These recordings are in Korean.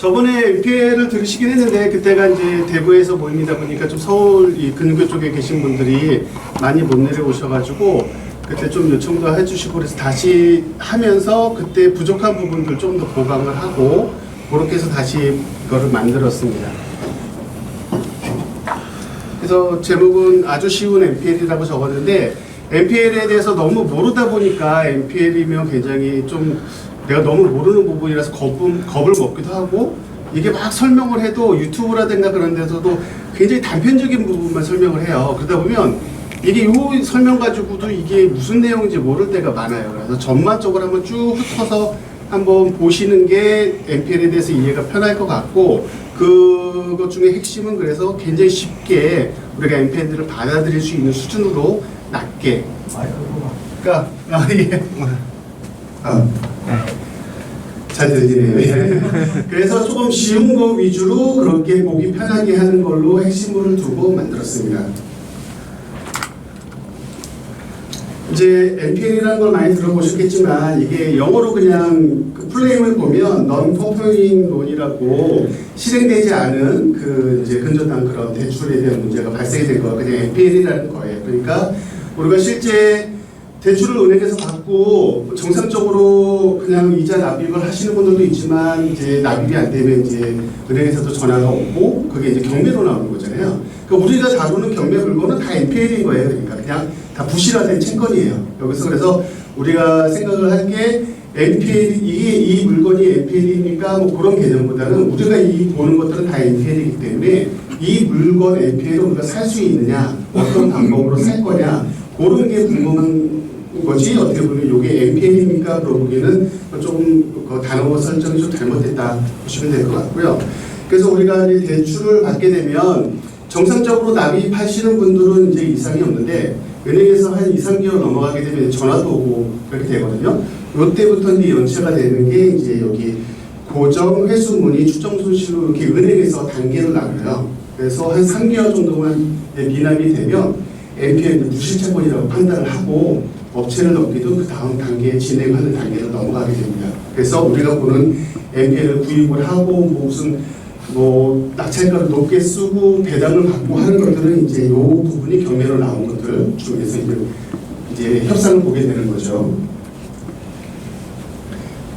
저번에 MPL을 들으시긴 했는데 그때가 이제 대구에서 모임이다 보니까 좀 서울 이 근교 쪽에 계신 분들이 많이 못 내려오셔가지고 그때 좀 요청도 해주시고 그래서 다시 하면서 그때 부족한 부분들 좀 더 보강을 하고 그렇게 해서 다시 이거를 만들었습니다. 그래서 제목은 아주 쉬운 MPL이라고 적었는데 MPL에 대해서 너무 모르다 보니까 MPL이면 굉장히 좀 내가 너무 모르는 부분이라서 겁을 먹기도 하고 이게 막 설명을 해도 유튜브라든가 그런 데서도 굉장히 단편적인 부분만 설명을 해요. 그러다 보면 이게 요 설명 가지고도 이게 무슨 내용인지 모를 때가 많아요. 그래서 전반적으로 한번 쭉 훑어서 한번 보시는 게 MPL에 대해서 이해가 편할 것 같고 그것 중에 핵심은 그래서 굉장히 쉽게 우리가 MPL들을 받아들일 수 있는 수준으로 낮게 그러니까 예. 잘 들리네요. 그래서 조금 쉬운 거 위주로 그렇게 보기 편하게 하는 걸로 핵심을 두고 만들었습니다. 이제 MPL이라는 걸 많이 들어보셨겠지만 이게 영어로 그냥 그 플레임을 보면 non-performing loan이라고 실행되지 않은 그 이제 근저당 그런 대출에 대한 문제가 발생이 된 거가 그냥 MPL이라는 거예요. 그러니까 우리가 실제 대출을 은행에서 받고 정상적으로 그냥 이자 납입을 하시는 분들도 있지만 이제 납입이 안 되면 이제 은행에서도 전화가 오고 그게 이제 경매로 나오는 거잖아요. 그러니까 우리가 다루는 경매 물건은 다 NPL인 거예요. 그러니까 그냥 다 부실화된 채권이에요. 여기서 그래서 우리가 생각을 할 게 NPL 이게 이 물건이 NPL입니까? 뭐 그런 개념보다는 우리가 이 보는 것들은 다 NPL이기 때문에 이 물건 NPL을 우리가 살 수 있느냐, 어떤 방법으로 살 거냐 그런 게 궁금한 거지 어떻게 보면 이게 MPL입니까? 물어보기에는 조금 그 단어 설정이 좀 잘못됐다 보시면 될 것 같고요. 그래서 우리가 이제 대출을 받게 되면 정상적으로 납입하시는 분들은 이제 이상이 없는데 은행에서 한 2, 3개월 넘어가게 되면 전화도 오고 그렇게 되거든요. 이때부터 이제 연체가 되는 게 이제 여기 고정 회수 문의 추정 손실로 이렇게 은행에서 단계로 나눠요. 그래서 한 3개월 정도만 미납이 되면 NPL 무실채권이라고 판단을 하고 업체를 넘기도 그 다음 단계에 진행하는 단계로 넘어가게 됩니다. 그래서 우리가 보는 NPL을 구입을 하고 무슨 낙찰가를 높게 쓰고 배당을 받고 하는 것들은 이제 이 부분이 경매로 나온 것들 중에서 이제 협상을 보게 되는 거죠.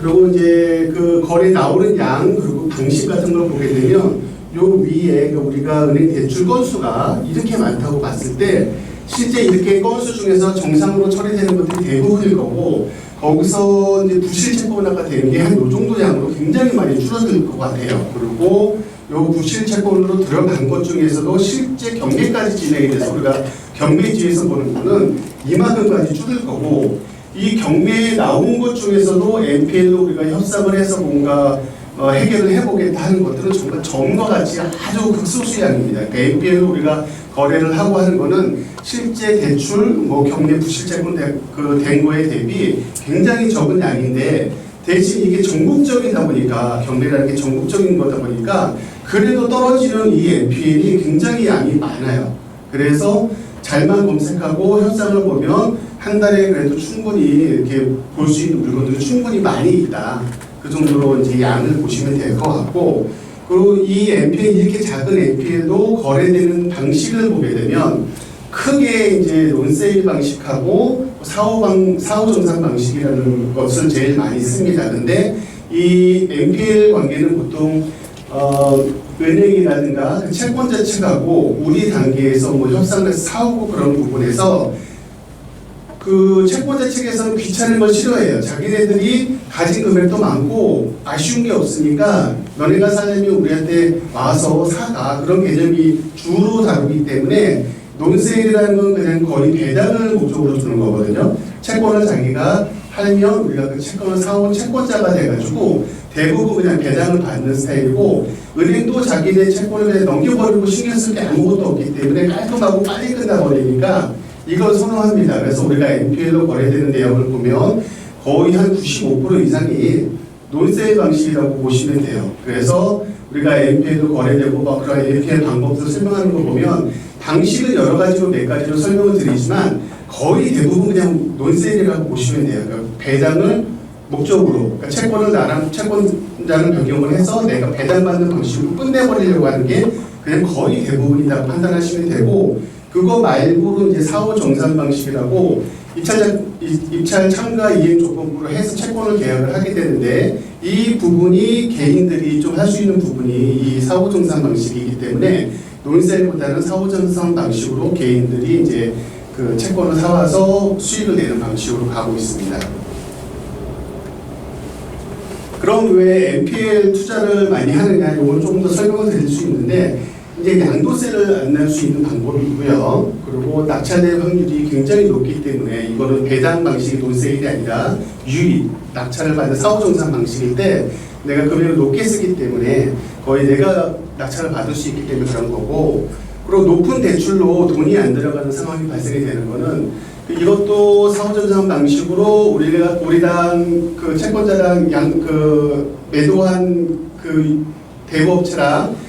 그리고 이제 그 거래 나오는 양 그리고 방식 같은 걸 보게 되면 요 위에 우리가 은행 대출 건수가 이렇게 많다고 봤을 때 실제 이렇게 건수 중에서 정상으로 처리되는 것들이 대부분일 거고 거기서 이제 부실채권화가 되는 게 한 요 정도 양으로 굉장히 많이 줄어들 것 같아요. 그리고 요 부실채권으로 들어간 것 중에서도 실제 경매까지 진행이 돼서 우리가 경매지에서 보는 거는 이만큼까지 줄을 거고 이 경매에 나온 것 중에서도 NPL로 우리가 협상을 해서 뭔가 해결을 해보겠다 하는 것들은 정말 점과 같이 아주 극소수 양입니다. 그러니까 NPL로 우리가 거래를 하고 하는 거는 실제 대출, 경매 부실채권 된 거에 대비 굉장히 적은 양인데 대신 이게 전국적이다 보니까 경매라는 게 전국적인 거다 보니까 그래도 떨어지는 이 NPL이 굉장히 양이 많아요. 그래서 잘만 검색하고 협상을 보면 한 달에 그래도 충분히 이렇게 볼 수 있는 물건들이 충분히 많이 있다. 그 정도로 이제 양을 보시면 될 것 같고 그리고 이 NPL 이렇게 작은 NPL도 거래되는 방식을 보게 되면 크게 이제 론세일 방식하고 사후 정산 방식이라는 것을 제일 많이 씁니다. 근데 이 NPL 관계는 보통 은행이라든가 그 채권자 측하고 우리 단계에서 협상을 해서 사오고 그런 부분에서 그 채권자 측에서는 귀찮은 걸 싫어해요. 자기네들이 가진 금액도 많고 아쉬운 게 없으니까 너네가 사려면 우리한테 와서 사가 그런 개념이 주로 다루기 때문에 논세일이라는 건 그냥 거의 배당을 목적으로 주는 거거든요. 채권을 자기가 팔면 우리가 그 채권을 사온 채권자가 돼가지고 대부분 그냥 배당을 받는 스타일이고 은행도 자기네 채권을 그냥 넘겨버리고 신경 쓸 게 아무것도 없기 때문에 깔끔하고 빨리 끝나버리니까 이걸 선호합니다. 그래서 우리가 NPL로 거래되는 내역을 보면 거의 한 95% 이상이 논세일 방식이라고 보시면 돼요. 그래서 우리가 NPL로 거래되고 그런 NPL 방법들을 설명하는 거 보면 방식은 여러 가지로 몇 가지로 설명을 드리지만 거의 대부분 그냥 논세일이라고 보시면 돼요. 그러니까 배당을 목적으로, 그러니까 채권을 나랑 채권자를 변경을 해서 내가 배당받는 방식으로 끝내버리려고 하는 게 그냥 거의 대부분이라고 판단하시면 되고, 그거 말고는 이제 사후 정산 방식이라고 입찰 참가 이행 조건부로 해서 채권을 계약을 하게 되는데, 이 부분이 개인들이 좀 할 수 있는 부분이 이 사후 정산 방식이기 때문에 논셀보다는 사후 정산 방식으로 개인들이 이제 그 채권을 사와서 수익을 내는 방식으로 가고 있습니다. 그럼 왜 NPL 투자를 많이 하느냐, 이걸 조금 더 설명을 드릴 수 있는데, 이제 양도세를 안 낼 수 있는 방법이고요. 그리고 낙찰될 확률이 굉장히 높기 때문에 이거는 배당 방식의 논세일이 아니라 유입, 낙찰을 받는 사후정산 방식일 때 내가 금액을 높게 쓰기 때문에 거의 내가 낙찰을 받을 수 있기 때문에 그런 거고, 그리고 높은 대출로 돈이 안 들어가는 상황이 발생이 되는 거는 이것도 사후정산 방식으로 우리랑 그 채권자랑 매도한 그 대부업체랑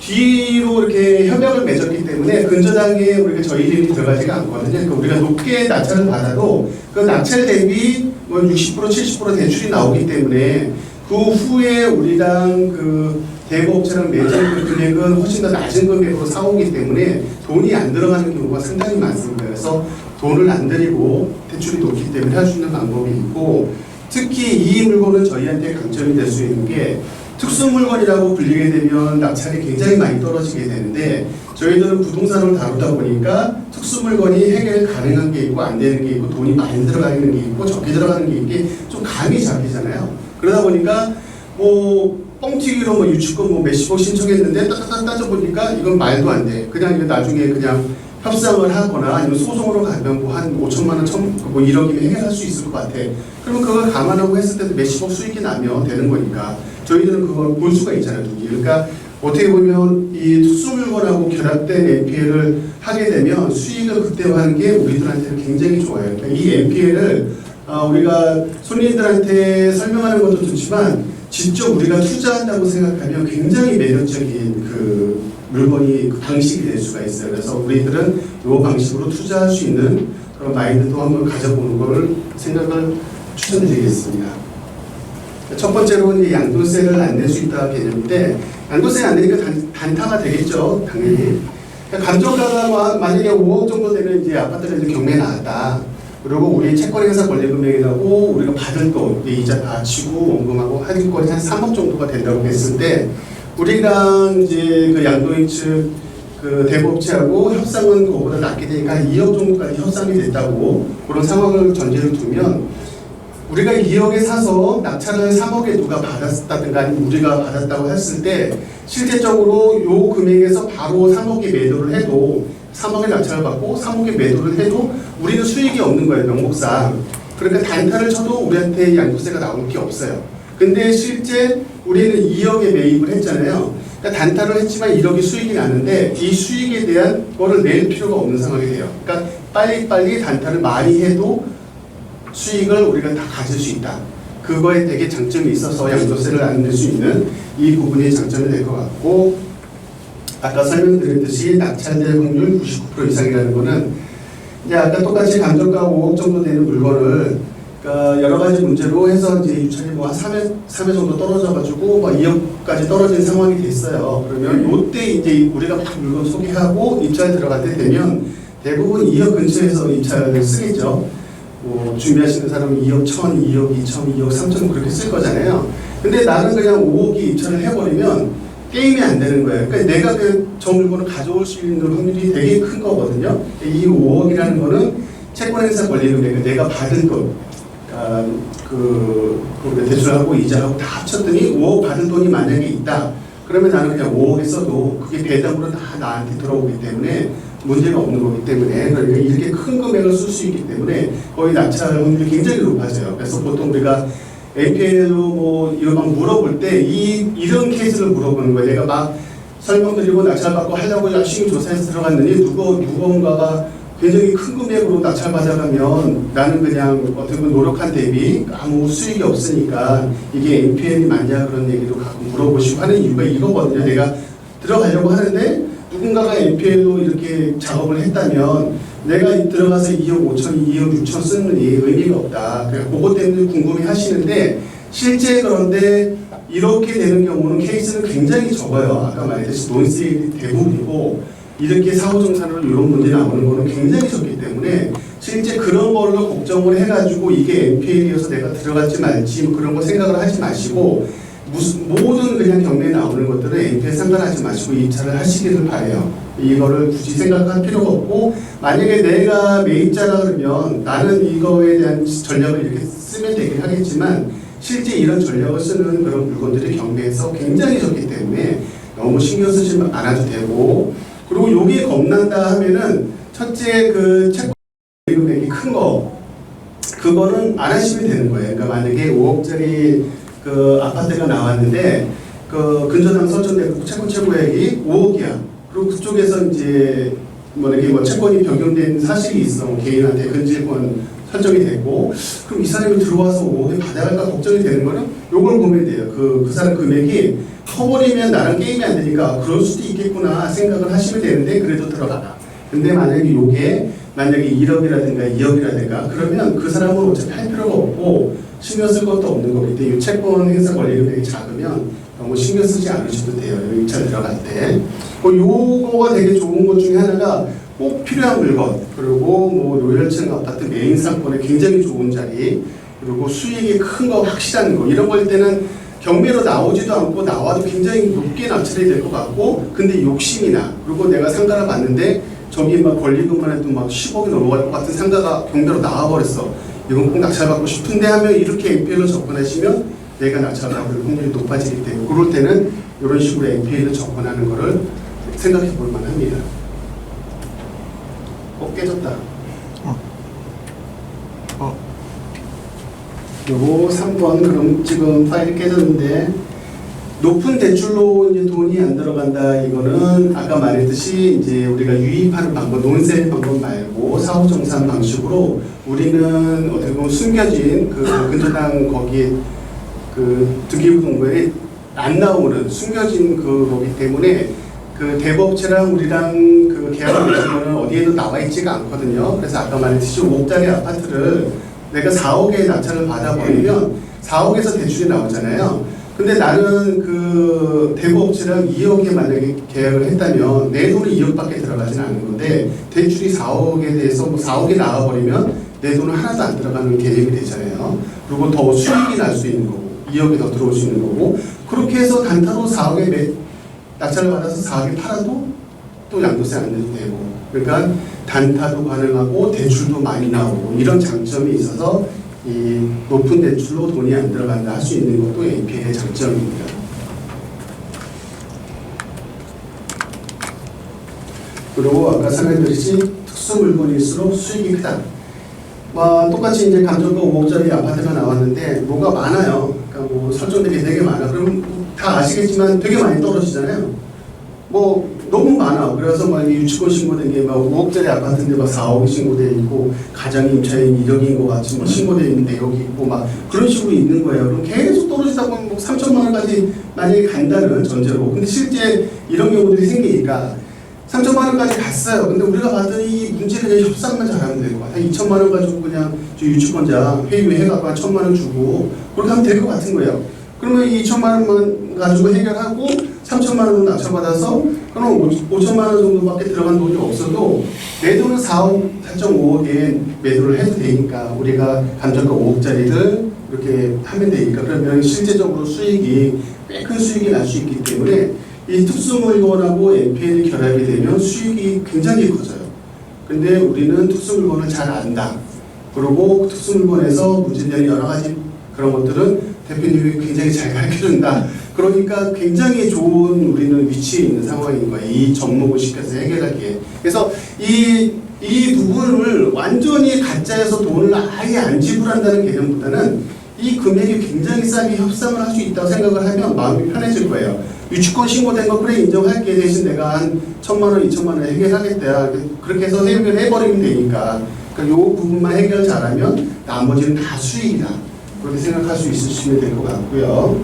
뒤로 이렇게 협약을 맺었기 때문에 근저당에 우리가 저희 이름이 들어가지가 않거든요. 그러니까 우리가 높게 낙찰을 받아도 그 낙찰 대비 뭐 60% 70% 대출이 나오기 때문에 그 후에 우리랑 그 대부업체랑 맺은 그 금액은 훨씬 더 낮은 금액으로 사오기 때문에 돈이 안 들어가는 경우가 상당히 많습니다. 그래서 돈을 안 들이고 대출이 높기 때문에 할 수 있는 방법이 있고, 특히 이 물건은 저희한테 강점이 될 수 있는 게 특수 물건이라고 불리게 되면 낙찰이 굉장히 많이 떨어지게 되는데, 저희들은 부동산을 다루다 보니까 특수 물건이 해결 가능한 게 있고 안 되는 게 있고 돈이 많이 들어가는 게 있고 적게 들어가는 게 있게 좀 감이 잡히잖아요. 그러다 보니까 뭐 뻥튀기로 뭐 유치권 뭐 몇십억 신청했는데 따따따 따져보니까 이건 말도 안 돼. 그냥 이거 나중에 그냥 협상을 하거나 아니면 소송으로 가면 뭐 한 5천만 원, 뭐 1억이면 해결할 수 있을 것 같아. 그러면 그걸 감안하고 했을 때도 몇십억 수익이 나면 되는 거니까 저희들은 그걸 볼 수가 있잖아요. 그러니까 어떻게 보면 이 특수 물건하고 결합된 NPL을 하게 되면 수익을 극대화하는 게 우리들한테는 굉장히 좋아요. 그러니까 이 NPL을 우리가 손님들한테 설명하는 것도 좋지만 직접 우리가 투자한다고 생각하면 굉장히 매력적인 그 물건이 그 방식이 될 수가 있어요. 그래서 우리들은 이 방식으로 투자할 수 있는 그런 마인드도 한번 가져보는 걸 생각을 추천드리겠습니다. 첫 번째로는 이제 양도세를 안 낼 수 있다 개념인데, 양도세 안 내니까 단타가 되겠죠, 당연히. 그러니까 감정가가 만약에 5억 정도 되면 이제 아파트가 이제 경매에 나왔다. 그리고 우리 채권회사 권리금액이라고 우리가 받을 돈, 이자 다 치고 원금하고 하는 거리 한 3억 정도가 된다고 했을 때, 우리랑 이제 그 양도인 측 그 대부업체하고 협상은 그거보다 낮게 되니까 2억 정도까지 협상이 됐다고 그런 상황을 전제로 두면, 우리가 2억에 사서 낙찰을 3억에 누가 받았다든가 아니면 우리가 받았다고 했을 때 실제적으로 요 금액에서 바로 3억에 매도를 해도 3억에 낙찰을 받고 3억에 매도를 해도 우리는 수익이 없는 거예요, 명목상. 그러니까 단타를 쳐도 우리한테 양도세가 나올 게 없어요. 근데 실제 우리는 2억에 매입을 했잖아요. 그러니까 단타를 했지만 1억이 수익이 나는데 이 수익에 대한 거를 낼 필요가 없는 상황이 돼요. 그러니까 빨리빨리 단타를 많이 해도 수익을 우리가 다 가질 수 있다. 그거에 되게 장점이 있어서 양도세를 안 낼 수 있는 이 부분이 장점이 될 것 같고, 아까 설명드렸듯이 낙찰될 확률 99% 이상이라는 거는 이제 아까 똑같이 감정가 5억 정도 되는 물건을 그러니까 여러 가지 문제로 해서 이제 유찰이 뭐 한 3회 정도 떨어져가지고 뭐 2억까지 떨어진 상황이 됐어요. 그러면 요때 이제 우리가 막 물건 소개하고 입찰 들어갈 때 되면 대부분 2억 근처에서 입찰을 쓰겠죠. 뭐 준비하시는 사람은 2억 1천, 2억 2천, 2억 3천 그렇게 쓸 거잖아요. 근데 나는 그냥 5억이 입찰을 해버리면 게임이 안 되는 거예요. 그러니까 내가 저 물건을 가져올 수 있는 확률이 되게 큰 거거든요. 이 5억이라는 거는 채권행사 권리금액, 내가 받은 돈, 그 대출하고 이자하고 다 합쳤더니 5억 받은 돈이 만약에 있다. 그러면 나는 그냥 5억에 써도 그게 배당으로 다 나한테 들어오기 때문에 문제가 없는 거기 때문에, 그러니까 이렇게 큰 금액을 쓸 수 있기 때문에 거의 낙찰 확률이 굉장히 높아져요. 그래서 보통 우리가 NPL로 뭐 이거 막 물어볼 때 이런 케이스를 물어보는 거예요. 내가 막 설명드리고 낙찰받고 하려고 열심히 조사해서 들어갔느니 누군가가 굉장히 큰 금액으로 낙찰받아가면 나는 그냥 어떻게 보면 노력한 대비 아무 수익이 없으니까 이게 NPL이 맞냐 그런 얘기도 가끔 물어보시고 하는 이유가 이거거든요. 내가 들어가려고 하는데 누군가가 NPL로 이렇게 작업을 했다면 내가 들어가서 2억 5천, 2억 6천 쓰느니 의미가 없다. 그러니까 그것 때문에 궁금해 하시는데 실제 그런데 이렇게 되는 경우는 케이스는 굉장히 적어요. 아까 말했듯이 논세일이 대부분이고 이렇게 사후정산으로 이런 문제 나오는 거는 굉장히 적기 때문에 실제 그런 걸로 걱정을 해가지고 이게 NPL이어서 내가 들어갈지 말지 뭐 그런 거 생각을 하지 마시고 모든 그냥 경매에 나오는 것들은 NPL 상관하지 마시고 입찰을 하시기를 바래요. 이거를 굳이 생각할 필요가 없고 만약에 내가 매입자라 그러면 나는 이거에 대한 전략을 이렇게 쓰면 되긴 하겠지만 실제 이런 전략을 쓰는 그런 물건들이 경매에서 굉장히 적기 때문에 너무 신경 쓰지 않아도 되고 그리고 요게 겁난다 하면은 첫째 그 채권 금액이 큰 거 그거는 안 하시면 되는 거예요. 그러니까 만약에 5억짜리 그 아파트가 나왔는데 그 근저당 설정된 채권 최고액이 5억이야. 그리고 그쪽에서 이제 뭐 이렇게 뭐 채권이 변경된 사실이 있어. 개인한테 근질권 설정이 되고 그럼 이 사람이 들어와서 5억에 받아갈까 걱정이 되는 거는 요걸 보면 돼요. 그 사람 금액이 커버리면 나랑 게임이 안 되니까 그럴 수도 있겠구나 생각을 하시면 되는데 그래도 들어가라. 근데 만약에 요게 만약에 1억이라든가 2억이라든가 그러면 그 사람은 어차피 할 필요가 없고 신경 쓸 것도 없는 거기 때문에 이 채권 행사 권리 금액이 작으면 너무 신경 쓰지 않으셔도 돼요. 입찰 들어갈 때. 요거가 되게 좋은 것 중에 하나가 꼭 필요한 물건 그리고 뭐 노열층 아파트 메인 상권에 굉장히 좋은 자리 그리고 수익이 큰 거 확실한 거 이런 거일 때는 경매로 나오지도 않고 나와도 굉장히 높게 낙찰이 될 것 같고 근데 욕심이 나 그리고 내가 상가를 봤는데 저기 막 권리금만 해도 막 10억이 넘어갈 것 같은 상가가 경매로 나와버렸어 이건 꼭 낙찰받고 싶은데 하면 이렇게 NPL로 접근하시면 내가 낙찰받을 확률이 높아지기 때문에 그럴 때는 이런 식으로 NPL로 접근하는 거를 생각해 볼 만합니다. 깨졌다. 요거 3번 그럼 지금 파일이 깨졌는데 높은 대출로 이제 돈이 안 들어간다 이거는 아까 말했듯이 이제 우리가 유입하는 방법 논세 방법 말고 사후정산 방식으로 우리는 어떻게 보면 숨겨진 그 근저당 거기에 그 등기부등본에 안 나오는 숨겨진 그거기 때문에 그 대부업체랑 우리랑 그 계약을 맺은 거는 어디에도 나와 있지가 않거든요. 그래서 아까 말했듯이 5억짜리 아파트를 내가 4억에 낙찰을 받아버리면 4억에서 대출이 나오잖아요. 근데 나는 그 대부업체랑 2억에 만약에 계약을 했다면 내 돈은 2억밖에 들어가진 않은 건데 대출이 4억에 대해서 뭐 4억이 나와버리면 내 돈은 하나도 안 들어가는 개념이 되잖아요. 그리고 더 수익이 날 수 있는 거고 2억이 더 들어올 수 있는 거고 그렇게 해서 단타로 4억에 낙찰을 받아서 4억에 팔아도 또 양도세 안 내도 되고 그러니까 단타도 가능하고 대출도 많이 나오고 이런 장점이 있어서 이 높은 대출로 돈이 안 들어간다 할 수 있는 것도 NPL의 장점입니다. 그리고 아까 설명드렸듯이 특수 물건일수록 수익이 크다. 똑같이 이제 감정가 5억짜리 아파트가 나왔는데 뭐가 많아요. 그러니까 뭐 설정된 게 되게 많아. 그럼 다 아시겠지만 되게 많이 떨어지잖아요. 뭐 너무 많아. 그래서 막 유치권 신고된 게 막 5억짜리 아파트인데 막 4억이 신고돼 있고 가장 임차인 1억인 것 같이 뭐 신고돼 있는데 여기 있고 막 그런 식으로 있는 거예요. 그럼 계속 떨어지다 보면 뭐 3천만 원까지 만약에 간다는 전제로. 근데 실제 이런 경우들이 생기니까 3천만 원까지 갔어요. 근데 우리가 받은 이 문제 그냥 협상만 잘하면 될 것 같아요. 2천만 원 가지고 그냥 저 유치권자 회유해갖고 한 1천만 원 주고 그렇게 하면 될 것 같은 거예요. 그러면 이 2천만 원만 가지고 해결하고 3천만 원 낙찰받아서 그럼 5천만 원 정도밖에 들어간 돈이 없어도 내 돈은 4억, 4.5억에 매도를 해도 되니까 우리가 감정가 5억짜리를 이렇게 하면 되니까 그러면 실제적으로 수익이 꽤 큰 수익이 날 수 있기 때문에 이 특수물건하고 NPL이 결합이 되면 수익이 굉장히 커져요. 근데 우리는 특수물건을 잘 안다. 그리고 특수물건에서 문제되는 여러 가지 그런 것들은 대표님이 굉장히 잘 가르쳐준다. 그러니까 굉장히 좋은 우리는 위치에 있는 상황인 거예요. 이 접목을 시켜서 해결하기에. 그래서 이 부분을 완전히 가짜에서 돈을 아예 안 지불한다는 개념보다는 이 금액이 굉장히 싸게 협상을 할 수 있다고 생각을 하면 마음이 편해질 거예요. 유치권 신고된 거 그래 인정할게 대신 내가 한 1,000만 원, 2,000만 원 해결하겠다. 그렇게 해서 해결해버리면 되니까. 그러니까 이 부분만 해결 잘하면 나머지는 다 수익이다. 그렇게 생각할 수 있으시면 될 것 같고요.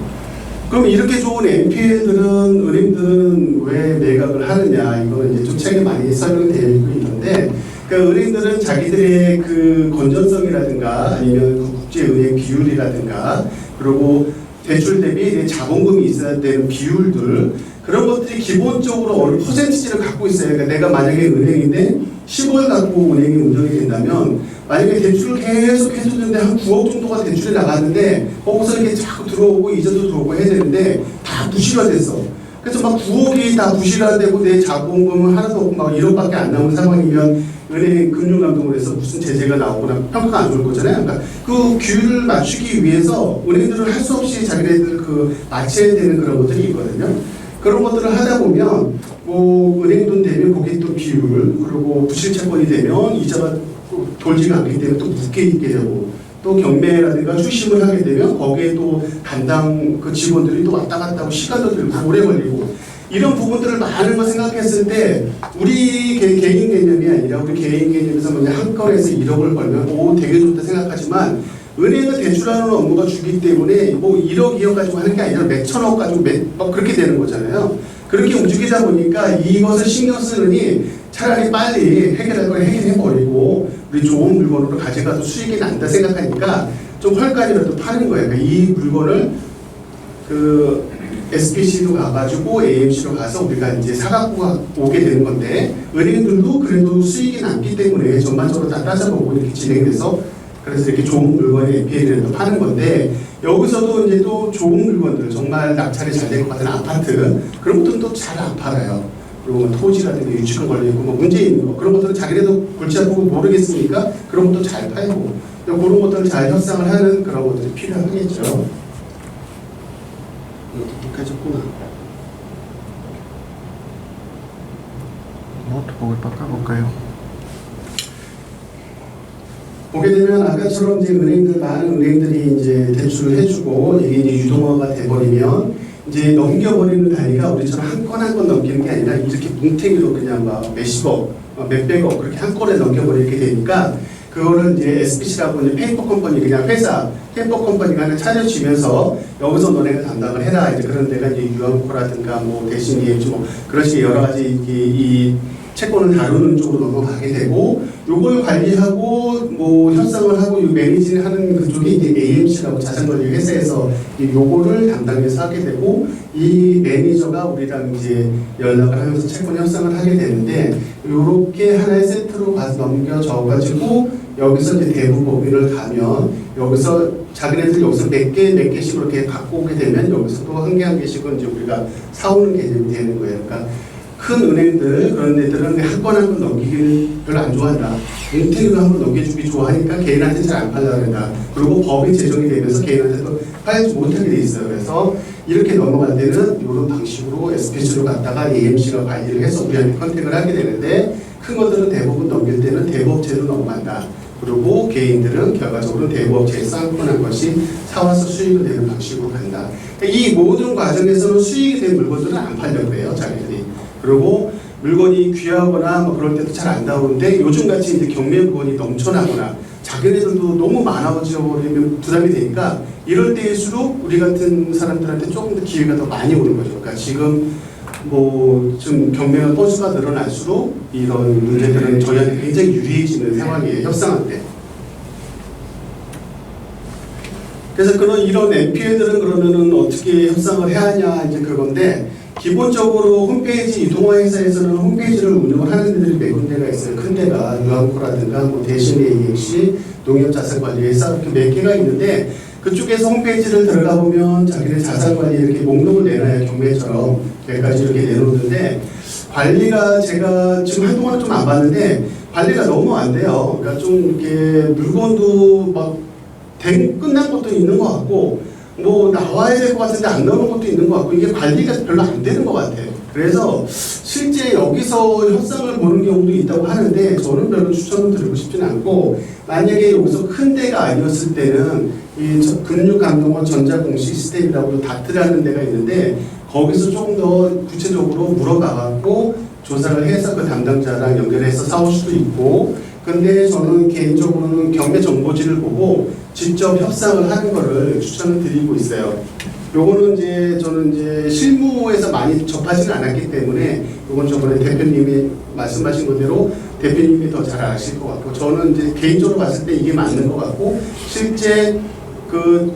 그럼 이렇게 좋은 NPL들은 은행들은 왜 매각을 하느냐 이거는 이제 좀 책에 많이 설명되어 있고 있는데 그러니까 은행들은 자기들의 그 건전성이라든가 아니면 그 국제은행 비율이라든가 그리고 대출 대비 자본금이 있어야 되는 비율들 그런 것들이 기본적으로 어느 퍼센티지를 갖고 있어요. 그러니까 내가 만약에 은행인데 10억 갖고 은행이 운영이 된다면 만약에 대출을 계속 해줬는데 한 9억 정도가 대출이 나갔는데 거기서 이렇게 자꾸 들어오고 이자도 들어오고 해야 되는데 다 부실화됐어. 그래서 막 9억이 다 부실화되고 내 자본금은 하나도 없고 막 1억밖에 안 남은 상황이면 은행 금융감독을 해서 무슨 제재가 나오거나 평가가 안 좋을 거잖아요. 그러니까 그 규율을 맞추기 위해서 은행들은 할 수 없이 자기네들 그 맞춰야 되는 그런 것들이 있거든요. 그런 것들을 하다 보면 뭐 은행 돈 되면 거기에 또 비율 그리고 부실채권이 되면 이자가 돌지가 않기 때문에 또 묶여 있게 되고 또 경매라든가 추심을 하게 되면 거기에 또 담당 그 직원들이 또 왔다 갔다 하고 시간도 들고 오래 걸리고 이런 부분들을 많은 걸 생각했을 때 우리 개인 개념이 아니라 우리 개인 개념에서 뭐냐 한 건에서 1억을 벌면 오 되게 좋다 생각하지만 은행은 대출하는 업무가 주기 때문에 뭐 1억 2억 가지고 하는 게 아니라 몇 천억 가지고 막 그렇게 되는 거잖아요. 그렇게 움직이다 보니까 이것을 신경 쓰느니 차라리 빨리 해결할 걸 해결해버리고 우리 좋은 물건으로 가져가서 수익이 난다 생각하니까 좀 헐값이라도 파는 거예요. 그러니까 이 물건을 그 SPC로 가가지고 AMC로 가서 우리가 이제 사갖고 오게 되는 건데 은행들도 그래도 수익이 남기 때문에 전반적으로 다 따져보고 이렇게 진행돼서 그래서 이렇게 좋은 물건의 NPL을 파는 건데 여기서도 이제 또 좋은 물건들 정말 낙찰이 잘 될 것 같은 아파트 그런 것들은 또 잘 안 팔아요. 그리고 뭐 토지라든가 유치권 걸려있고 뭐 문제 있는 거 그런 것들은 자기네도 골치 아프고 모르겠으니까 그런 것도 잘 팔고 그런 것들을 잘 협상을 하는 그런 것들이 필요하겠죠. 이렇게 까졌구나. 노트북을 바꿔볼까요? 보게 되면 아까처럼 이제 은행들 많은 은행들이 이제 대출을 해주고 이게 이제 유동화가 돼버리면 이제 넘겨버리는 단위가 우리처럼 한 건 한 건 넘기는 게 아니라 이렇게 뭉탱이로 그냥 막 몇십억, 몇백억 그렇게 한 건에 넘겨버리게 되니까 그거를 이제 SPC라고 이제 페이퍼 컴퍼니 그냥 회사 페이퍼 컴퍼니가 하나 차려지면서 여기서 너네가 담당을 해라 이제 그런 데가 이제 유한코라든가 뭐 대신 EMC 뭐 그런 식의 여러 가지 이 채권을 다루는 쪽으로 넘어가게 되고 요걸 관리하고 뭐 협상을 하고 요 매니징을 하는 그쪽이 이제 AMC라고 자산관리 회사에서 요거를 담당해서 하게 되고 이 매니저가 우리랑 이제 연락을 하면서 채권 협상을 하게 되는데 요렇게 하나의 세트로 가서 넘겨져 가지고 여기서 이제 대부법인을 가면 여기서 자기네들 여기서 몇 개씩 이렇게 갖고 오게 되면 여기서 또 한 개 한 개씩은 이제 우리가 사오는 개념이 되는 거예요. 그러니까 큰 은행들 그런 데들은 한 건 한 건 넘기기를 별로 안 좋아한다. 뭉탱이로 한 번 넘겨주기 좋아하니까 개인한테 잘 안 팔려고 한다. 그리고 법이 제정이 되면서 개인한테도 팔지 못하게 돼 있어요. 그래서 이렇게 넘어갈 때는 이런 방식으로 SPC로 갔다가 AMC가 관리를 해서 우리한테 컨택을 하게 되는데 큰 것들은 대부분 넘길 때는 대부업체로 넘어간다. 그리고 개인들은 결과적으로 대부업체에서 한 건 한 것이 사와서 수익이 되는 방식으로 간다. 그러니까 이 모든 과정에서는 수익이 된 물건들은 안 팔려고 해요. 자기들이. 그리고 물건이 귀하거나 뭐 그럴 때도 잘 안 나오는데 요즘같이 이제 경매 물건이 넘쳐나거나 자기네들도 너무 많아져 버리면 부담이 되니까 이럴 때일수록 우리 같은 사람들한테 조금 더 기회가 더 많이 오는 거죠. 그러니까 지금 뭐 좀 경매가 건수가 늘어날수록 이런 문제들은 저희한테 굉장히 유리해지는 상황이에요. 협상할 때. 그래서 이런 NPL들은 그러면은 어떻게 협상을 해야 하냐 이제 그건데 기본적으로 홈페이지 유동화 회사에서는 홈페이지를 운영을 하는 데들이 몇 군데가 있어요. 큰 데가 유한코라든가 뭐 대신 AMC, 농협자산관리회사 이렇게 몇 개가 있는데 그쪽에서 홈페이지를 들어가 보면 자기네 자산관리 이렇게 목록을 내놔요. 경매처럼 여기까지 이렇게 내놓는데 관리가 제가 지금 한동안 좀 안 봤는데 관리가 너무 안 돼요. 그러니까 좀 이렇게 물건도 막 끝난 것도 있는 것 같고 뭐 나와야 될 것 같은데 안 나오는 것도 있는 것 같고 이게 관리가 별로 안 되는 것 같아요. 그래서 실제 여기서 협상을 보는 경우도 있다고 하는데 저는 별로 추천을 드리고 싶지는 않고 만약에 여기서 큰 데가 아니었을 때는 이 금융감독원 전자공시 시스템이라고 다트라는 데가 있는데 거기서 조금 더 구체적으로 물어봐갖고 조사를 해서 그 담당자랑 연결해서 사올 수도 있고 근데 저는 개인적으로는 경매 정보지를 보고 직접 협상을 하는 거를 추천을 드리고 있어요. 요거는 이제 저는 이제 실무에서 많이 접하지는 않았기 때문에 요건 저번에 대표님이 말씀하신 그대로 대표님이 더 잘 아실 것 같고, 저는 이제 개인적으로 봤을 때 이게 맞는 것 같고, 실제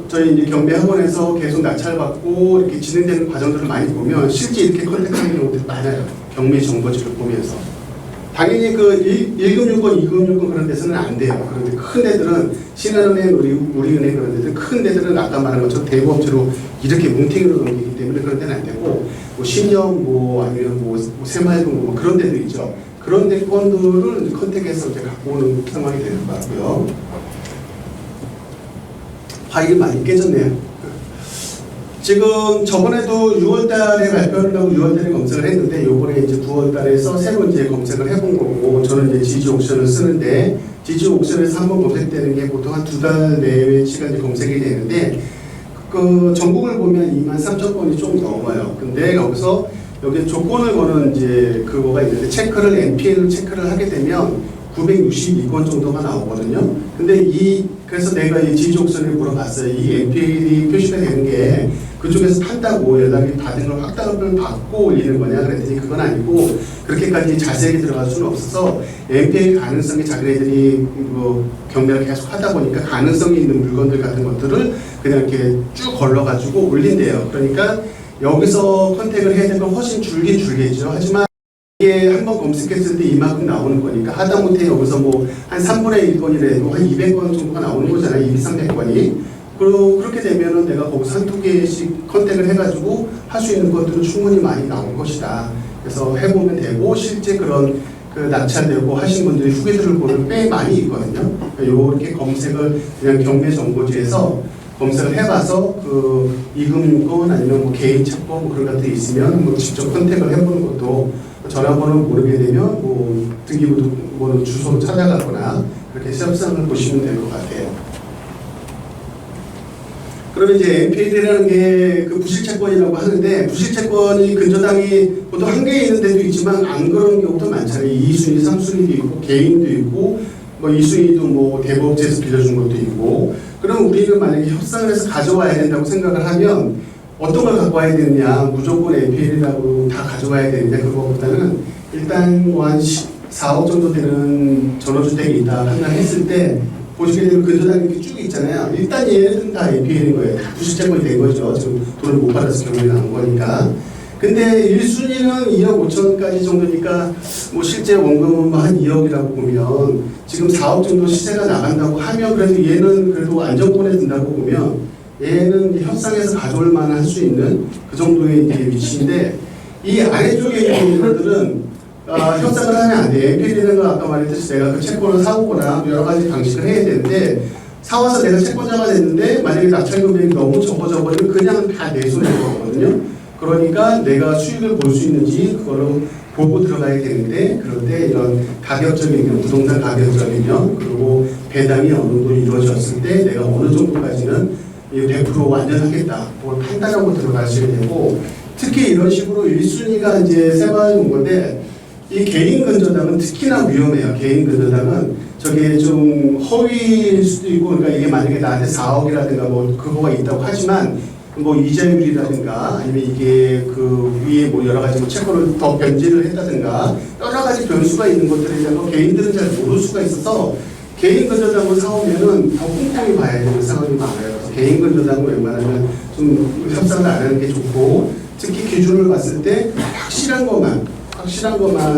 저희 이제 경매 학원에서 계속 낙찰받고 이렇게 진행되는 과정들을 많이 보면 실제 이렇게 컨택하는 경우들이 많아요. 경매 정보지를 보면서. 당연히 그 1금융권, 2금융권 그런 데서는 안 돼요. 그런데 큰 데들은 신한은행, 우리은행 그런 데들 큰 데들은 아까 말한 것처럼 대부업체로 이렇게 뭉탱이로 넘기기 때문에 그런 데는 안 되고, 뭐 신영 아니면 새마을금 그런 데들 있죠. 그런 데 건들을 컨택해서 이제 갖고 오는 상황이 되는 것 같고요. 파일이 많이 깨졌네요. 지금 저번에도 6월달에 발표를 하고 6월달에 검색을 했는데, 요번에 이제 9월달에서 새로 이제 검색을 해본 거고, 저는 이제 지지 옥션을 쓰는데, 지지 옥션에서 한번 검색되는 게 보통 한 2달 내외치가 이제 검색이 되는데, 그 전국을 보면 23,000건이 좀 넘어요. 근데 여기서 여기 조건을 거는 이제 그거가 있는데, NPL을 체크를 하게 되면 962건 정도가 나오거든요. 근데 그래서 내가 이 지지 옥션에 물어봤어요. 이 NPL이 표시가 되는 게 그쪽에서 판다고 연락이 받은 걸 확답을 받고 올리는 거냐 그랬더니 그건 아니고, 그렇게까지 자세하게 들어갈 수는 없어서 NPL 가능성이 자기네들이 경매를 계속 하다 보니까 가능성이 있는 물건들 같은 것들을 그냥 이렇게 쭉 걸러가지고 올린대요. 그러니까 여기서 컨택을 해야 되는 건 훨씬 줄긴 줄겠죠. 하지만 이게 한번 검색했을 때 이만큼 나오는 거니까 하다못해 여기서 뭐 한 3분의 1건이라도 한 200건 정도가 나오는 거잖아요. 200-300건이. 그리고 그렇게 되면은 내가 거기서 한두 개씩 컨택을 해가지고 할 수 있는 것들은 충분히 많이 나올 것이다. 그래서 해보면 되고, 실제 그런 그 낙찰되고 하신 분들이 후기들을 보면 꽤 많이 있거든요. 요렇게 검색을 그냥 경매 정보지에서 검색을 해봐서 그 이금융권 아니면 뭐 개인 채권 뭐 그런 것들이 있으면 뭐 직접 컨택을 해보는 것도, 전화번호 모르게 되면 뭐 등기부 뭐 주소로 찾아가거나 그렇게 협상을 보시면 될 것 같아요. 그러면 이제 NPL이라는 게 그 부실채권이라고 하는데, 부실채권이 근저당이 보통 한 개 있는 데도 있지만 안 그런 경우도 많잖아요. 2순위, 3순위도 있고 개인도 있고 뭐 2순위도 뭐 대부업체에서 빌려준 것도 있고. 그럼 우리는 만약에 협상을 해서 가져와야 된다고 생각을 하면 어떤 걸 갖고 와야 되느냐, 무조건 NPL이라고 다 가져와야 되느냐, 그거보다는 일단 뭐 한 4억 정도 되는 전원주택이 있다 판단했을 때 보시게 되면 근저당이 이렇게 쭉 있잖아요. 일단 얘네들은 다 NPL인 거예요. 다 부실채권이 된 거죠. 지금 돈을 못 받아서 경매에 나온 거니까. 근데 1순위는 2억 5천까지 정도니까 뭐 실제 원금은 한 2억이라고 보면 지금 4억 정도 시세가 나간다고 하면, 그래도 얘는 그래도 안정권에 든다고 보면 얘는 협상에서 가져올 만할 수 있는 그 정도의 이제 위치인데, 이 아래쪽에 있는 것들은 협상을 하면 안 돼. NPL이라는 건 아까 말했듯이 내가 그 채권을 사오거나 여러 가지 방식을 해야 되는데, 사와서 내가 채권자가 됐는데 만약에 낙찰 금액이 너무 적어져 버리면 그냥 다 내 손에 들어가거든요. 그러니까 내가 수익을 볼 수 있는지 그거를 보고 들어가야 되는데, 그럴 때 이런 가격적인 부동산 가격적이면, 그리고 배당이 어느 정도 이루어졌을 때 내가 어느 정도까지는 100% 완전하겠다, 그걸 판단하고 들어가셔야 되고, 특히 이런 식으로 1순위가 이제 세분화된 건데, 이 개인 근저당은 특히나 위험해요. 개인 근저당은 저게 좀 허위일 수도 있고, 그러니까 이게 만약에 나한테 4억이라든가 뭐 그거가 있다고 하지만 뭐 이자율이라든가 아니면 이게 그 위에 뭐 여러 가지 뭐 채권을 더 변제를 했다든가 여러 가지 변수가 있는 것들에 대한 개인들은 잘 모를 수가 있어서, 개인 근저당을 사오면은 더 꼼꼼히 봐야 되는 상황이 많아요. 그래서 개인 근저당은 웬만하면 좀 협상을 안 하는 게 좋고, 특히 기준을 봤을 때 확실한 것만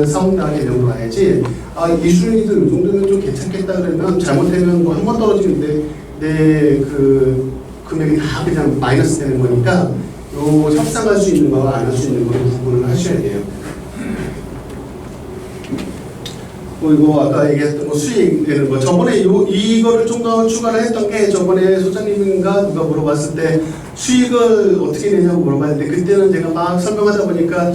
사온다 개념으로 가야지, 이 순위들 이 정도면 좀 괜찮겠다 그러면 잘못되면 뭐 한 번 떨어지는데 내 그 금액이 다 그냥 마이너스 되는 거니까, 요 협상할 수 있는 거와 안 할 수 있는 거를 구분을 하셔야 돼요. 그리고 아까 얘기했던 거 수익 되는 거, 저번에 이거를 좀 더 추가를 했던 게, 저번에 소장님인가 누가 물어봤을 때 수익을 어떻게 내냐고 물어봤는데, 그때는 제가 막 설명하다 보니까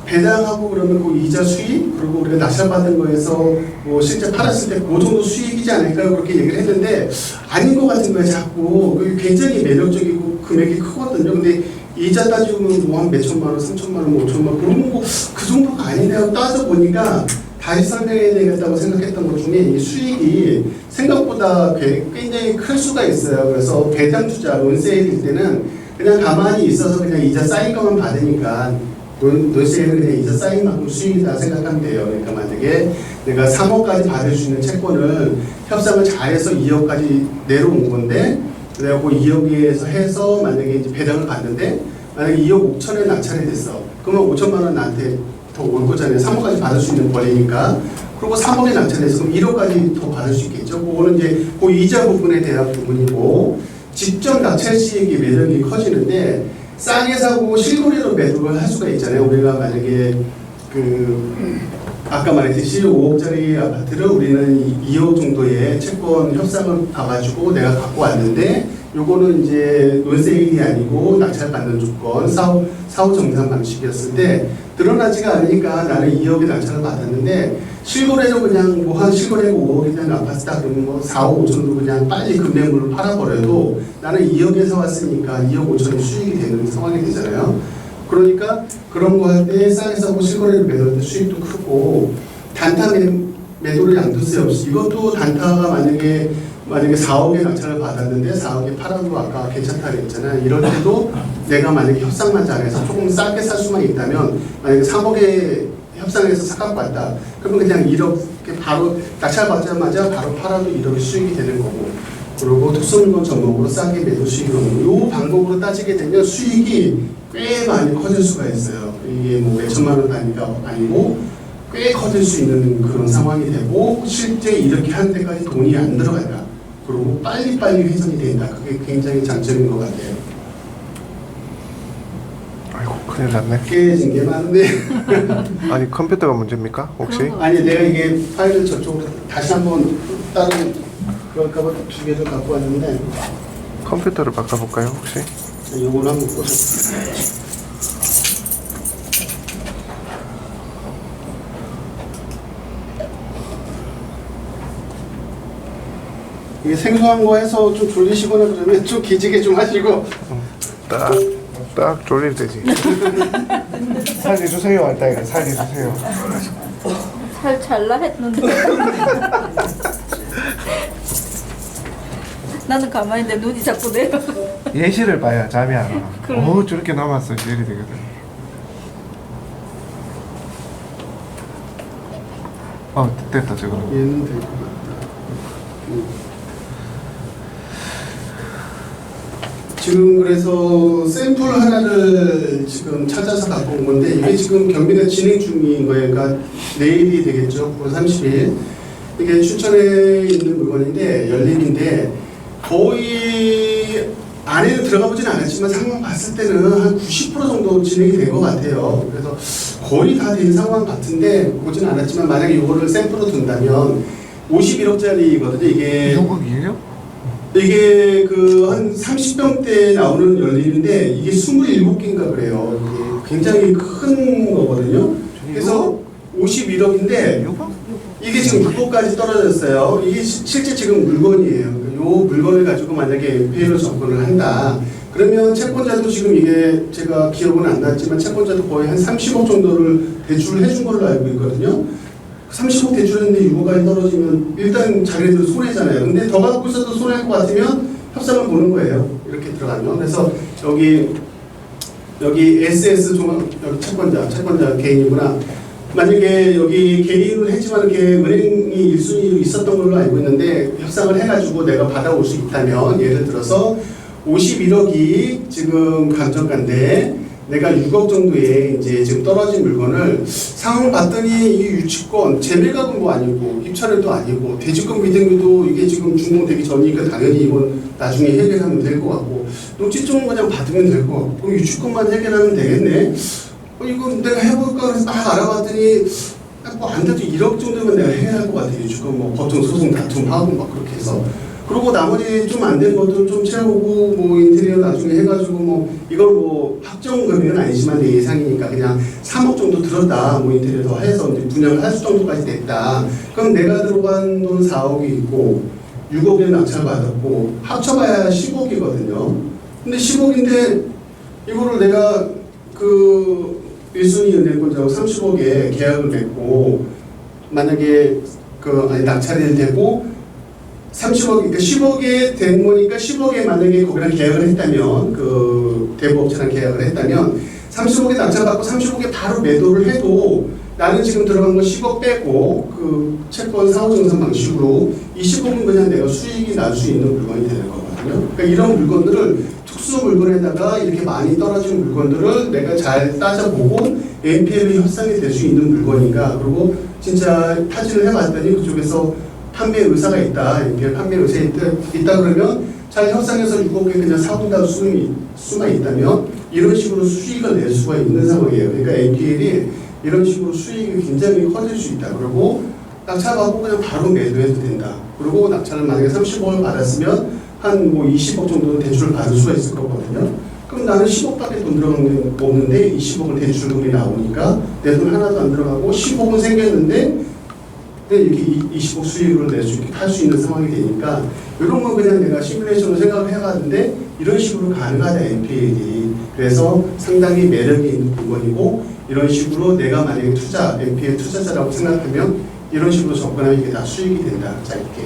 배당하고 그러면 그 이자 수익, 그리고 우리가 낙찰받은 거에서 뭐 실제 팔았을 때 그 정도 수익이지 않을까요? 그렇게 얘기를 했는데 아닌 것 같은 거예요. 자꾸 굉장히 매력적이고 금액이 크거든요. 근데 이자 따지면 뭐 한 몇천만 원, 3천만 원, 5천만 원, 그런 거 그 정도가 아니네요. 따져보니까 다시 설명해야 되겠다고 생각했던 것 중에 이 수익이 생각보다 굉장히 클 수가 있어요. 그래서 배당 투자, 론세일일 때는 그냥 가만히 있어서 그냥 이자 쌓인 것만 받으니까 론세일은 그냥 이자 쌓인 만큼 수익이다 생각하면 돼요. 그러니까 만약에 내가 3억까지 받을 수 있는 채권을 협상을 잘해서 2억까지 내려온 건데 내가 그 2억에서 해서 만약에 이제 배당을 받는데 만약에 2억 5천에 낙찰이 됐어. 그러면 5천만 원 나한테 더 올 거잖아요. 3억까지 받을 수 있는 권리니까. 그리고 3억에 낙찰해서 그럼 1억까지 더 받을 수 있겠죠. 그거는 이제 그 이자 부분에 대한 부분이고 직접 낙찰 시액이 매력이 커지는데 싸게 사고 실거래로 매도를 할 수가 있잖아요. 우리가 만약에 아까 말했듯이 5억짜리 아파트를 우리는 2억 정도의 채권 협상을 봐가지고 내가 갖고 왔는데 요거는 이제 논세일이 아니고 낙찰받는 조건 사후 정산 방식이었을 때 드러나지가 않으니까 나는 2억에 낙찰을 받았는데 실거래로 그냥 뭐 한 실거래가 5억에 대한 아파트다 그러면 뭐 4억 5천으로 그냥 빨리 금매물을 팔아버려도 나는 2억에서 왔으니까 2억 5천이 수익이 되는 상황이 되잖아요. 그러니까 그런 거 할 때 싸게 사고 실거래를 매도할 때 수익도 크고 단타 매도를 양도세 없이 이것도 단타가 만약에 4억에 낙찰을 받았는데 4억에 팔아도 아까 괜찮다 그랬잖아요. 이럴 때도 내가 만약에 협상만 잘해서 조금 싸게 살 수만 있다면 만약에 3억에 협상해서 삭감받다 그러면 그냥 1억 바로 낙찰 받자마자 바로 팔아도 1억이 수익이 되는 거고 그리고 특수물건 전목으로 싸게 매도 수익이 오는 이 방법으로 따지게 되면 수익이 꽤 많이 커질 수가 있어요. 이게 뭐 몇천만 원 단위가 아니고 꽤 커질 수 있는 그런 상황이 되고 실제 이렇게 하는 데까지 돈이 안 들어간다. 그리고 빨리빨리 회전이 된다. 그게 굉장히 장점인 것 같아요. 아이고 큰일 났네. 깨진 게 많은데 아니 컴퓨터가 문제입니까 혹시? 아니 내가 이게 파일을 저쪽으로 다시 한번 다른 그럴까봐 2개를 갖고 왔는데 컴퓨터를 바꿔볼까요 혹시? 이걸 한번 꽂아볼게요. 이게 생소한 거 해서 좀 졸리시거나 그러면 좀 기지개 좀 하시고 딱 졸릴 때지. 살려주세요 할때 이거 살려주세요. 살 잘라 했는데 나는 가만히 있는데 눈이 자꾸 내려. 예시를 봐야 잠이 안 와. 그래. 저렇게 남았어 이래 되거든. 됐다 저거는. 얘는 될 것 같다. 지금 그래서 샘플 하나를 지금 찾아서 갖고 온 건데 이게 지금 경비가 진행 중인 거예요. 그러니까 내일이 되겠죠. 9월 30일. 이게 춘천에 있는 물건인데 연립인데 거의 안에 들어가 보진 않았지만 상황 봤을 때는 한 90% 정도 진행이 된 것 같아요. 그래서 거의 다 된 상황 같은데 보진 않았지만 만약에 이거를 샘플로 둔다면 51억짜리거든요. 이게 6억이에요? 이게 한 30평대 나오는 연립인데 이게 27개인가 그래요. 이게 굉장히 큰 거거든요. 그래서 51억인데 6억? 이게 지금 6억까지 떨어졌어요. 이게 실제 지금 물건이에요. 이 물건을 가지고 만약에 NPL로 접근을 한다. 그러면 채권자도 지금 이게 제가 기억은 안 났지만 채권자도 거의 한 30억 정도를 대출을 해준 걸로 알고 있거든요. 30억 대출했는데 6억까지 떨어지면 일단 자기네들 손해잖아요. 근데 더 갖고 있어도 손해일 것 같으면 협상을 보는 거예요. 이렇게 들어가면. 그래서 여기 SS 여기 채권자 개인이구나. 만약에 여기 개인을 했지만 이렇게 은행이 1순위로 있었던 걸로 알고 있는데 협상을 해가지고 내가 받아올 수 있다면 예를 들어서 51억이 지금 감정가인데 내가 6억 정도의 이제 지금 떨어진 물건을 상황 봤더니 이 유치권 재매각은 뭐 아니고 입찰도 아니고 대지권 비등기도 이게 지금 준공되기 전이니까 당연히 이건 나중에 해결하면 될 것 같고 녹지점은 그냥 받으면 될 것 같고 그럼 유치권만 해결하면 되겠네. 이건 내가 해볼까 그래서 막 알아봤더니 뭐 안 돼도 1억 정도면 내가 해결할 것 같아요. 유치권 뭐 보통 소송 다툼하고 막 그렇게 해서. 그리고 나머지 좀 안 된 것도 좀 채우고 뭐 인테리어 나중에 해가지고 뭐 이걸 뭐 확정 금액은 아니지만 내 예상이니까 그냥 3억 정도 들었다 뭐 인테리어 더 해서 이제 분양을 할 수 정도까지 됐다. 그럼 내가 들어간 돈 4억이 있고 6억에 낙찰 받았고 합쳐봐야 10억이거든요. 근데 10억인데 이거를 내가 1순위 은행권자하고 30억에 계약을 맺고 만약에 낙찰이 되고 30억, 그러니까 10억에 된 거니까 10억에 만약에 거기랑 계약을 했다면 그 대부업체랑 계약을 했다면 30억에 낙찰받고 30억에 바로 매도를 해도 나는 지금 들어간 거 10억 빼고 그 채권 상호정산 방식으로 이 10억은 그냥 내가 수익이 날 수 있는 물건이 되는 거거든요. 그러니까 이런 물건들을 특수 물건에다가 이렇게 많이 떨어진 물건들을 내가 잘 따져보고 NPL이 협상이 될 수 있는 물건인가, 그리고 진짜 타진을 해봤더니 그쪽에서 판매 의사가 있다, NPL 판매 의사가 있다 그러면 잘 협상해서 6억에 그냥 사온다는 수만 있다면 이런 식으로 수익을 낼 수가 있는 상황이에요. 그러니까 NPL이 이런 식으로 수익이 굉장히 커질 수 있다. 그리고 낙찰받고 그냥 바로 매도해도 된다. 그리고 낙찰을 만약에 30억을 받았으면 한 뭐 20억 정도는 대출을 받을 수가 있을 거거든요. 그럼 나는 10억밖에 돈 들어간 게 없는데 20억을 대출금이 나오니까 내 돈 하나도 안 들어가고 10억은 생겼는데 이렇게 20억 수익을 낼 수 있게 할 수 있는 상황이 되니까 이런 건 그냥 내가 시뮬레이션으로 생각을 해봤는데 이런 식으로 가능하다, NPL이. 그래서 상당히 매력이 있는 물건이고 이런 식으로 내가 만약에 NPL 투자자라고 생각하면 이런 식으로 접근하면 이게 다 수익이 된다. 자, 이렇게.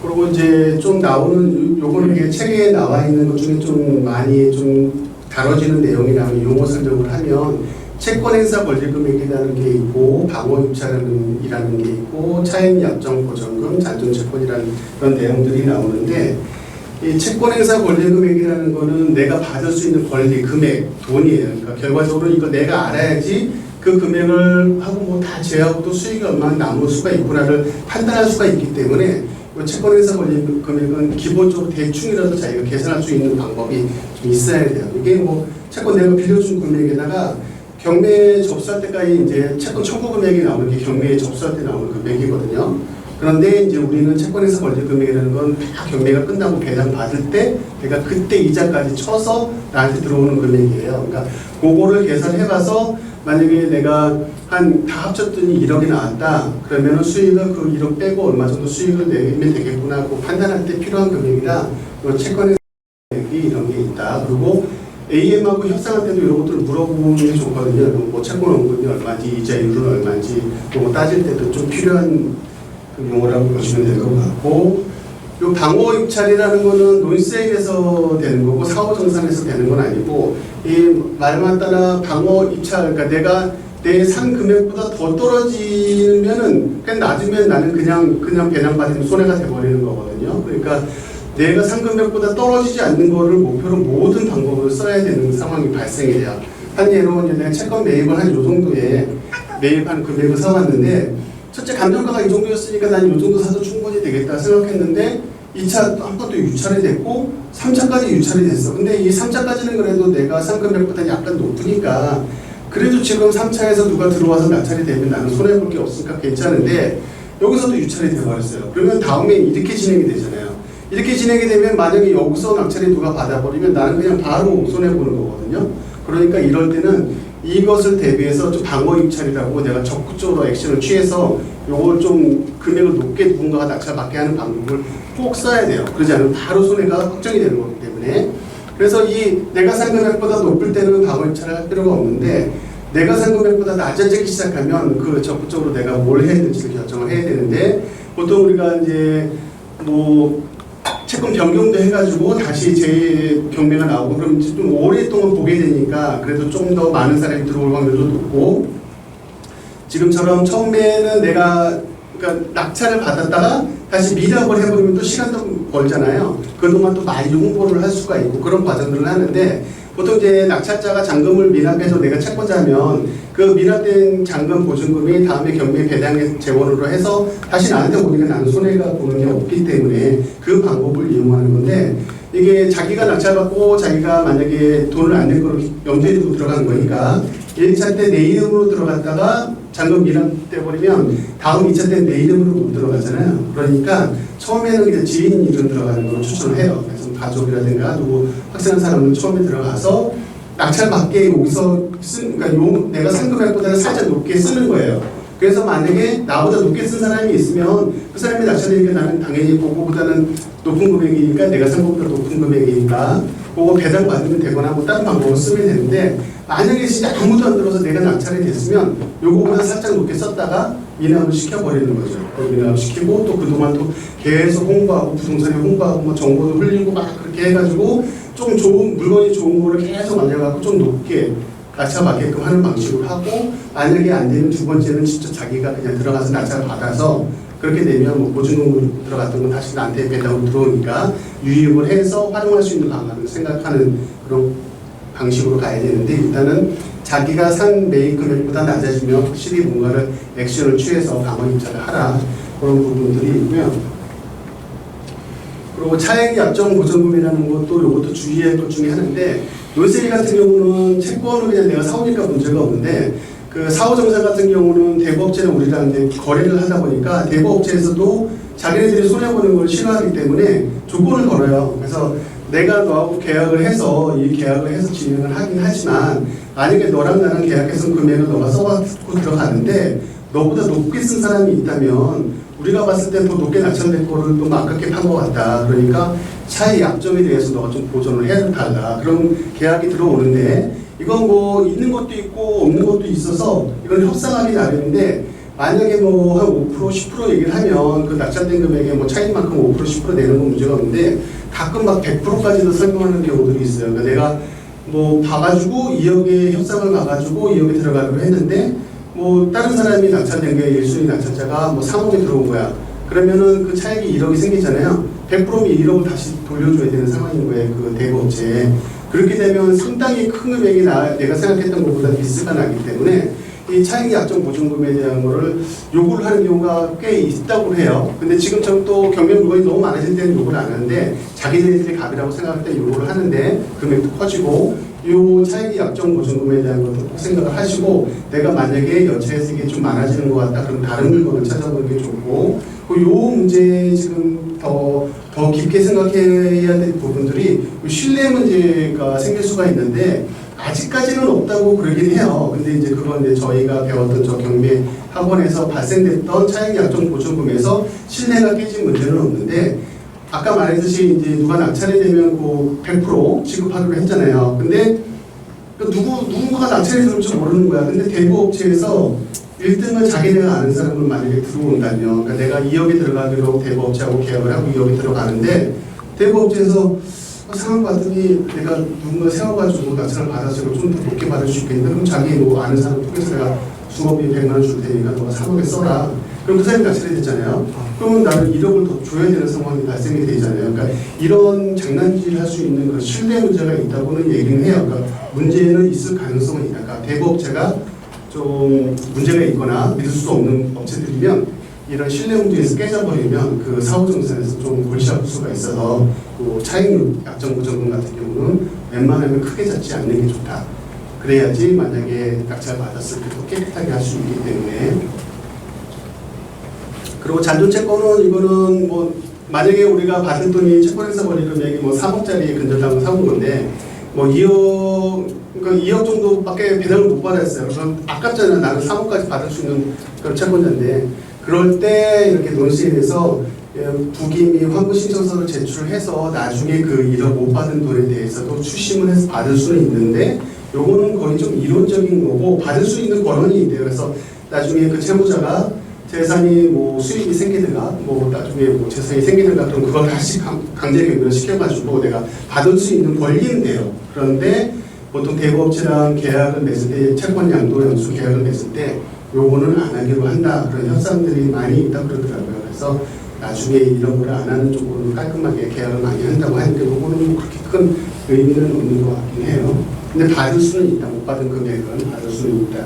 그리고 이제 좀 나오는, 요거는 이게 책에 나와 있는 것 중에 좀 많이 좀 다뤄지는 내용이라면 용어 설명을 하면 채권 행사 권리 금액이라는 게 있고 방어 입찰이라는 게 있고 차임 약정 보전금, 잔존 채권이라는 그런 내용들이 나오는데 이 채권 행사 권리 금액이라는 거는 내가 받을 수 있는 권리 금액, 돈이에요. 그러니까 결과적으로 이거 내가 알아야지 그 금액을 하고 뭐 다 제하고도 수익이 얼마나 남을 수가 있구나를 판단할 수가 있기 때문에 채권 행사 권리 금액은 기본적으로 대충이라도 자기가 계산할 수 있는 방법이 좀 있어야 돼요. 이게 뭐 채권 내가 빌려준 금액에다가 경매에 접수할 때까지 이제 채권 청구 금액이 나오는 게 경매에 접수할 때 나오는 금액이거든요. 그런데 이제 우리는 채권 행사 권리 금액이라는 건 다 경매가 끝나고 배당 받을 때 내가 그때 이자까지 쳐서 나한테 들어오는 금액이에요. 그러니까 그거를 계산해봐서 만약에 내가 한 다 합쳤더니 1억이 나왔다. 그러면 수익을 그 1억 빼고 얼마 정도 수익을 내면 되겠구나. 그 판단할 때 필요한 금액이다. 채권 행사 금액이 이런 게 있다. 그리고 AM하고 협상할 때도 이런 것들을 물어보는 게 좋거든요. 뭐 채권 원금이 얼마인지, 이자율은 얼마인지, 뭐 따질 때도 좀 필요한 그 용어라고 보시면 될 것 같고, 요 방어 입찰이라는 거는 논세일에서 되는 거고 사후정산에서 되는 건 아니고, 이 말만 따라 방어 입찰, 그러니까 내가 내 산 금액보다 더 떨어지면은 그냥 놔두면 나는 그냥 배당받으면 손해가 돼버리는 거거든요. 그러니까 내가 산 금액보다 떨어지지 않는 거를 목표로 모든 방법을 써야 되는 상황이 발생이 돼요. 한 예로 내가 채권 매입을 한 요 정도에 매입한 금액을 사왔는데 첫째 감정가가 이 정도였으니까 난 요 정도 사도 충분히 되겠다 생각했는데 2차 한 번 또 유찰이 됐고 3차까지 유찰이 됐어. 근데 이 3차까지는 그래도 내가 산 금액보다 약간 높으니까 그래도 지금 3차에서 누가 들어와서 낙찰이 되면 나는 손해볼 게 없으니까 괜찮은데 여기서도 유찰이 돼버렸어요. 그러면 다음에 이렇게 진행이 되잖아요. 이렇게 진행이 되면 만약에 여기서 낙찰이 누가 받아버리면 나는 그냥 바로 손해보는 거거든요. 그러니까 이럴 때는 이것을 대비해서 좀 방어 입찰이라고 내가 적극적으로 액션을 취해서 요걸 좀 금액을 높게 누군가가 낙찰받게 하는 방법을 꼭 써야 돼요. 그러지 않으면 바로 손해가 확정이 되는 거기 때문에. 그래서 이 내가 산 금액보다 높을 때는 방어 입찰을 할 필요가 없는데 내가 산 금액보다 낮아지기 시작하면 그 적극적으로 내가 뭘 해야 될지를 결정을 해야 되는데 보통 우리가 이제 뭐 채권 변경도 해가지고 다시 재경매가 나오고 그럼 좀 오랫동안 보게 되니까 그래도 좀 더 많은 사람이 들어올 확률도 높고 지금처럼 처음에는 내가 그러니까 낙찰을 받았다가 다시 미납을 해버리면 또 시간도 벌잖아요. 그동안 또 많이 홍보를 할 수가 있고 그런 과정들을 하는데 보통 이제 낙찰자가 잔금을 미납해서 내가 채권자면 그 미납된 잔금 보증금이 다음에 경매 배당 재원으로 해서 다시 나한테 오니까 나는 손해가 보는 게 없기 때문에 그 방법을 이용하는 건데 이게 자기가 낙찰받고 자기가 만약에 돈을 안 낼 거로 염두에 두고 들어간 거니까 1차 때 내 이름으로 들어갔다가 잔금 미납돼버리면 다음 2차 때 내 이름으로 못 들어가잖아요. 그러니까 처음에는 그냥 지인 이름 들어가는 걸 추천을 해요. 그래서 가족이라든가 누구 확실한 사람은 처음에 들어가서 낙찰받게 여기서 그러니까 내가 산 금액보다는 살짝 높게 쓰는 거예요. 그래서 만약에 나보다 높게 쓴 사람이 있으면 그 사람이 낙찰되니까 나는 당연히 그거보다는 높은 금액이니까 내가 산 것보다 높은 금액이니까 그거 배당 받으면 되거나 뭐 다른 방법으로 쓰면 되는데 만약에 진짜 아무도 안 들어서 내가 낙찰이 됐으면 요거보다 살짝 높게 썼다가 인하을 시켜버리는 거죠. 인하을 시키고 또 그동안 또 계속 홍보하고 부동산에 홍보하고 뭐 정보도 흘리고 막 그렇게 해가지고 좀 좋은 물건이 좋은 거를 계속 알려갖고 좀 높게 낙찰받게끔 하는 방식으로 하고 만약에 안 되면 두 번째는 직접 자기가 그냥 들어가서 낙찰을 받아서 그렇게 되면 뭐 보증금으로 들어갔던 건 다시 나한테 배당으로 들어오니까 유입을 해서 활용할 수 있는 방안을 생각하는 그런 방식으로 가야 되는데 일단은 자기가 산 매입 금액보다 낮아지면 확실히 뭔가를 액션을 취해서 방어 입찰을 하라 그런 부분들이 있고요. 그리고 차액 약정 보증금이라는 것도 이것도 주의할 것 중에 하나인데 놀세리 같은 경우는 채권을 그냥 내가 사오니까 문제가 없는데 그 사후정산 같은 경우는 대부업체랑 우리랑 이제 거래를 하다 보니까 대부업체에서도 자기네들이 손해보는 걸 싫어하기 때문에 조건을 걸어요. 그래서 내가 너하고 계약을 해서 이 계약을 해서 진행을 하긴 하지만 만약에 너랑 나랑 계약해서 금액을 너가 써갖고 들어가는데 너보다 높게 쓴 사람이 있다면 우리가 봤을 때 더 높게 낙찰된 거를 너무 아깝게 판 것 같다. 그러니까 차의 약점에 대해서 너가 좀 보존을 해달라. 그런 계약이 들어오는데 이건 뭐 있는 것도 있고 없는 것도 있어서 이건 협상하기 나름인데 만약에 뭐 한 5% 10% 얘기를 하면 그 낙찰된 금액에 뭐 차이만큼 5% 10% 내는 건 문제가 없는데 가끔 막 100%까지도 설명하는 경우들이 있어요. 그러니까 내가 뭐 봐가지고 2억에 협상을 봐가지고 2억에 들어가기로 했는데 뭐 다른 사람이 낙찰된 게 1순위 낙찰자가 뭐 3억에 들어온 거야. 그러면은 그 차익이 1억이 생기잖아요. 100%면 1억을 다시 돌려줘야 되는 상황인 거예요. 그 대부업체에. 그렇게 되면 상당히 큰 금액이 내가 생각했던 것보다 미스가 나기 때문에 이 차익 약정 보증금에 대한 거를 요구를 하는 경우가 꽤 있다고 해요. 근데 지금처럼 또 경매 물건이 너무 많아질 때는 요구를 안 하는데 자기네들이 갑이라고 생각할 때 요구를 하는데 금액도 커지고 요 차익 약정 보증금에 대한 것도 꼭 생각을 하시고 내가 만약에 연체해서 이게 좀 많아지는 것 같다 그럼 다른 물건을 찾아보는 게 좋고 요 문제 지금 더 깊게 생각해야 될 부분들이 신뢰 문제가 생길 수가 있는데 아직까지는 없다고 그러긴 해요. 근데 이제 그건 이제 저희가 배웠던 저 경매 학원에서 발생됐던 차익 약정 보증금에서 신뢰가 깨진 문제는 없는데 아까 말했듯이 이제 누가 낙찰이 되면 그 100% 지급하기로 했잖아요. 근데 그 누군가가 낙찰이 들어올지 모르는 거야. 근데 대부업체에서 1등을 자기네가 아는 사람을 만약에 들어온다면 그러니까 내가 2억에 들어가기로 대부업체하고 계약을 하고 2억에 들어가는데 대부업체에서 상황 봤더니 내가 누군가 세워가지고 낙찰을 받아서 좀 더 높게 받을 수 있겠는데 그럼 자기 뭐 아는 사람 통해서 내가 중업비 100만 원 줄 테니까 너가 3억에 써라. 그럼 그 사람이 낙찰이 됐잖아요. 그러면 나는 1억을 더 줘야 되는 상황이 발생이 되잖아요. 그러니까 이런 장난질 할 수 있는 그 신뢰 문제가 있다고는 얘기는 해요. 그러니까 문제는 있을 가능성은 있다. 그러니까 대부업체가 좀 문제가 있거나 믿을 수 없는 업체들이면 이런 신뢰 문제에서 깨져버리면 그 사후정산에서 좀 골치 아플 수가 있어서 그 차익 약정 보증금 같은 경우는 웬만하면 크게 잡지 않는 게 좋다. 그래야지 만약에 낙찰 받았을 때도 깨끗하게 할 수 있기 때문에. 그리고 잔존채권은 이거는 뭐 만약에 우리가 받은 돈이 채권에서 벌린 금액이 뭐 3억짜리 근저당을 사온 건데 뭐 2억 그러니까 2억 정도밖에 배당을 못 받았어요. 그럼 아깝잖아요. 나는 3억까지 받을 수 있는 그런 채권자인데 그럴 때 이렇게 논시에서 부기미 환부 신청서를 제출해서 나중에 그 1억 못 받은 돈에 대해서도 추심을 해서 받을 수는 있는데 요거는 거의 좀 이론적인 거고 받을 수 있는 권한이 있대요. 그래서 나중에 그 채무자가 재산이 뭐 수익이 생기든가 뭐 나중에 뭐 재산이 생기든가 그럼 그걸 다시 강제 변경시켜가지고 내가 받을 수 있는 권리는 돼요. 그런데 보통 대부업체랑 계약을 맺을 때 채권 양도 연수 계약을 맺을 때 요거는 안 하기로 한다 그런 협상들이 많이 있다 그러더라고요. 그래서 나중에 이런 걸 안 하는 쪽으로 깔끔하게 계약을 많이 한다고 하는데 요거는 뭐 그렇게 큰 의미는 없는 것 같긴 해요. 근데 받을 수는 있다. 못 받은 금액은 받을 수는 있다.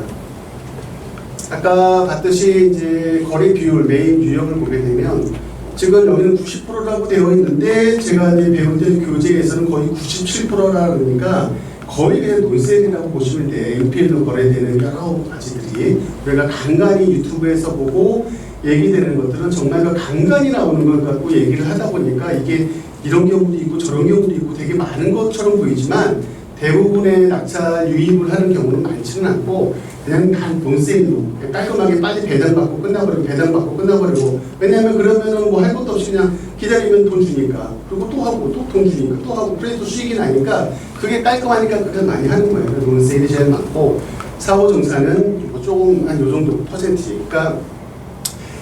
아까 봤듯이 이제 거래 비율, 매입 유형을 보게 되면 지금 여기는 90%라고 되어 있는데 제가 이제 배운 교재에서는 거의 97%라 그러니까 거의 그냥 논센이라고 보시면 돼. UPL로 거래되는 여러 가지들이 우리가 간간히 유튜브에서 보고 얘기되는 것들은 정말 간간히 나오는 걸 갖고 얘기를 하다 보니까 이게 이런 경우도 있고 저런 경우도 있고 되게 많은 것처럼 보이지만 대부분의 낙찰 유입을 하는 경우는 많지는 않고 그냥 단 논세일로 깔끔하게 빨리 배당받고 끝나버리고 왜냐하면 그러면은 뭐 할 것도 없이 그냥 기다리면 돈 주니까 그리고 또 하고 또 돈 주니까 또 하고 그래도 수익이 나니까 그게 깔끔하니까 그걸 많이 하는 거예요. 논세일이 제일 많고 사후 정산은 뭐 조금 한 요 정도 퍼센트. 그러니까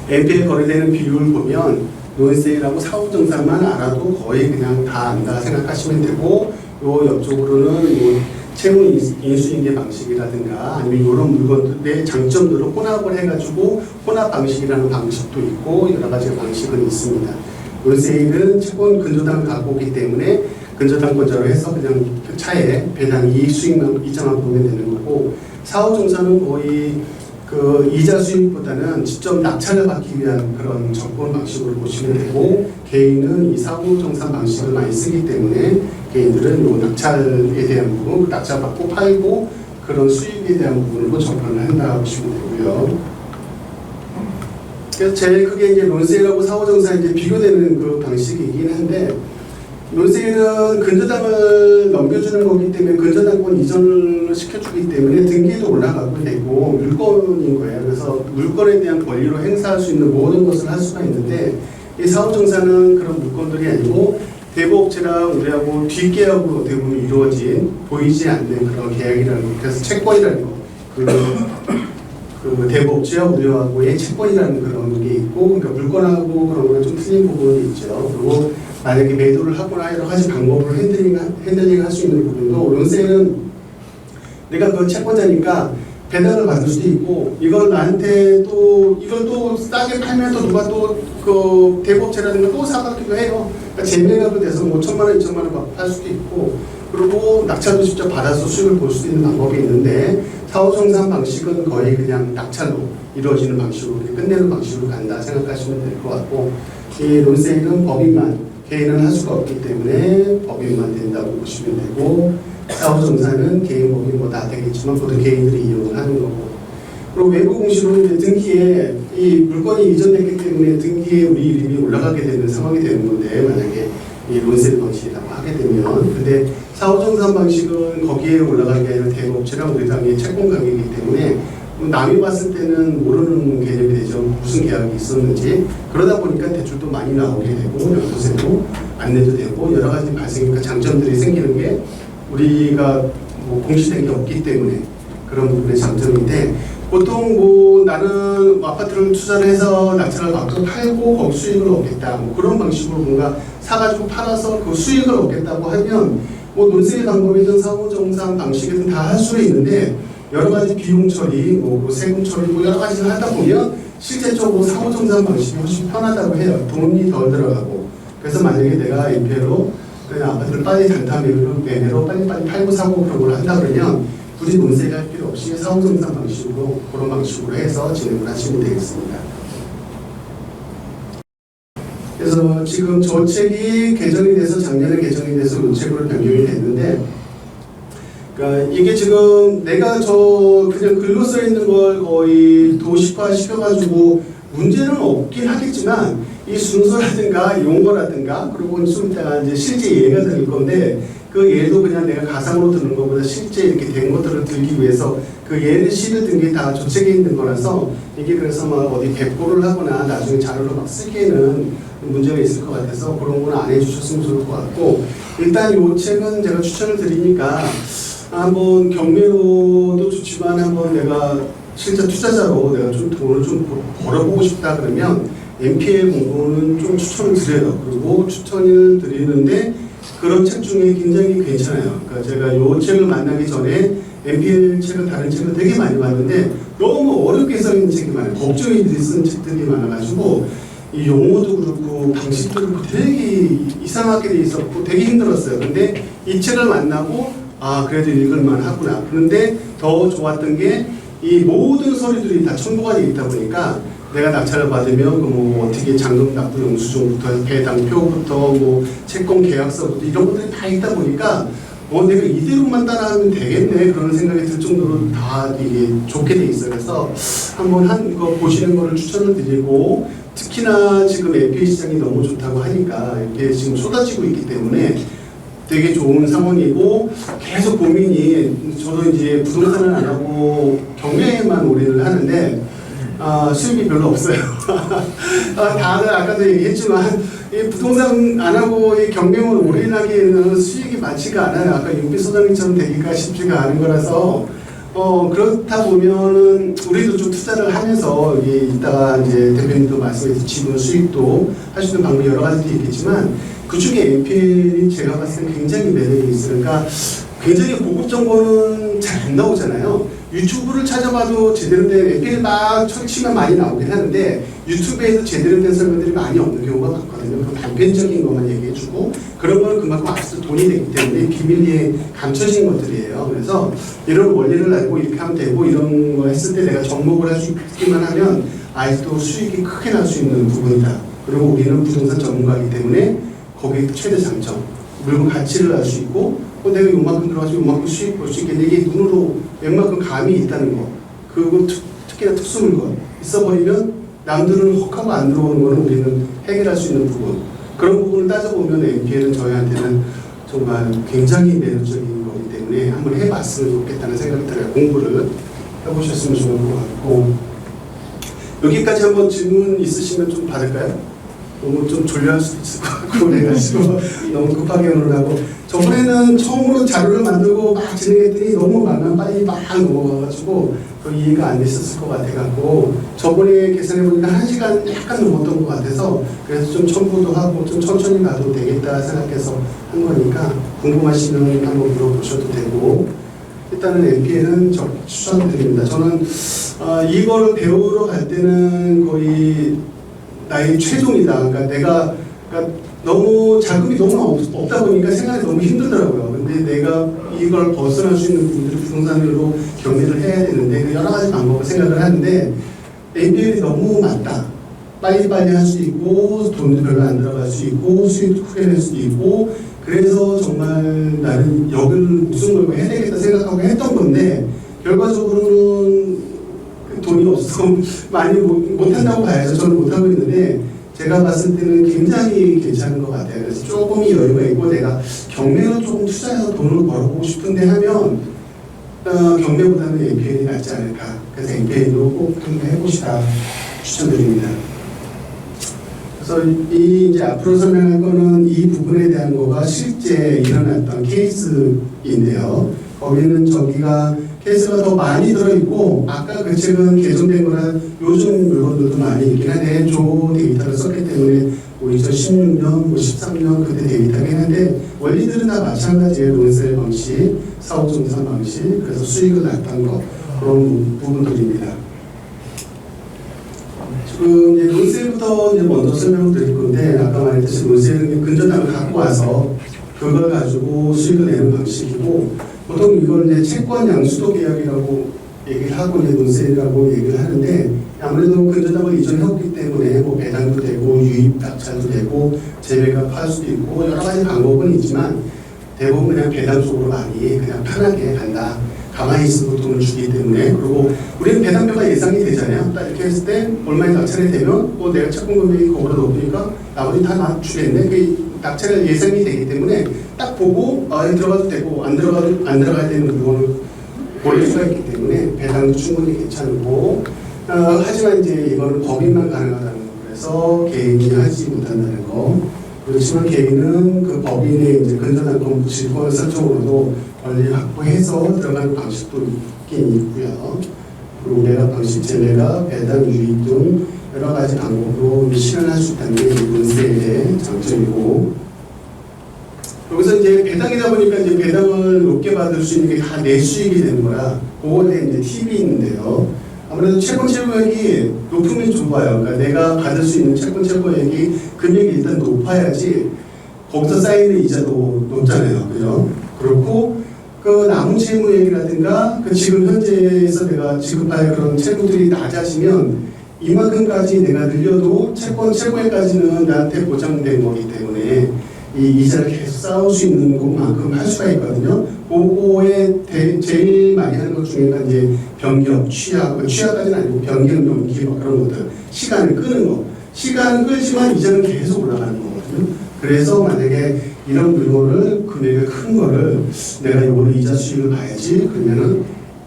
NPL 거래되는 비율 보면 논세일하고 사후 정산만 알아도 거의 그냥 다 안다 생각하시면 되고 요 옆쪽으로는 뭐 채무 인수인계 방식이라든가 아니면 이런 물건들의 장점들을 혼합을 해가지고 혼합 방식이라는 방식도 있고 여러 가지 방식은 있습니다. 논세일은 채권 근저당을 갖고 오기 때문에 근저당권자로 해서 그냥 그 차에 배당 이익 수익만 이자만 보면 되는 거고 사후 정산은 거의 그 이자 수익보다는 직접 낙찰을 받기 위한 그런 접근 방식으로 보시면 되고 개인은 이 사후 정산 방식을 많이 쓰기 때문에 개인들은 요 낙찰에 대한 부분, 낙찰 받고 팔고 그런 수익에 대한 부분으로 접근을 한다 보시면 되고요. 그래서 제일 크게 이제 론세일하고 사후 정산 이제 비교되는 그 방식이긴 한데 론세일은 근저당을 넘겨주는 거기 때문에 근저당권 이전을 시켜주기 때문에 등기도 올라가고 되고 물건인 거예요. 그래서 물건에 대한 권리로 행사할 수 있는 모든 것을 할 수가 있는데 이 사후정산은 그런 물건들이 아니고 대부업체랑 우리하고 뒷계약으로 대부분 이루어진 보이지 않는 그런 계약이라는 거. 그래서 채권이라는 거. 그 대부업체와 우리하고의 채권이라는 그런 게 있고 그러니까 물건하고 그런 거랑 좀 틀린 부분이 있죠. 그리고 만약에 매도를 하거나 여러 가지 방법으로 핸들링 할 수 있는 부분도 론세일은 내가 그 채권자니까 배당을 받을 수도 있고 이건 나한테 또 이걸 또 싸게 팔면 또 누가 또 그 대부업체라든가 또 사가기도 해요. 그러니까 재매각도 돼서 뭐 1,000만 원, 2,000만 원 받고 팔 수도 있고 그리고 낙찰도 직접 받아서 수익을 볼 수 있는 방법이 있는데 사후정산 방식은 거의 그냥 낙찰로 이루어지는 방식으로 끝내는 방식으로 간다 생각하시면 될 것 같고 이 론세일은 법인만 개인은 할 수가 없기 때문에 법인만 된다고 보시면 되고 사후정산은 개인 법인 뭐 다 되겠지만 보통 개인들이 이용을 하는 거고 그리고 외부 공시로 이제 등기에 이 물건이 이전됐기 때문에 등기에 우리 이름이 올라가게 되는 상황이 되는 건데 만약에 이 론세일 방식이라고 하게 되면 근데 사후정산 방식은 거기에 올라가게 되는 대부업체랑 우리 당의 채권 가격이기 때문에 남이 봤을 때는 모르는 개념이 되죠. 무슨 계약이 있었는지 그러다 보니까 대출도 많이 나오게 되고 연소세도 안 내도 되고 여러 가지 발생이니까 장점들이 생기는 게 우리가 뭐 공시된 게 없기 때문에 그런 부분의 장점인데 보통 뭐 나는 아파트를 투자를 해서 낙찰을 받고 팔고 거기 수익을 얻겠다 뭐 그런 방식으로 뭔가 사가지고 팔아서 그 수익을 얻겠다고 하면 뭐 논세의 방법이든 사후정산 방식이든 다 할 수는 있는데 여러 가지 비용 처리, 뭐 세금 처리, 뭐 여러 가지를 하다 보면 실제적으로 사후정산 방식이 훨씬 편하다고 해요. 돈이 덜 들어가고. 그래서 만약에 내가 NPL로 그냥 아파트를 빨리 단타 매매로 빨리빨리 팔고 사고 그런 걸 한다 그러면 굳이 논세를 할 필요 없이 사후정산 방식으로 그런 방식으로 해서 진행을 하시면 되겠습니다. 그래서 지금 조책이 개정이 돼서 작년에 개정이 돼서 노책으로 변경이 됐는데 그러니까 이게 지금 내가 그냥 글로 써 있는 걸 거의 도식화 시켜가지고 문제는 없긴 하겠지만 이 순서라든가 용어라든가 그리고 좀 이따가 이제 실제 예가 될 건데 그 예도 그냥 내가 가상으로 드는 것보다 실제 이렇게 된 것들을 들기 위해서 그 예를 실을 든 게 다 조책에 있는 거라서 이게 그래서 막 어디 배포를 하거나 나중에 자료로 막 쓰기에는 문제가 있을 것 같아서 그런 거는 안 해주셨으면 좋을 것 같고 일단 이 책은 제가 추천을 드리니까 한번 경매로도 좋지만 한번 내가 실제 투자자로 내가 좀 돈을 좀 벌어보고 싶다 그러면 NPL 공부는 좀 추천을 드려요. 그리고 추천을 드리는데 그런 책 중에 굉장히 괜찮아요. 그러니까 제가 이 책을 만나기 전에 NPL 책을 다른 책을 되게 많이 봤는데 너무 어렵게 써 있는 책이 많아요. 법조인들이 쓴 책들이 많아가지고 이 용어도 그렇고 방식도 그렇고 되게 이상하게 돼 있었고 되게 힘들었어요. 근데 이 책을 만나고 아 그래도 읽을만 하구나. 그런데 더 좋았던 게 이 모든 서류들이 다 첨부가 되어 있다 보니까 내가 낙찰을 받으면 뭐 어떻게 잔금 납부 영수증부터 배당표부터 뭐 채권 계약서부터 이런 것들이 다 있다 보니까 내가 이대로만 따라하면 되겠네 그런 생각이 들 정도로 다 이게 좋게 돼 있어요. 그래서 한번 한 거 보시는 거를 추천을 드리고 특히나 지금 NPL 시장이 너무 좋다고 하니까 이게 지금 쏟아지고 있기 때문에 되게 좋은 상황이고 계속 고민이 저도 이제 부동산을 안 하고 경매에만 올인을 하는데 수익이 별로 없어요. 다들 아까도 얘기했지만 이 부동산 안 하고 이 경매만 올인하기에는 수익이 많지가 않아요. 아까 윤빛 소장님처럼 되기가 쉽지가 않은 거라서 그렇다 보면은 우리도 좀 투자를 하면서 이따가 이제 대표님도 말씀해 주신 수익도 할 수 있는 방법이 여러 가지도 있겠지만 그 중에 NPL이 제가 봤을 때 굉장히 매력이 있으니까 굉장히 고급 정보는 잘 안 나오잖아요. 유튜브를 찾아봐도 제대로 된 NPL 막 치면 많이 나오긴 하는데 유튜브에서 제대로 된 설명들이 많이 없는 경우가 많거든요. 그 단편적인 것만 얘기해주고 그런 거는 그만큼 앞서 돈이 되기 때문에 비밀리에 감춰진 것들이에요. 그래서 이런 원리를 알고 이렇게 하면 되고 이런 거 했을 때 내가 접목을 할 수 있기만 하면 아직도 수익이 크게 날 수 있는 부분이다. 그리고 우리는 부동산 전문가이기 때문에 거기에 최대 장점, 물건 가치를 알 수 있고 내가 요만큼 들어가서 요만큼 수익 볼 수 있겠네. 이게 눈으로 웬만큼 감이 있다는 거. 그리고 특히나 특수 물건 있어버리면 남들은 혹하고 안 들어오는 거는 우리는 해결할 수 있는 부분. 그런 부분을 따져보면 NPL은 저희한테는 정말 굉장히 매력적인 거기 때문에 한번 해봤으면 좋겠다는 생각이 들어요. 공부를 해보셨으면 좋을 것 같고. 여기까지 한번 질문 있으시면 좀 받을까요? 너무 좀 졸려할 수도 있을 것 같고 그래가지고 너무 급하게 오늘 하고 저번에는 처음으로 자료를 만들고 막 진행했더니 너무 많아 빨리 막 넘어가가지고 이해가 안 됐었을 것 같아갖고 저번에 계산해보니까 1시간 약간 넘었던 것 같아서 그래서 좀 첨부도 하고 좀 천천히 가도 되겠다 생각해서 한 거니까 궁금하시면 한번 물어보셔도 되고 일단은 NPL은 추천드립니다. 저는 이거를 배우러 갈 때는 거의 나의 최종이다. 그러니까 내가 너무 자금이 너무 없다 보니까 생활이 너무 힘들더라고요. 근데 내가 이걸 벗어날 수 있는 부분들이 부동산으로 경매를 해야 되는데 여러 가지 방법을 생각을 하는데 NPL이 너무 많다. 빨리빨리 할 수 있고 돈도 별로 안 들어갈 수 있고 수익도 크게 낼 수도 있고 그래서 정말 나는 여기를 무슨 걸고 해야 되겠다 생각하고 했던 건데 결과적으로는 돈이 없어서 많이 못한다고 봐야죠. 저는 못하고 있는데 제가 봤을 때는 굉장히 괜찮은 것 같아요. 그래서 조금이 여유가 있고 내가 경매로 조금 투자해서 돈을 벌어보고 싶은데 하면 경매보다는 NPL이 낫지 않을까. 그래서 NPL로 꼭 한번 해보시라 추천드립니다. 그래서 이제 앞으로 설명할 거는 이 부분에 대한 거가 실제 일어났던 케이스인데요. 거기는 저기가 케이스가 더 많이 들어있고 아까 그 책은 개정된 거라 요즘 물건들도 많이 있긴 한데 조 데이터를 썼기 때문에 뭐 2016년, 13년 그때 데이터긴 한데 원리들은 다 마찬가지예요. 론셀 방식, 사업정산 방식, 그래서 수익을 낳았던 거 그런 부분들입니다. 지금 이제 론셀부터 이제 먼저 설명을 드릴 건데 아까 말했듯이 론셀은 근저당을 갖고 와서 그걸 가지고 수익을 내는 방식이고 보통 이걸 이제 채권 양수도 계약이라고 얘기를 하고 이제 논세라고 얘기를 하는데 아무래도 근저당을 이전했기 때문에 뭐 배당도 되고 유입 낙찰도 되고 재매각할 수도 있고 여러 가지 방법은 있지만 대부분 그냥 배당 쪽으로 많이 그냥 편하게 간다. 가만히 있어도 돈을 주기 때문에 그리고 우리는 배당료가 예상이 되잖아요. 딱 이렇게 했을 때 얼마에 낙찰이 되면 내가 채권 금액이 그거보다 높으니까 나머지 다 주겠네. 그 낙찰이 예상이 되기 때문에 딱 보고 들어가도 되고 안 들어가야 되는 부분을 고를 수가 있기 때문에 배당도 충분히 괜찮고 하지만 이제 이거는 법인만 가능하다는 거 그래서 개인이 하지 못한다는 거 그렇지만 개인은 그 법인의 이제 근저당권 질권 설정으로도 권리 확보해서 들어가는 방식도 있긴 있고요. 그리고 매각 방식, 재매각, 배당, 유입 등 여러 가지 방법으로 실현할 수 있다는 게 문세의 장점이고 여기서 이제 배당이다 보니까 이제 배당을 높게 받을 수 있는 게 다 내 수익이 되는 거라 그거에 이제 팁이 있는데요. 아무래도 채권 채권액이 높으면 좋아요. 그러니까 내가 받을 수 있는 채권 채권액이 금액이 일단 높아야지 거기서 쌓이는 이자도 높잖아요. 그죠? 그렇고 그 남은 채무액이라든가 그 지금 현재에서 내가 지급할 그런 채무들이 낮아지면 이만큼까지 내가 늘려도 채권 채무액까지는 나한테 보장된 거기 때문에 이 이자를 계속 쌓을 수 있는 것만큼 할 수가 있거든요. 그거에 제일 많이 하는 것 중에가 이제 변경, 취하까지는 아니고 변경, 연기 뭐 그런 것들, 시간을 끄는 거. 시간은 끌지만 이자는 계속 올라가는 거거든요. 그래서 만약에 이런 물건을 금액이 큰 거를 내가 이거를 이자 수익을 봐야지 그러면은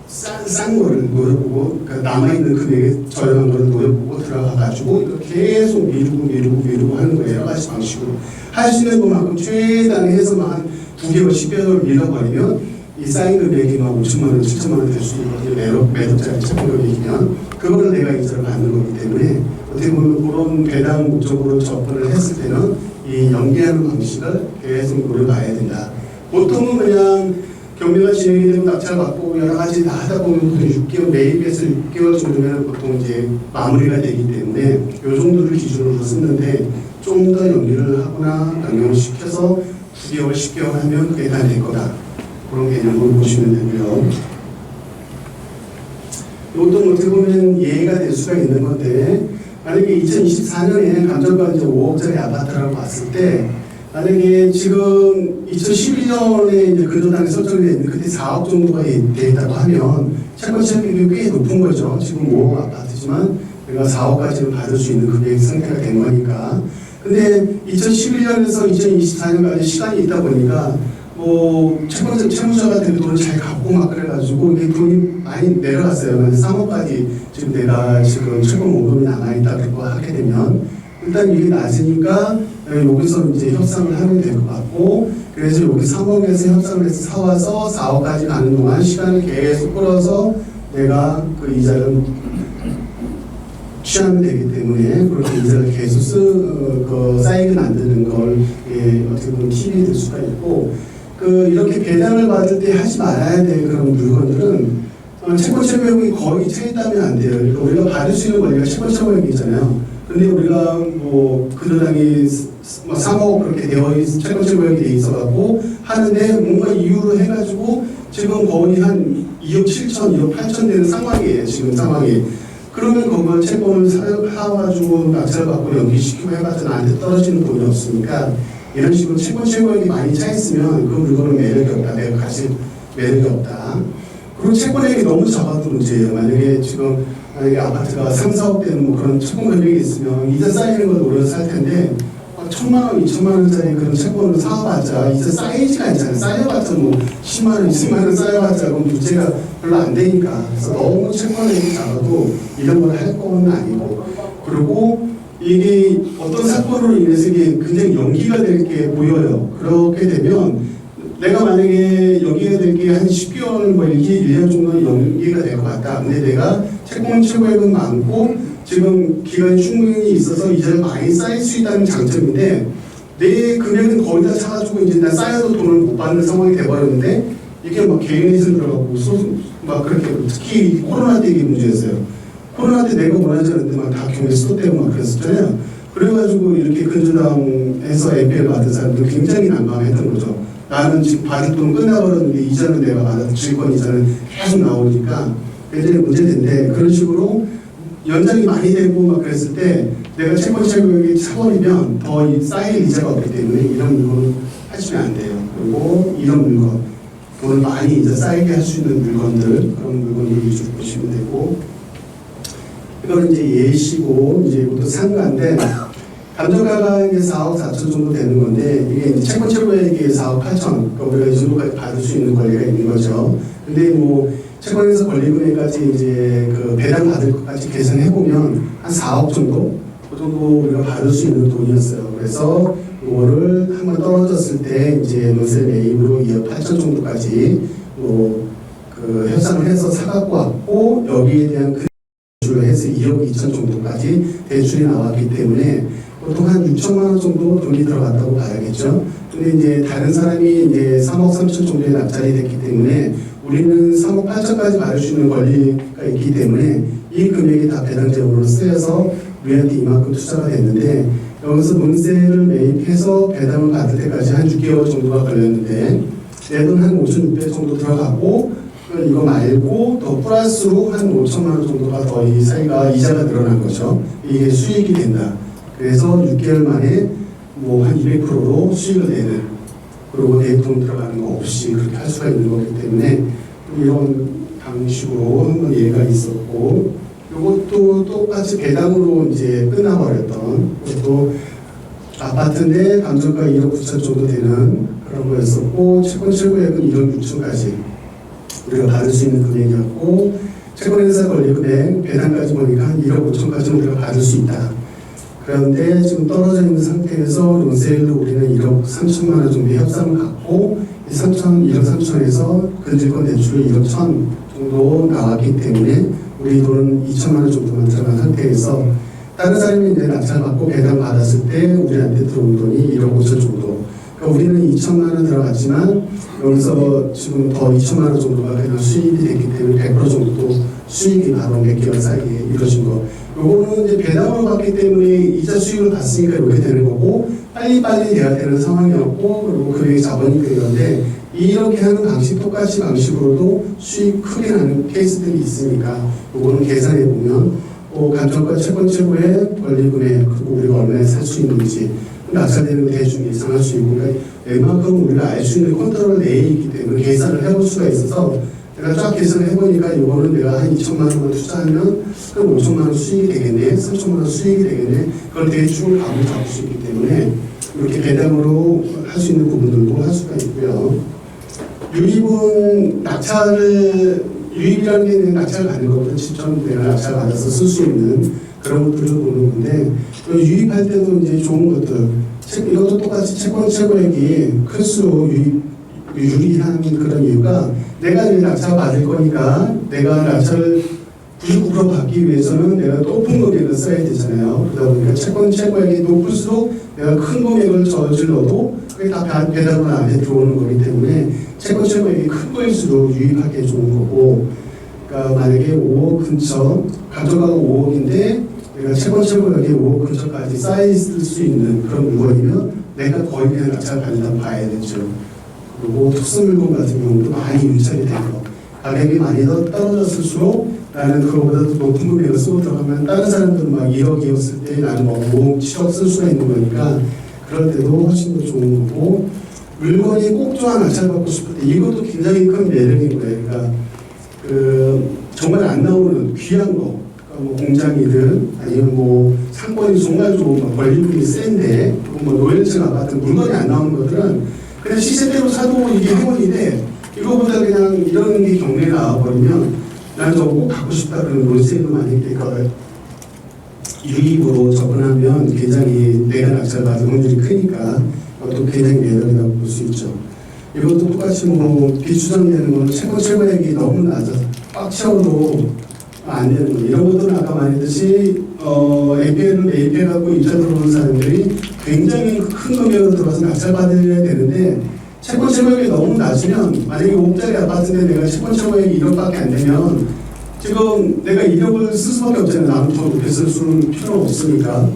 싼 거를 노려보고 그러니까 남아있는 금액에 저렴한 거를 노려보고 들어가가지고 이렇게 계속 미루고 하는 거예요. 여러 가지 방식으로 할 수 있는 것만큼 최대한 해서만 한 9개월, 10개월 밀어버리면 이 쌓인 금액이 막 5천만 원, 7천만 원 될 수 있거든요. 매도짜리 채권 금액이면 그거를 내가 이자를 받는 거기 때문에 어떻게 보면 그런 배당 목적으로 접근을 했을 때는 이 연계하는 방식을 계속 노려봐야 된다. 보통은 그냥 경매가 진행이 되고 낙찰을 받고 여러 가지 다 하다 보면 보통 6개월, 매입해서 6개월 정도면 보통 이제 마무리가 되기 때문에 이 정도를 기준으로 쓰는데 좀 더 연기를 하거나 변경을 시켜서 9개월, 10개월 하면 그게 다 될 거다. 그런 개념으로 보시면 되고요. 이것도 어떻게 보면 예외가 될 수가 있는 건데 만약에 2024년에 감정가 이제 5억짜리 아파트라고 봤을 때 만약에 지금 2011년에 이제 근저당이 설정이 되어 있는데 그때 4억 정도가 돼 있다고 하면 채권 시행비율이 꽤 높은 거죠. 지금 5억 아파트지만 내가 4억까지는 받을 수 있는 금액 상태가 된 거니까. 근데 2011년에서 2024년까지 시간이 있다 보니까 뭐 채무자가 되게 돈을 잘 갚고 막 그래가지고 이게 돈이 많이 내려갔어요. 근데 3억까지 지금 내가 지금 채권 원금이 남아있다고 하게 되면 일단 이게 낮으니까 여기서 이제 협상을 하면 될 것 같고 그래서 여기 3억에서 협상을 해서 사와서 4억까지 가는 동안 시간을 계속 끌어서 내가 그 이자를 취하면 되기 때문에 그렇게 이자를 계속 쌓이게 만드는 걸 어떻게 보면 팁이 될 수가 있고 이렇게 배당을 받을 때 하지 말아야 될 그런 물건들은 채권 채무액이 거의 차있다면 안 돼요. 그러니까 우리가 받을 수 있는 권리가 채권 채무액이잖아요. 근데 우리가 뭐 근저당이 3억 그렇게 채권 채무액이 돼 있어갖고 하는데 뭔가 이유로 해가지고 지금 거의 한 2억 7천, 2억 8천 되는 상황이에요. 지금 상황이. 그러면 그걸 채권을 사가지고 낙찰을 받고 연기시키고 해봤자 나한테 떨어지는 돈이 없으니까 이런 식으로 채권 채무액이 많이 차 있으면 그 물건은 매력이 없다. 내가 가질 매력이 없다. 그리고 채권액이 너무 작아도 문제예요. 만약에 아파트가 3, 4억 되는 뭐 그런 채권 금액이 있으면 이자 쌓이는 걸 노려서 살 텐데 1,000만 원, 2천만 원짜리 그런 채권을 사와봤자 이자 쌓이지가 않잖아요. 쌓여봤자 뭐 10만 원, 20만 원 쌓여봤자 그럼 문제가 별로 안 되니까. 그래서 너무 채권액이 작아도 이런 걸 할 건 아니고 그리고 이게 어떤 사건으로 인해서 이게 굉장히 연기가 될 게 보여요. 그렇게 되면 내가 만약에 연기가 될 게 한 10개월 뭐 1년 정도는 연기가 될 것 같다. 근데 내가 채권 채무액은 많고 지금 기간이 충분히 있어서 이자를 많이 쌓일 수 있다는 장점인데 내 금액은 거의 다 차가지고 이제 나 쌓여도 돈을 못 받는 상황이 돼버렸는데 이게 막 개인회생 들어가고 막 그렇게 특히 코로나 때 이게 문제였어요. 코로나 때 내가 원하지 않는데 막 다 경매 스톱되고 막 그랬었잖아요. 그래가지고 이렇게 근저당해서 NPL 받은 사람들 굉장히 난감했던 거죠. 나는 지금 받을 돈은 끝나버렸는데 이자는 내가 받아서 질권 이자는 계속 나오니까 굉장히 문제인데 그런 식으로 연장이 많이 되고 막 그랬을 때 내가 채권 채무액이 차버리면 더 쌓일 이자가 없기 때문에 이런 물건을 하시면 안 돼요. 그리고 이런 물건 돈을 많이 이제 쌓이게 할 수 있는 물건들 그런 물건들 위주로 보시면 되고 이거는 이제 예시고 이제 이것도 상가인데 감정가가 이제 4억 4천 정도 되는 건데 이게 이제 채권 채무액이 4억 8천 그러니까 우리가 이 정도까지 받을 수 있는 권리가 있는 거죠. 근데 뭐 채권에서 권리금액까지 이제 그 배당 받을 것까지 계산해 보면 한 4억 정도 그 정도 우리가 받을 수 있는 돈이었어요. 그래서 이거를 한번 떨어졌을 때 이제 월세 매입으로 2억 8천 정도까지 그 협상을 해서 사갖고 왔고 여기에 대한 대출을 해서 2억 2천 정도까지 대출이 나왔기 때문에 보통 한 6천만 원 정도 돈이 들어갔다고 봐야겠죠. 근데 이제 다른 사람이 이제 3억 3천 정도에 낙찰이 됐기 때문에 우리는 3억 8천까지 받을 수 있는 권리가 있기 때문에 이 금액이 다 배당제로 쓰여서 우리한테 이만큼 투자가 됐는데 여기서 문세를 매입해서 배당을 받을 때까지 한 6개월 정도가 걸렸는데 내 돈 한 5,600 정도 들어가고 이거 말고 더 플러스로 한 5천만 원 정도가 더 이 사이가 이자가 늘어난 거죠. 이게 수익이 된다. 그래서 6개월 만에 뭐 한 200%로 수익을 내는 그리고 내 돈 들어가는 거 없이 그렇게 할 수가 있는 거기 때문에 이런 방식으로 한번 예가 있었고 이것도 똑같이 배당으로 이제 끝나버렸던 그것도 아파트인데 감정가 1억 9천 정도 되는 그런 거였었고, 채권 최고액은 1억 6천까지 우리가 받을 수 있는 금액이었고, 채권 행사 권리 금액 배당까지 보니까 한 1억 5천까지는 우리가 받을 수 있다. 그런데 지금 떨어져 있는 상태에서 론세일로 우리는 1억 3천만 원 정도의 협상을 갖고 1억 3천에서 근질권 대출을 1억 1천 정도 나왔기 때문에 우리 돈은 2천만 원 정도만 들어간 상태에서 다른 사람이 이제 낙찰받고 배당 받았을 때 우리한테 들어온 돈이 1억 5천 정도. 그러니까 우리는 2천만 원 들어갔지만 여기서 지금 더 2천만 원 정도가 그냥 수익이 됐기 때문에 100% 정도 수익이 바로 몇 개월 사이에 이루어진 거. 요거는 이제 배당으로 받기 때문에 이자 수익을 받으니까 이렇게 되는 거고 빨리빨리 돼야 되는 상황이었고 그리고 금액이 자본이 되는데 이렇게 하는 방식 똑같이 방식으로도 수익 크게 나는 케이스들이 있으니까 요거는 계산해 보면 감정가 채권 최고의 권리금액 그리고 우리가 얼마에 살 수 있는지 낙찰되는 거 대충 예상할 수 있고 그러니까 웬만큼 우리가 알 수 있는 컨트롤 내에 있기 때문에 계산을 해볼 수가 있어서 내가 쫙 계산을 해보니까 이거는 내가 한 2천만 원만 투자하면 그럼 5천만 원 수익이 되겠네 3천만 원 수익이 되겠네 그걸 대충 감을 잡을 수 있기 때문에 이렇게 배당으로 할 수 있는 부분들도 할 수가 있고요. 유입은 유입이라는 게 그냥 낙찰을 받는 것보다 직접 내가 낙찰 받아서 쓸 수 있는 그런 것들을 보는 건데 유입할 때도 이제 좋은 것들 이것도 똑같이 채권 최고액이 클수록 유리한 그런 이유가 내가 이제 낙찰 받을 거니까 내가 낙찰을 99% 받기 위해서는 내가 높은 금액을 써야 되잖아요. 그러다 보니까 채권 최고액이 높을수록 내가 큰 금액을 저질러도 그게 다 배당으로 나한테 들어오는 거기 때문에 채권 최고액이 큰 거일수록 유입하기 좋은 거고 그러니까 만약에 5억 근처 가져가고 5억인데 내가 채권 최고액이 5억 근처까지 쌓여있을 수 있는 그런 물건이면 내가 거의 그냥 낙찰 받는다고 봐야 되죠. 그리고 특수 물건 같은 경우도 많이 유찰이 되고 가격이 많이 더 떨어졌을수록 나는 그거보다 더 높은 금액을 쓰고 들어가면 다른 사람들은 막 1억이었을 때 나는 뭐 5억, 7억 쓸 수가 있는 거니까 그럴 때도 훨씬 더 좋은 거고 물건이 꼭 좋아 낙찰받고 싶을 때 이것도 굉장히 큰 매력인 거예요. 그러니까 정말 안 나오는 귀한 거 그러니까 뭐 공장이든 아니면 뭐 상권이 정말 좋은 거 권리금이 센데 뭐 노현층 아파트 물건이 안 나오는 것들은 그냥 시세대로 사도 이게 행운인데 이거보다 그냥 이런 게 경매에 나와버리면 난 저거 꼭 갖고 싶다 그러는 논쟁도 많이 되니까 유입으로 접근하면 굉장히 내가 낙찰받을 확률이 크니까 또 굉장히 매력이라고 볼 수 있죠. 이것도 똑같이 뭐 비추정되는 거는 채권 최고액이 너무 낮아서 꽉 채워도 안 되는 거. 이런 것들은 아까 말했듯이 NPL을 매입해갖고 이자 들어오는 사람들이 굉장히 큰 금액으로 들어가서 낙찰받아야 되는데 채권 최고액이 너무 낮으면 만약에 5억짜리 아파트인데 내가 채권 최고액이 1억밖에 안 되면 지금 내가 1억을 쓸 수밖에 없잖아요. 나는 더 높게 쓸 수는 필요가 없으니까.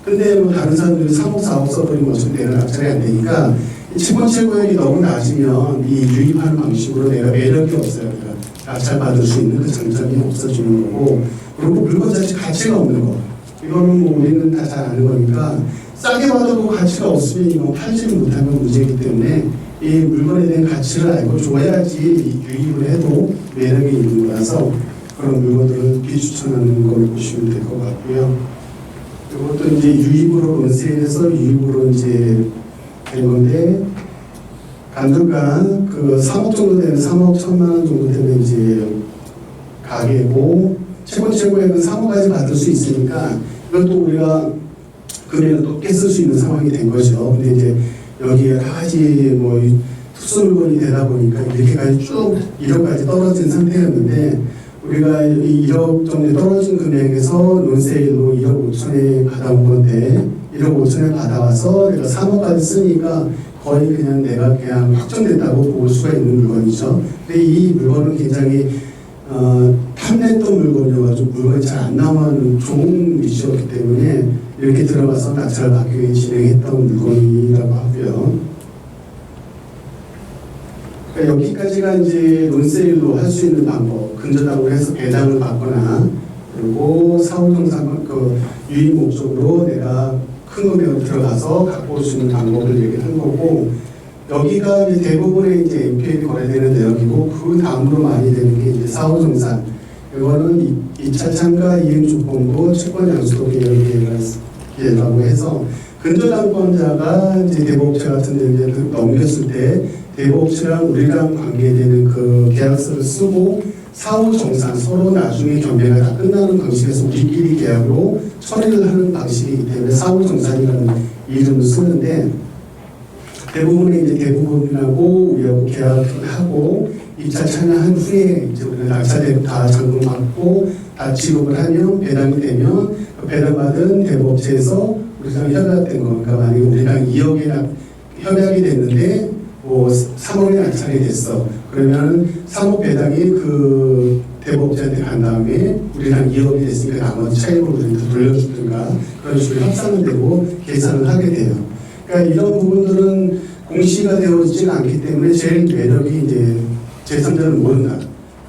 근데 뭐 다른 사람들이 3억, 4억 써버리면 어차피 내가 낙찰이 안 되니까 채권 최고액이 너무 낮으면 이 유입하는 방식으로 내가 매력이 없어요. 내가 낙찰 받을 수 있는 그 장점이 없어지는 거고 그리고 물건 자체 가치가 없는 거. 이거는 뭐 우리는 다 잘 아는 거니까 싸게 받아도 가치가 없으면 이거 팔지를 못하면 문제이기 때문에 이 물건에 대한 가치를 알고 줘야지 유입을 해도 매력이 있는 거라서 그런 물건들을 비추천하는 걸 보시면 될 것 같고요. 이것도 이제 유입으로 론세일에서 유입으로 이제 된 건데 감정가 그 3억 정도 되는 3억 1천만 원 정도 되는 이제 가게고 채권 최고액은 3억까지 받을 수 있으니까 이것도 우리가 금액을 높게 쓸 수 있는 상황이 된 거죠. 근데 이제 여기 여러 가지 뭐 특수 물건이 되다 보니까 이렇게까지 쭉 1억까지 떨어진 상태였는데 우리가 1억 정도 떨어진 금액에서 론세일로 1억 5천에 받아온 건데 1억 5천에 받아와서 내가 3억까지 쓰니까 거의 그냥 내가 그냥 확정됐다고 볼 수가 있는 물건이죠. 근데 이 물건은 굉장히 탐냈던 물건이어가지고 물건이 잘 안 나오는 좋은 위치였기 때문에 이렇게 들어가서 낙찰을 받기 위해 진행했던 물건이라고 하고요. 그러니까 여기까지가 이제 론세일로 할 수 있는 방법, 근저당으로 해서 배당을 받거나 그리고 사후정상 그 유입 목적으로 내가 큰 금액으로 들어가서 갖고 올 수 있는 방법을 얘기를 한 거고 여기가 이제 대부분의 이제 NPL이 거래되는 내역이고 그 다음으로 많이 되는 게 이제 사후정산. 이거는 2차 참가 이행 조건부 채권 양수도 계열계가 기회라고 해서 근저당권자가 이제 대법업체 같은 데 이제 넘겼을 때 대법업체랑 우리랑 관계되는 그 계약서를 쓰고 사후 정산 서로 나중에 경매가 다 끝나는 방식에서 우리끼리 계약으로 처리를 하는 방식이기 때문에 사후 정산이라는 이름을 쓰는데 대부분의 이제 대부분하고 우리하고 계약을 하고 2차 참여한 후에 이제 우리가 낙찰대로 다 잔금 받고 다 지급을 하면 배당이 되면 그 배당받은 대법업체에서 우리랑 협약된 거 그러니까 만약에 우리랑 2억에 협약이 됐는데 뭐 3억에 낙찰이 됐어. 그러면 3억 배당이 그 대법업체한테 간 다음에 우리랑 2억이 됐으니까 나머지 차익으로 우리한테 돌려주든가 그런 식으로 협상을 되고 계산을 하게 돼요. 그러니까 이런 부분들은 공시가 되어 있지는 않기 때문에 제일 매력이 이제 제3자는 모른다.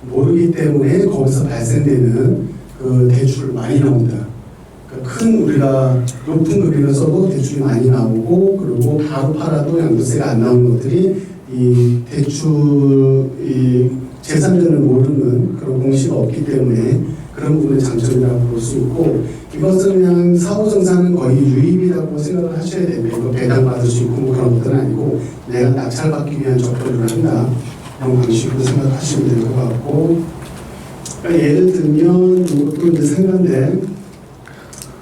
모르기 때문에 거기서 발생되는 그 대출 많이 나온다. 그러니까 큰 우리가 높은 금액을 써도 대출이 많이 나오고 그리고 바로 팔아도 양도세가 안 나오는 것들이 이 대출 이 제3자는 모르는 그런 공시가 없기 때문에 그런 부분의 장점이라고 볼 수 있고 이것은 그냥 사후정산은 거의 유입이라고 생각을 하셔야 됩니다. 이거 배당받을 수 있고 뭐 그런 것들은 아니고 내가 낙찰받기 위한 접근을 한다. 그런 방식으로 생각하시면 될 것 같고 그러니까 예를 들면 이것도 이제 생각인데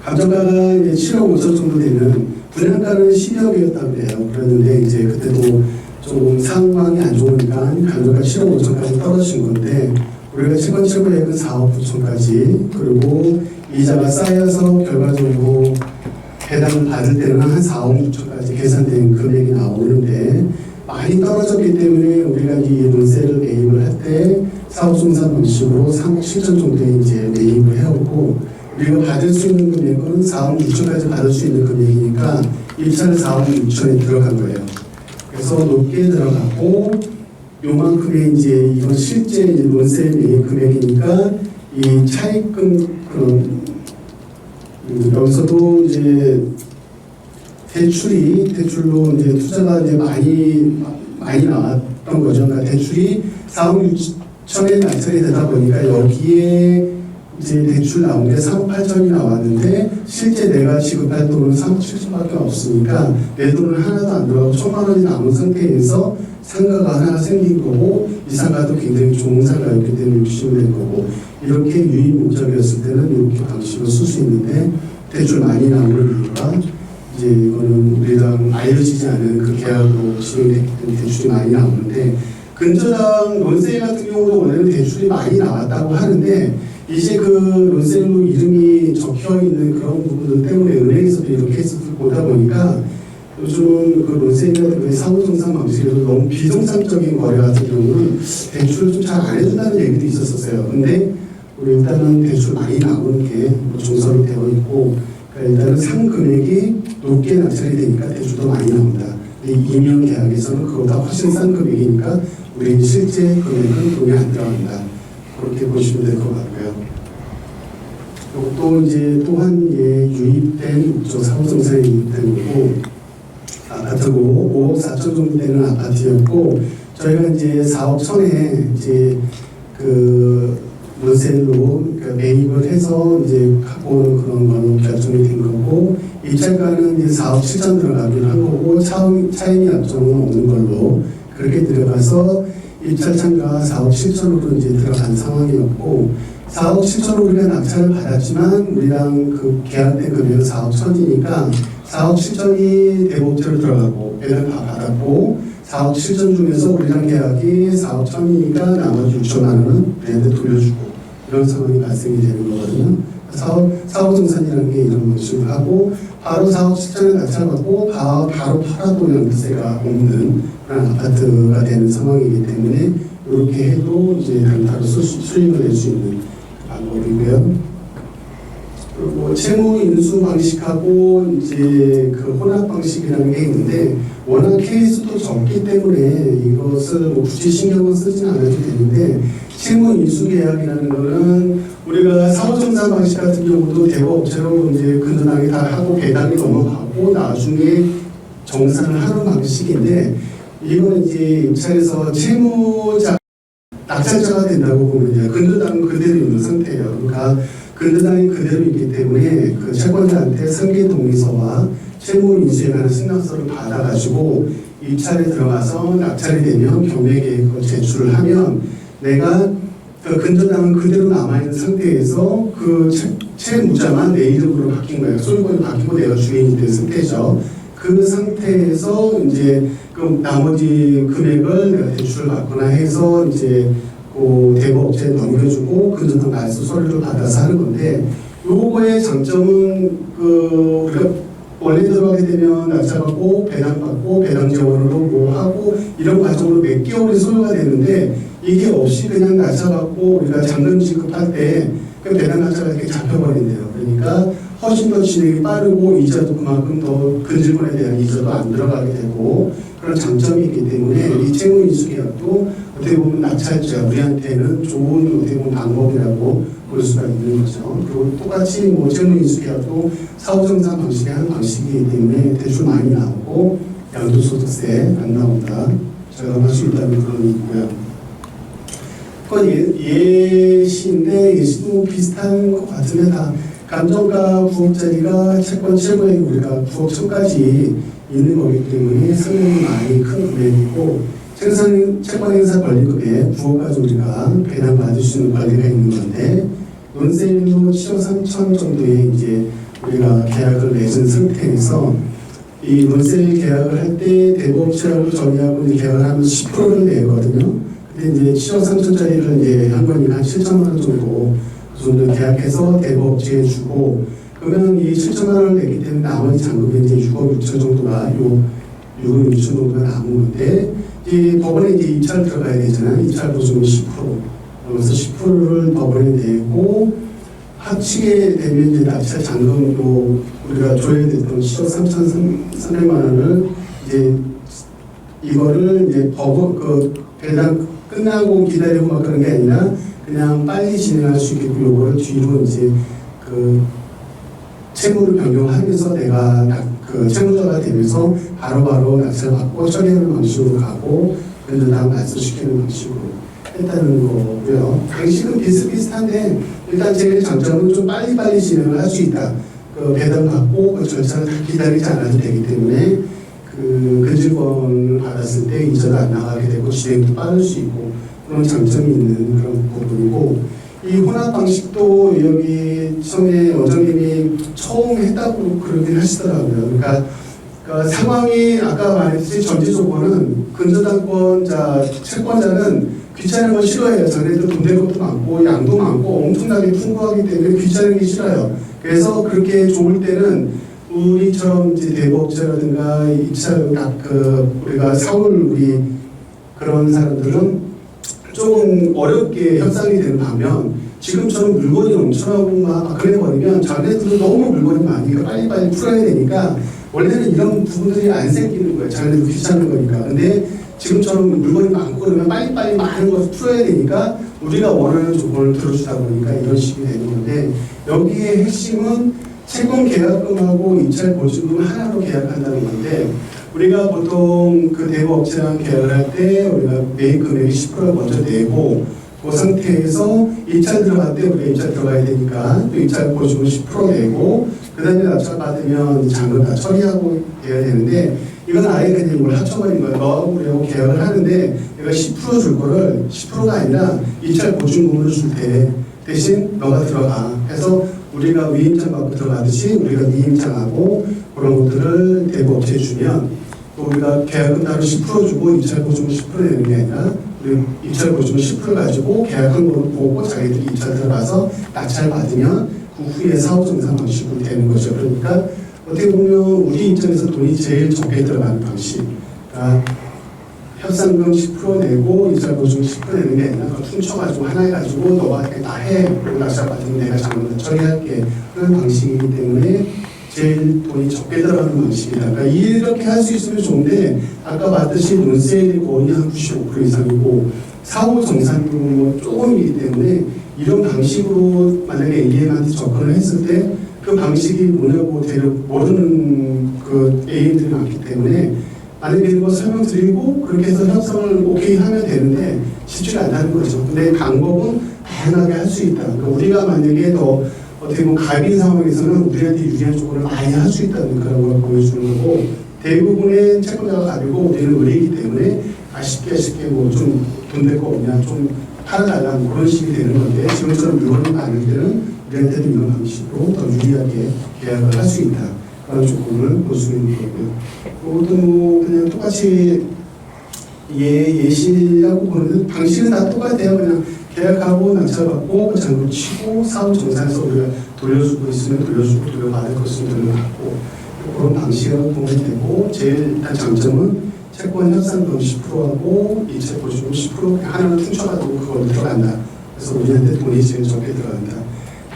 감정가가 이제 7억 5천 정도 되는 분양가는 12억이었다고 해요. 그랬는데 이제 그때도 좀 상황이 안 좋으니까 감정가 7억 5천까지 떨어진 건데 우리가 채권 최고액은 4억 9천까지 그리고 이자가 쌓여서 결과적으로 배당을 받을 때는 한 4억 6천까지 계산된 금액이 나오는데 많이 떨어졌기 때문에 우리가 이 논세를 매입을 할 때 사후정산 방식으로 3억 7천 정도에 이제 매입을 해오고 우리가 받을 수 있는 금액은 4억 6천까지 받을 수 있는 금액이니까 1차는 4억 6천에 들어간 거예요. 그래서 높게 들어가고 요만큼의 이제 이건 실제 이제 논세 매입 금액이니까 이 차익금 여기서도 이제 대출로 이제 투자가 이제 많이 나왔던 거죠. 그러니까 대출이 4억 6천에 낙찰이 되다 보니까 여기에 이제 대출 나온 게 3억 8천이 나왔는데 실제 내가 지급할 돈은 3억 7천밖에 없으니까 내 돈은 하나도 안 들어가고 1,000만 원이 남은 상태에서 상가가 하나 생긴 거고 이 상가도 굉장히 좋은 상가였기 때문에 욕심을 낸 거고 이렇게 유입 목적이었을 때는 이렇게 방식을 쓸 수 있는데 대출 많이 나오는 이유가 이제 이거는 우리랑 알려지지 않은 그 계약으로 진행됐기 때문에 대출이 많이 나오는데 근저당 논세 같은 경우도 원래는 대출이 많이 나왔다고 하는데 이제 그 논세로 이름이 적혀 있는 그런 부분들 때문에 은행에서도 이런 케이스를 보다 보니까 요즘은 그 논세나 사후정산 방식에도 너무 비정상적인 거래 같은 경우는 대출을 좀 잘 안 해준다는 얘기도 있었어요. 근데 우리 일단은 대출 많이 나오는 게 종설이 되어 있고 그러니까 일단은 상금액이 높게 낙찰이 되니까 대출도 많이 나온다. 이명 계약에서는 그보다 훨씬 싼 금액이니까 우리 실제 금액은 돈이 안 들어간다. 그렇게 보시면 될 것 같고요. 또 이제 또한 유입된 사후정산에 유입된 거고 아파트고 5억 4천 정도 되는 아파트였고 저희가 이제 4억 천에 이제 그 논세로 그러니까 매입을 해서 이제 갖고 오는 그런 거는 결정이 된 거고 입찰가는 이제 4억 7천 들어가기로 한 거고 차임이 약정은 없는 걸로 그렇게 들어가서 입찰 참가 4억 7천으로 이제 들어간 상황이었고 4억 7천으로 우리가 낙찰을 받았지만 우리랑 그 계약된 금액은 4억 1천이니까 4억 7천이 대법업체로 들어가고 배당 다 받았고 4억 7천 중에서 우리랑 계약이 4억 1천이니까 나머지 6천만 원은 우리한테 돌려주고 이런 상황이 발생이 되는 거거든요. 사후정산이라는 게 이런 방식으로 하고 바로 4억 7천에 낙찰받고 바로 팔아도 양도세가 없는 그런 아파트가 되는 상황이기 때문에 이렇게 해도 이제 단타로 수익을 낼 수 있는 방법이고요. 그리고 채무 인수 방식하고 이제 그 혼합 방식이라는 게 있는데 워낙 케이스도 적기 때문에 이것을 뭐 굳이 신경을 쓰지는 않아도 되는데 채무 인수 계약이라는 거는 우리가 사후정산 방식 같은 경우도 대법업체로 이제 근저당이 다 하고 배당이 넘어가고 나중에 정산을 하는 방식인데 이거는 이제 입찰에서 채무자 낙찰자가 된다고 보면 돼요. 근저당은 그대로 있는 상태예요. 그러니까 근저당이 그대로 있기 때문에 그 채권자한테 승계 동의서와 채무 인수에 관한 승낙서를 받아가지고 입찰에 들어가서 낙찰이 되면 경매 계획을 제출을 하면 내가 그 근저당은 그대로 남아있는 상태에서 그 채무자만 내 이름으로 바뀐 거예요. 소유권이 바뀌고 내가 주인이 된 상태죠. 그 상태에서 이제 그 나머지 금액을 내가 대출을 받거나 해서 이제 그 대부업체에 넘겨주고 근저당 말소 서류를 받아서 하는 건데, 요거의 장점은 그 우리가 원래 들어가게 되면 낙찰받고 배당받고 배당 재원으로 뭐 하고 이런 과정으로 몇 개월이 소요가 되는데, 이게 없이 그냥 낙찰받고 우리가 잔금 지급할 때 그 배당 낙찰가 이렇게 잡혀버린대요. 그러니까 훨씬 더 진행이 빠르고 이자도 그만큼 더 근질권에 대한 이자도 안 들어가게 되고 그런 장점이 있기 때문에 이 채무인수계약도 어떻게 보면 낙찰자 우리한테는 좋은 어떻게 보면 방법이라고 볼 수가 있는 거죠. 그리고 똑같이 뭐 채무인수계약도 사후정산 방식의 한 방식이기 때문에 대출 많이 나오고 양도소득세 안 나온다. 제가 할 수 있다는 그런 게 있고요. 예시인데 예시도 비슷한 것 같은데 다 감정가 9억짜리가 채권 채무액이 우리가 9억 천까지 있는 거기 때문에 상당히 많이 큰 금액이고, 채권 행사 권리금에 9억까지 우리가 배당받을 수 있는 권리가 있는 건데, 논세율도 7억 3천 정도의 이제 우리가 계약을 맺은 상태에서 이 논세율 계약을 할 때 대부업체하고 저희하고 계약을 하면 10%를 내거든요. 근데 이제 7억 3천짜리를 이제 한 거니까 한 7천만 원 정도 그 정도 계약해서 대부업체에 주고, 그러면 이 7천만 원을 냈기 때문에 나머지 잔금이 이제 6억 6천 정도가 6억 6천 정도가 남은 건데, 이제 법원에 이제 입찰 들어가야 되잖아요. 입찰 보증금 10%. 그래서 10%를 법원에 내고 합치게 되면 이제 낙찰 잔금도 우리가 줘야 됐던 7억 3,300만 원을 이제 이거를 이제 법원 그 배당 끝나고 기다리고 막 그런 게 아니라 그냥 빨리 진행할 수 있게끔 요거를 뒤로 이제 그 채무를 변경하면서 내가 그 채무자가 되면서 바로바로 낙찰을 받고 처리하는 방식으로 가고 그래서 다음 발송시키는 방식으로 했다는 거고요. 방식은 비슷비슷한데 일단 제일 장점은 좀 빨리빨리 진행을 할 수 있다. 그 배당 받고 그 절차를 다 기다리지 않아도 되기 때문에 그 근질권을 받았을 때 이자가 안 나가게 되고 진행도 빠를 수 있고 그런 장점이 있는 그런 부분이고, 이 혼합 방식도 여기 처음에 원장님이 처음 했다고 그러긴 하시더라고요. 그러니까 상황이 아까 말했듯이 전제 조건은 근저당권자, 채권자는 귀찮은 걸 싫어해요. 자기네들 돈 될 것도 많고 양도 많고 엄청나게 풍부하기 때문에 귀찮은 게 싫어요. 그래서 그렇게 좋을 때는 우리처럼 이제 대부업체라든가 입찰 우리가 사올 우리 그런 사람들은 조금 어렵게 협상이 되는 반면, 지금처럼 물건이 넘쳐나고 막 그래 버리면 자기네들도 너무 물건이 많으니까 빨리빨리 풀어야 되니까 원래는 이런 부분들이 안 생기는 거예요. 자기네들 귀찮은 거니까. 근데 지금처럼 물건이 많고 그러면 빨리빨리 많은 것을 풀어야 되니까 우리가 원하는 조건을 들어주다 보니까 이런 식이 되는 건데, 여기에 핵심은 채권 계약금하고 입찰 보증금 하나로 계약한다는 건데, 우리가 보통 그 대부업체랑 계약을 할 때 우리가 매입 금액이 10%를 먼저 내고 그 상태에서 입찰 들어갈 때 우리가 입찰 들어가야 되니까 또 입찰 보증금 10% 내고 그 다음에 낙찰 받으면 잔금 다 처리하고 돼야 되는데, 이건 아예 그냥 이걸 합쳐버린 거예요. 너하고 우리하고 계약을 하는데 내가 10% 줄 거를 10%가 아니라 입찰 보증금으로 줄 때 대신 너가 들어가 해서 우리가 위임장 받고 들어가듯이 우리가 위임장하고 그런 것들을 대부업체에 주면, 또 우리가 계약은 따로 10% 주고 입찰 보증금 10% 내는 게 아니라 우리 입찰 보증금 10% 가지고 계약한 거 보고 자기들이 입찰 들어가서 낙찰 받으면 그 후에 사후정산 방식으로 되는 거죠. 그러니까 어떻게 보면 우리 입장에서 돈이 제일 적게 들어가는 방식. 그러니까 협상금 10% 내고 입찰 보증금 10% 내는 게 아니라 그걸 퉁쳐가지고 하나 해가지고 너가 다 해. 그리고 낙찰 받으면 내가 잔금 처리할게. 그런 방식이기 때문에 제일 돈이 적게 들어가는 방식이다. 그러니까 이렇게 할 수 있으면 좋은데, 아까 봤듯이 논세율이 거의 한 95% 이상이고 사후 정산도 뭐 조금이기 때문에 이런 방식으로 만약에 AM한테 접근을 했을 때 그 방식이 뭐냐고 대략 모르는 그 AM들이 많기 때문에 만약에 이런 거 설명드리고 그렇게 해서 협상을 오케이 하면 되는데 쉽지가 않다는 거죠. 근데 방법은 다양하게 할 수 있다. 그러니까 우리가 만약에 더 어떻게 보면 갑인 상황에서는 우리한테 유리한 조건을 많이 할 수 있다는 그런 걸 보여주는 거고 대부분의 채권자가 갑이고 우리는 의뢰이기 때문에 쉽게 뭐 좀 돈 될 거 없냐 좀 팔아달라 뭐 그런 식이 되는 건데 지금처럼 물건을 받는 때는 우리한테도 이런 방식으로 더 유리하게 계약을 할 수 있다 그런 조건을 볼 수 있는 거고요. 그것도 뭐 그냥 똑같이 예시라고 보는데 방식은 다 똑같아요. 그냥 계약하고 낙찰받고 잔금 치고 사업 정산해서 우리가 돌려주고 있으면 돌려주고 돌려받을 거 있으면 돌려받고 그런 방식으로 보면 되고 제일 일단 장점은 채권 협상금 10%하고 이체 보증금 10% 하나는 퉁쳐가지고 그걸 들어간다. 그래서 우리한테 돈이 제일 적게 들어간다.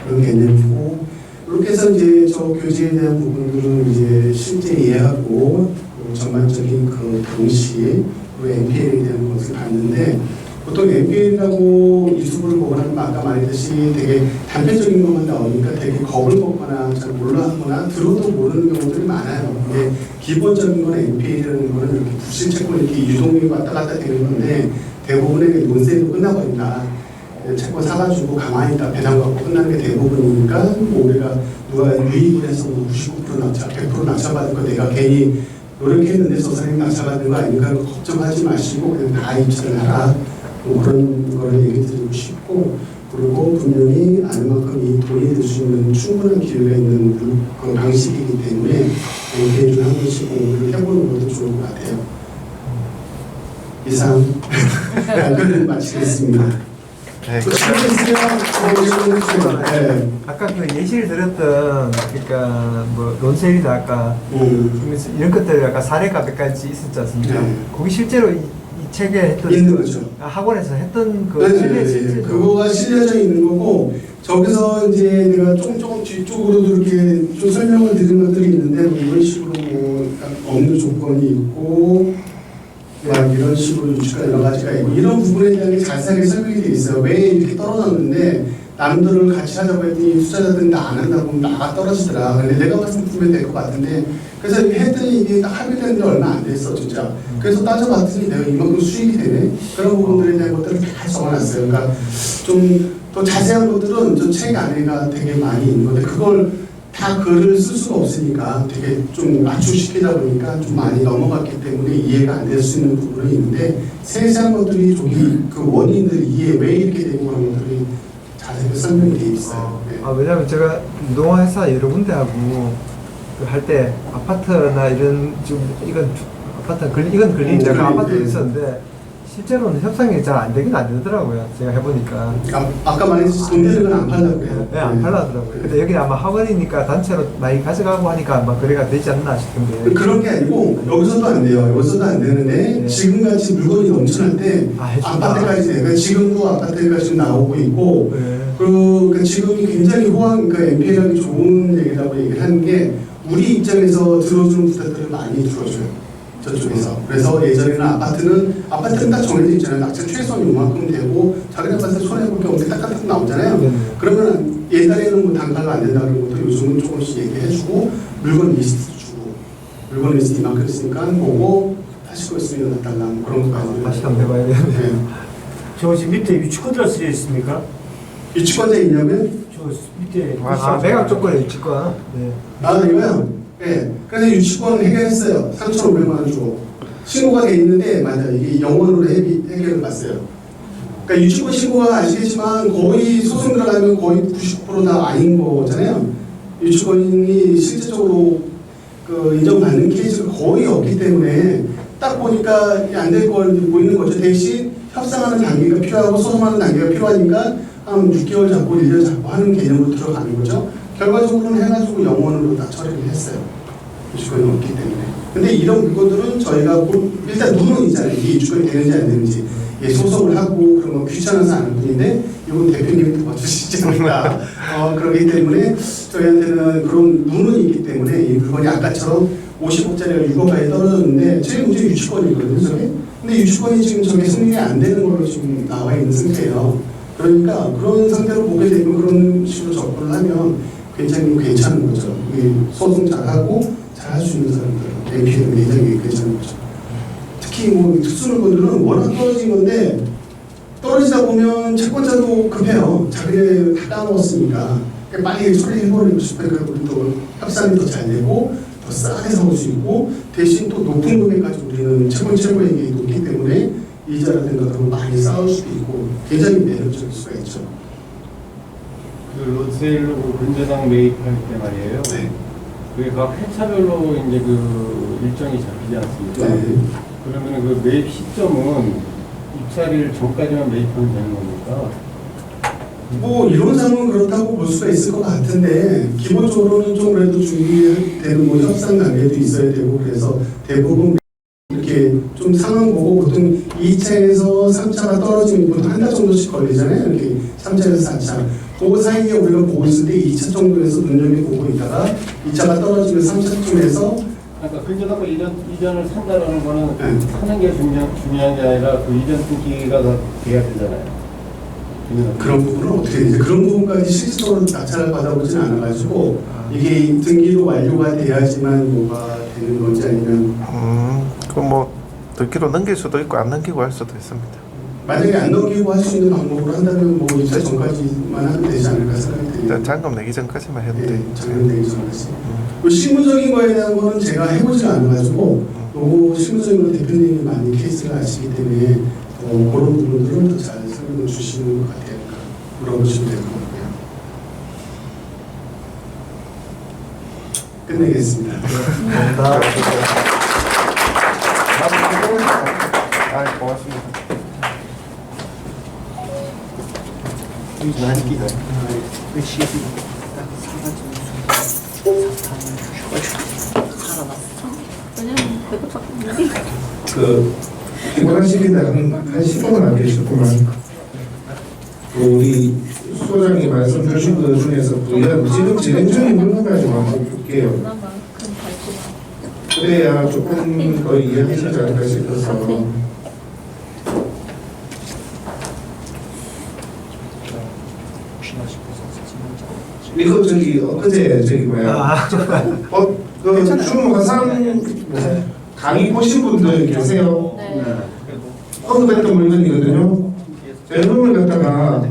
그런 개념이고 이렇게 해서 이제 저 교재에 대한 부분들은 이제 실제 이해하고 전반적인 그 방식 그리고 NPL에 대한 것을 봤는데 보통 NPL이라고 유튜브를 보거나 하면 아까 말했듯이 되게 단편적인 것만 나오니까 되게 겁을 먹거나 잘 몰라하거나 들어도 모르는 경우들이 많아요. 근데 기본적인 건 NPL이라는 거는 이렇게 부실채권 이렇게 유동이 왔다 갔다 되는 건데 대부분의 논세로 끝나버린다. 채권 사가지고 가만히 있다 배당 받고 끝나는 게 대부분이니까 뭐 우리가 누가 유입을 해서 99% 낙찰, 100% 낙찰받을 거 내가 괜히 노력했는데 저 사람이 낙찰받는 거 아닌가 걱정하지 마시고 그냥 다 입찰을 하라. 뭐 그런 거를 얘기 드리고 싶고 그리고 분명히 아는 만큼 이 돈이 들 수 있는 충분한 기회가 있는 그 방식이기 때문에 NPL을 한 번씩 공부를 해보는 것도 좋을 것 같아요. 이상 발표를 마치겠습니다. 네. 아까 그 예시를 들었던 그러니까 뭐 론셀이나 아까 이런 것들 아까 사례가 몇 가지 있었지 않습니까? 네. 거기 실제로 이 책에 했던 있는 거죠. 학원에서 했던 그 네, 그거가 실려져 있는 거고 저기서 이제 내가 조금 뒤쪽으로도 이렇게 좀 설명을 드린 것들이 있는데 뭐 이런 식으로 뭐 없는 조건이 있고 막 이런 식으로 유추가 여러 가지가 있고 이런 부분에 대한 게 자세하게 설명이 돼 있어요. 왜 이렇게 떨어졌는데 남들을 같이 하자고 했더니 투자자들은 나 안 한다고 하면 나가 떨어지더라. 근데 내가 말씀드리면 될 것 같은데 그래서 이렇게 했더니 이게 딱 합의되는 게 얼마 안 됐어 진짜. 그래서 따져봤더니 내가 이만큼 수익이 되네. 그런 부분들에 대한 것들을 다 적어놨어요. 그러니까 좀 더 자세한 것들은 저 책 안에가 되게 많이 있는 건데 그걸 다 글을 쓸 수가 없으니까 되게 좀 압축시키다 보니까 좀 많이 넘어갔기 때문에 이해가 안 될 수 있는 부분이 있는데 세세한 것들이 저기 그 원인들 이해 왜 이렇게 되고 그런 것들이 자세히 설명이 돼 있어요. 네. 왜냐면 제가 노화 회사 여러 군데하고 할 때 아파트나 이런 좀 이건 아파트 이건 걸린 제가 아파트에 있었는데 실제로는 협상이 잘 안 되긴 안 되더라고요. 제가 해보니까. 아까 말했듯이 돈 되는 건 안 팔라고 해요. 네, 안 팔라더라고요. 근데 여기 아마 학원이니까 단체로 많이 가져가고 하니까 아마 거래가 되지 않나 싶은데. 그런 게 아니고 여기서도 안 돼요. 여기서도 안 되는데 네. 지금같이 물건이 넘쳐날 때 아파트까지 돼요. 지금도 아파트까지 나오고 있고 네. 그리고 지금이 굉장히 호황, NPL하기 좋은 얘기라고 얘기를 하는 게 우리 입장에서 들어주는 부탁들을 많이 들어줘요. 저쪽에서. 그래서 예전에는 아파트는 딱 정해져 있잖아요. 낙찰 최소한 요만큼 되고 자기네 아파트 손해볼 게 없는데 딱딱딱 나오잖아요. 네. 그러면 옛날에는 뭐 단가가 안 된다는 것도 요즘은 조금씩 얘기해주고 물건 리스트 주고 물건 리스트 이만큼 있으니까 보고 하실 거 있으면 달라 뭐 그런 것까지. 다시 한번 해봐야겠네요. 네. 저 지금 밑에 유치권자 쓰여 있습니까? 유치권자 있냐면? 저 밑에 매각 조건에 유치권. 네. 이거요? 네. 그래서 유치권 해결했어요. 3,500만 원 주고. 신고가 돼 있는데, 맞아요. 이게 영원으로 해결을 받았어요. 그러니까 유치권 신고가 아시겠지만 거의 소송 들어가면 거의 99%다 아닌 거잖아요. 유치권이 실제적으로 인정받는 케이스가 거의 없기 때문에 딱 보니까 안 될 걸 보이는 거죠. 대신 협상하는 단계가 필요하고 소송하는 단계가 필요하니까 한 6개월 잡고 1년 잡고 하는 개념으로 들어가는 거죠. 결과적으로는 해가지고 영원으로 다 처리를 했어요. 유치권이 없기 때문에. 근데 이런 물건들은 저희가 일단 눈은 있잖아요. 이게 유치권이 되는지 안 되는지. 소송을 하고 그런 거 귀찮아서 하는 분인데 이건 대표님이 도와주시지 않을까. 그렇기 때문에 저희한테는 그런 눈은 있기 때문에 이 물건이 아까처럼 50억짜리가 6억까지 떨어졌는데 제일 문제 유치권이거든요. 저게. 근데 유치권이 지금 저게 승인이 안 되는 걸로 지금 나와 있는 상태예요. 그러니까 그런 상태로 보게 되면 그런 식으로 접근을 하면 굉장히 괜찮은 거죠. 소송 잘하고 잘할 수 있는 사람들, NPL 굉장히 괜찮은 거죠. 특히 뭐 특수물건들은 워낙 떨어진 건데 떨어지다 보면 채권자도 급해요. 자기네 다 까먹었으니까. 그러니까 빨리 처리해버리고 싶으니까 우리도 협상이 더 잘 되고 더 싸게 사올 수 있고 대신 또 높은 금액까지 우리는 최고액이 높기 때문에 이자라든가 그런 거 많이 쌓을 수도 있고 굉장히 매력적일 수가 있죠. 그 로드세일로 근저당 매입할 때 말이에요. 네. 그게 각 회차별로 이제 그 일정이 잡히지 않습니까? 네. 그러면 그 매입 시점은 입사일 전까지만 매입하면 되는 겁니까? 뭐 이론상은 그렇다고 볼 수가 있을 것 같은데 기본적으로는 좀 그래도 준비되는 뭐 협상 단계도 있어야 되고 그래서 대부분 이렇게 좀 상황 보고 보통 2차에서 3차가 떨어지면 보통 한 달 정도씩 걸리잖아요. 이렇게 3차에서 4차. 그 사이에 우리가 보고 있을 때 2차 정도에서 눈여겨 보고 있다가 2차가 떨어지면 3차쯤에서 그러니까 근저당과 이전을 산다라는 거는 네. 사는 게 중요한 게 아니라 그 이전 등기가 다 돼야 되잖아요. 그런 부분은 어떻게 되지? 그런 부분까지 실질적으로 낙찰을 받아보지는 않아가지고 이게 등기로 완료가 돼야지만 뭐가 되는 건지 아니면 그럼 뭐 등기로 넘길 수도 있고 안 넘기고 할 수도 있습니다. 만약에 안 넘기고 할 수 있는 방법으로 한다면 뭐 입사 전까지만 하면 되지 않을까 생각이 일단 듭니다. 잔금 내기 전까지만 해도 네, 돼. 작년되기 전까지. 그 실무적인 거에 대한 거는 제가 해보지 않아가지고 너무 실무적인 거 대표님이 많이 케이스를 아시기 때문에 그런 부분들은 더 잘 설명을 주시는 것 같아요. 물어보시면 될 것 같고요. 끝내겠습니다. 감사합니다. 아, 고맙습니다. 왜냐면 배고 자꾸 물이 그 피곤하시긴데 한 10분은 안 계셨구만. 그 우리 소장님 말씀 주신 것 중에서 지금 진행 중인 물건까지만 볼게요. 그나마 큰 발전. 그래야 조금 더 이해하시지 않을까 싶어서. 이거 저기 엊그제 저기 뭐야 그 충무화산 강의 보신 분들 계세요? 네. 언급했던 물건이거든요. 제품을 갖다가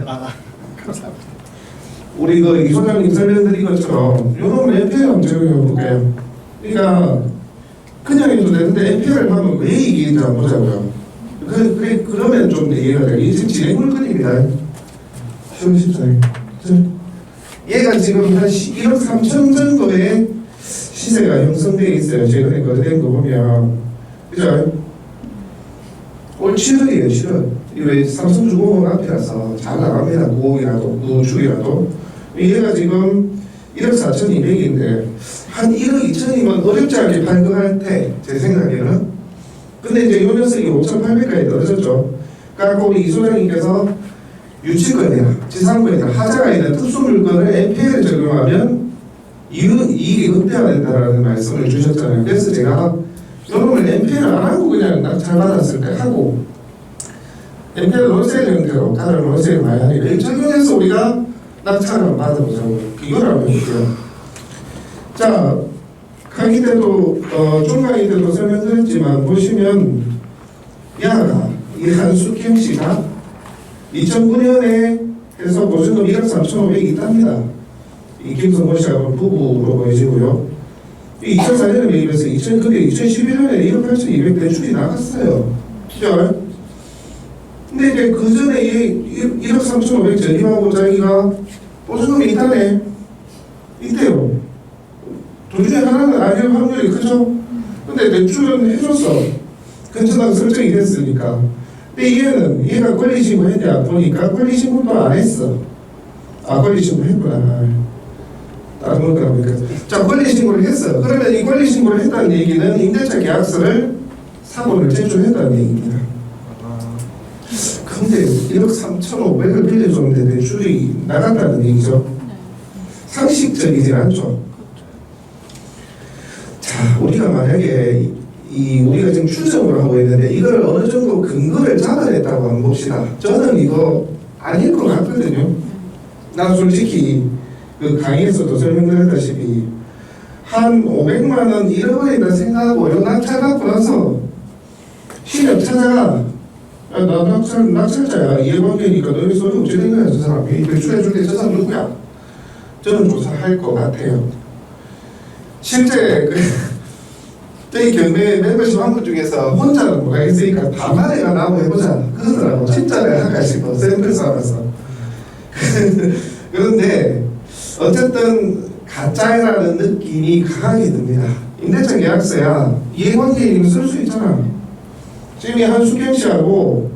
우리 그 이 소장님 설명드린 것처럼 요놈을 MPL 한번 적용해 볼게요. 그러니까 그냥 해도 되는데 MPL을 하면 왜 이기는지 한번 보자고요. 그러면 좀 이해가 돼요. 이게 지금 진행 물건입니다. 10월 14일. 얘가 지금 한 1억 3천 정도의 시세가 형성되어 있어요. 최근에 거래된 거 보면. 그죠? 올 7월이에요, 7월. 이거 삼성중공업 앞이라서 잘 나갑니다. 9억이라도, 9주이라도. 얘가 지금 1억 4,200인데, 한 1억 2천이면 어렵지 않게 팔 것 같아, 제 생각에는. 근데 이제 요 녀석이 5,800까지 떨어졌죠. 그러니까 우리 이 소장님께서 유치권이나 지상권이나 하자가 있는 특수 물건을 NPL에 적용하면 이익이 극대화된다라는 말씀을 주셨잖아요. 그래서 제가 요놈을 NPL 안 하고 그냥 낙찰 받았을 때 하고 NPL 롤세일 형태로 다른 롤세일 많이 하니까 적용해서 우리가 낙찰을 받아보자고 비교를 한번 해볼게요. 자, 강의 때도 중강의 때도 설명드렸지만 보시면 야가 이 한숙형 씨가 2009년에 해서 보증금 1억 3,500이 있답니다. 이 김성모 씨하고 부부로 보여지고요. 2004년에 매입해서 2011년에 1억 8,200 대출이 나갔어요. 그죠? 근데 이제 그 전에 1억 3,500 전입하고 자기가 보증금이 있다네. 있대요. 둘 중에 하나는 아닐 확률이 크죠? 근데 대출은 해줬어. 근저당 설정이 됐으니까. 근데 얘가 권리신고 했냐 보니까 권리신고도 안 했어. 아, 권리신고 했구나. 다른 걸까 보니까. 자, 권리신고를 했어. 그러면 이 권리신고를 했다는 얘기는 임대차 계약서를 사본을 제출했다는 얘기입니다. 근데 1억 3,500을 빌려줬는데 대출이 나갔다는 얘기죠. 상식적이진 않죠. 자, 우리가 만약에 우리가 지금 추정을 하고 있는데 이걸 어느 정도 근거를 잡아냈다고 한번 봅시다. 저는 이거 아닐 것 같거든요. 난 솔직히 그 강의에서도 설명드렸다시피 한 500만 원 잃어버린다 생각하고 이거 낙찰 받고 나서 시력 찾아가. 야, 나 낙찰자야. 이해관계니까 너희 소리 어찌 된 거야 저 사람이. 대출해줄 때 저 사람 누구야? 저는 조사할 것 같아요. 실제 저희 경매 멤버십 한 분 중에서 혼자는 못하겠으니까 반만에가 나오고 해보자 그러더라고. 진짜 내가 아까씩 샘플 쌓아서 그런데 어쨌든 가짜라는 느낌이 강하게 듭니다. 임대차 계약서야 이해관계인이면 쓸 수 있잖아. 지금 이 한수경 씨하고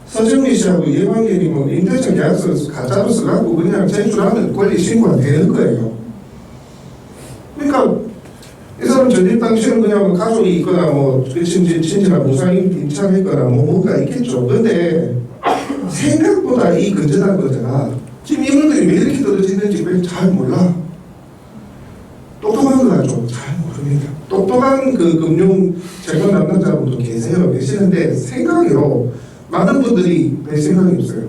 서정민 씨하고 이해관계인이면 임대차 계약서 가짜로 써갖고 그냥 제출하면 권리 신고가 되는 거예요. 그러니까 이 사람 전입 당시에는 그냥 가족이 있거나 뭐 친지나 무상인 임차가 있거나 뭐가 있겠죠. 근데 생각보다 이 건전한 거잖아. 지금 이분들이 왜 이렇게 떨어지는지 잘 몰라. 똑똑한 건 아주 잘 모릅니다. 똑똑한 그 금융 재건 담당자분도 계시는데 생각으로 많은 분들이 별 생각이 없어요.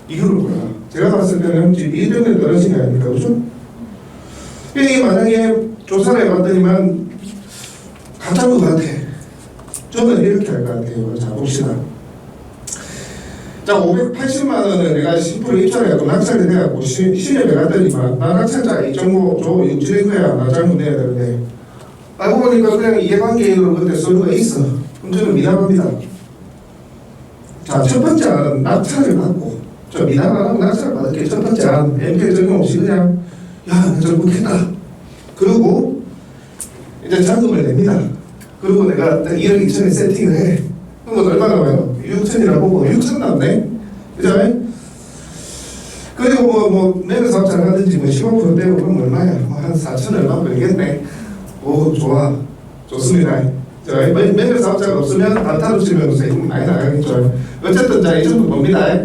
이유를 몰라. 제가 봤을 때는 지금 이 때문에 떨어진 게 아닙니까? 그죠? 이게 만약에 조사를 해봤더니만 가짜인 것 같아. 저는 이렇게 할 것 같아요. 자, 봅시다. 자, 580만 원을 내가 10% 입찰해갖고 낙찰이 돼갖고 시험에 갔더니만 나 낙찰자 이정모 저 육지된 거야. 나 잘못내야 되는데 알고 보니까 그냥 이해관계인으로 그때 서류가 있어. 그럼 저는 미납합니다. 자, 첫 번째 안은 낙찰을 받고 저 미납 안 하고 낙찰을 받을게. 첫 번째 안 MPL 적용 없이 그냥 야, 나 잘못했다. 그리고 이제 잔금을 냅니다. 그리고 내가 1억 2천에 세팅을 해. 그럼 얼마 나와요? 6천이라고 보고 6천 남네. 그죠? 그리고 뭐 매매 사업자를 하든지 뭐 15% 떼고 그럼 얼마야? 뭐 한 4천 얼마 벌겠네. 오, 좋아. 좋습니다. 매매 사업자가 없으면 단타로 치면 세금 많이 나가겠죠. 어쨌든 자, 이 정도 봅니다.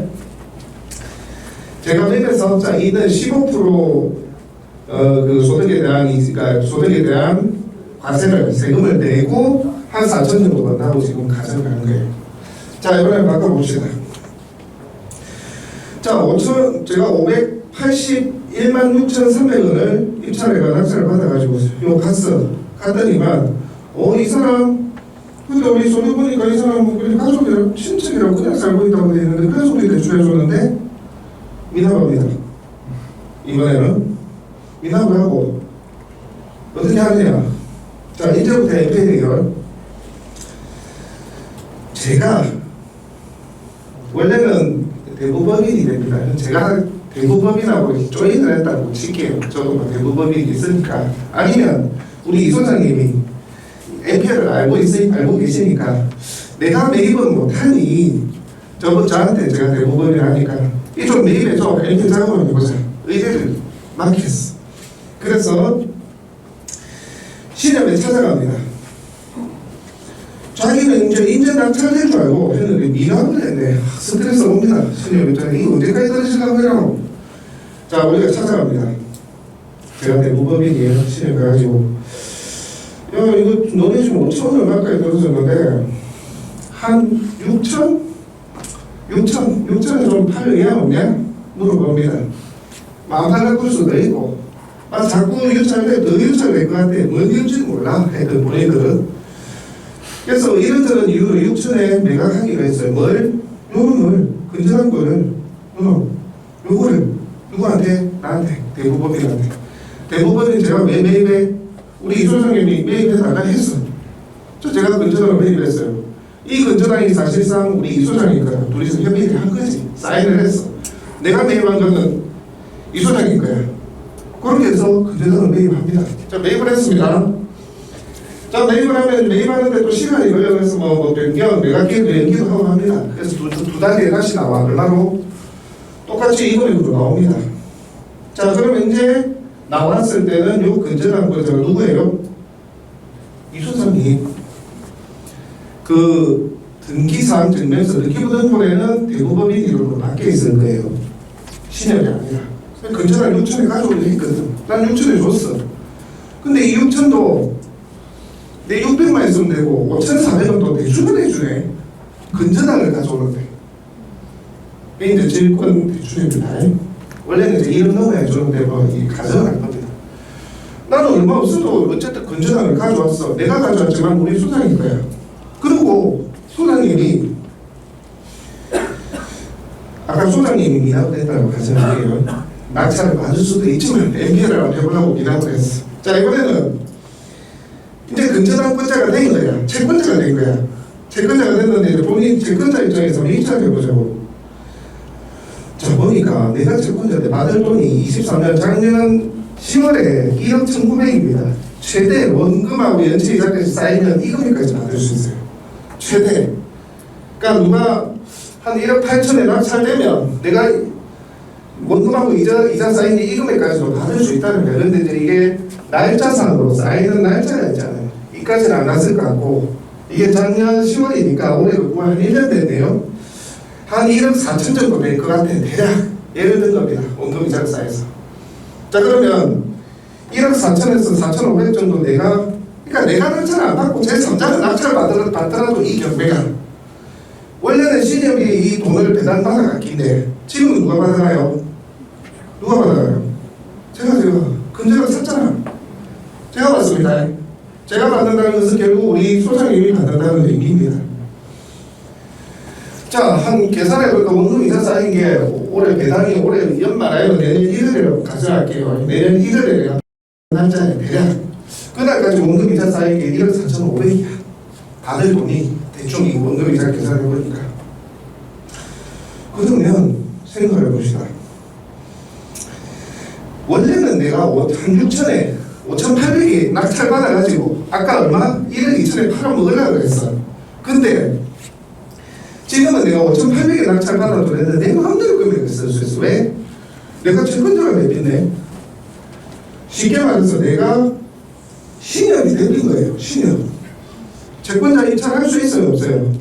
제가 매매 사업자 2는 15% 그 소득에 대한 과세를 세금을 내고 한 4천 정도 번다고 지금 가정하는 거예요. 자, 이번에 바꿔봅시다. 자, 제가 581만 6,300원을 입찰해가 낙찰을 받아가지고 요 갔더니만 이 사람 근데 우리 소리 보니까 이 사람 뭐 그냥 가족이랑 친척이랑 그냥 살고 있다고 돼 있는데 그래서 우리 대출해줬는데 미납합니다. 이번에는 미납을 하고 어떻게 하느냐. 자, 이제부터 MPL이요. 제가 원래는 대부법인이 됩니다. 제가 대부법인하고 조인을 했다고 칠게요. 저도 뭐 대부법인이 있으니까. 아니면 우리 이 소장님이 MPL을 알고 계시니까 내가 매입은 못하니 저한테 제가 대부법인 하니까 이쪽 매입해줘. MPL 작업을 해보자. 의뢰를 맡겼어. 그래서 시험에 찾아갑니다. 자기는 이제 인전 낙찰될 줄 알고 했는데 미납을 했네. 스트레스 옵니다. 시험에 이거 언제까지 떨어지려고 해라고. 자, 우리가 찾아갑니다. 제가 대부법인이에요. 시험에 가가지고 야, 이거 너네 지금 5천 원 가까이 떨어졌는데 한 6천에 좀 팔 의향 없냐? 물어봅니다. 마음 팔라고 수도 있고 자꾸 유찰을 더 유찰을 낼 것 같아. 뭔 이유인지는 몰라. 했던 본인들은. 그래서 이런저런 이유로 6천에 매각하기로 했어요. 요놈을 건전한 거를 요거를 누구한테? 나한테. 대부법인한테. 대부법인 제가 왜 매입해? 우리 이 소장님이 매입해서 나가 했어. 제가 건전한을 매입했어요. 이 건전한이 사실상 우리 이 소장이니까 둘이서 협의를 한 거지. 사인을 했어. 내가 매입한 거는 이 소장인 거야. 그렇게 해서 건전한을 매입합니다. 자, 매입을 했습니다. 자, 매입을 하면 매입하는데 또 시간이 걸려. 그래서 뭐 변경, 매각기획도 연기도 하고 합니다. 그래서 두 달에 다시 나와. 얼마로? 똑같이 이번에도 나옵니다. 자, 그러면 이제 나왔을 때는 요 건전한 거저 누구예요? 이 소장님. 그 등기사항 증명서 등기부등본에는 대부법인 이름으로 바뀌어 있을 거예요. 신협이 아니라. 건전한 6천에 가져오려 했거든. 난 6천에 줬어. 근데 이 6천도 내 600만 있으면 되고 5,400원도 대출을 해주네. 건전한을 가져오는데. 이게 이제 질권 대출입니다. 원래는 이제 1억 넘어야 주는데 뭐 이 가정을 할 겁니다. 나는 얼마 없어도 어쨌든 건전한을 가져왔어. 내가 가져왔지만 우리 소장일 거야. 그리고 소장님이 아까 소장님이 미납을 했다고 가정할게요. 낙찰을 받을 수도 있지만 MPL을 한번 해보려고 기대하고 했어. 자, 이번에는 이제 근저당권자가 된 거야. 채권자가 된 거야. 채권자가 됐는데 이제 본인 채권자 입장에서 매입자를 해보자고. 자, 보니까 내가 채권자인데 받을 돈이 23년 작년 10월에 1억 1,900입니다. 최대 원금하고 연체이자까지 쌓이면 이 금액까지 받을 수 있어요. 최대. 그러니까 누가 한 1억 8천에 낙찰되면 내가 원금하고 이자 쌓인 이 금액까지도 받을 수 있다는 거예요. 그런데 이제 이게 날짜상으로 쌓이는 날짜가 있잖아요. 이까지는 안 났을 것 같고, 이게 작년 10월이니까 올해 한 1년 됐네요. 한 1억 4천 정도 될 것 같아. 대략 예를 든 겁니다. 원금 이자가 쌓여서. 자, 그러면 1억 4천에서 4,500 정도 그러니까 내가 낙찰을 안 받고 제3자가 낙찰을 받더라도 이 경매가 원래는 신협이 이 돈을 배당받아갔긴데 지금은 누가 받아가요? 누가 받아가요? 제가 근저당 샀잖아. 제가 받습니다. 제가 받는다는 것은 결국 우리 소장님이 받는다는 얘기입니다. 자, 한 계산해보니까 원금 이자 쌓인 게 올해 배당이 올해 연말아요. 내년 1월에 가져갈게요. 내년 1월에 날짜에 대략 그날까지 원금 이자 쌓인 게 1억 4,500이야. 받을 돈이 대충 이 원금 이자 계산해보니까. 그러면 생각해 봅시다. 원래는 내가 한 6천에 5,800이 낙찰 받아가지고 아까 얼마? 1억 2천에 팔아먹으려고 했어. 근데 지금은 내가 5,800에 낙찰 받아도 되는데 내 마음대로 금액을 쓸 수 있어. 왜? 내가 채권자가 내빈네. 쉽게 말해서 내가 신협이 내빈 거예요. 신협. 채권자 입찰할 수 있어요? 없어요?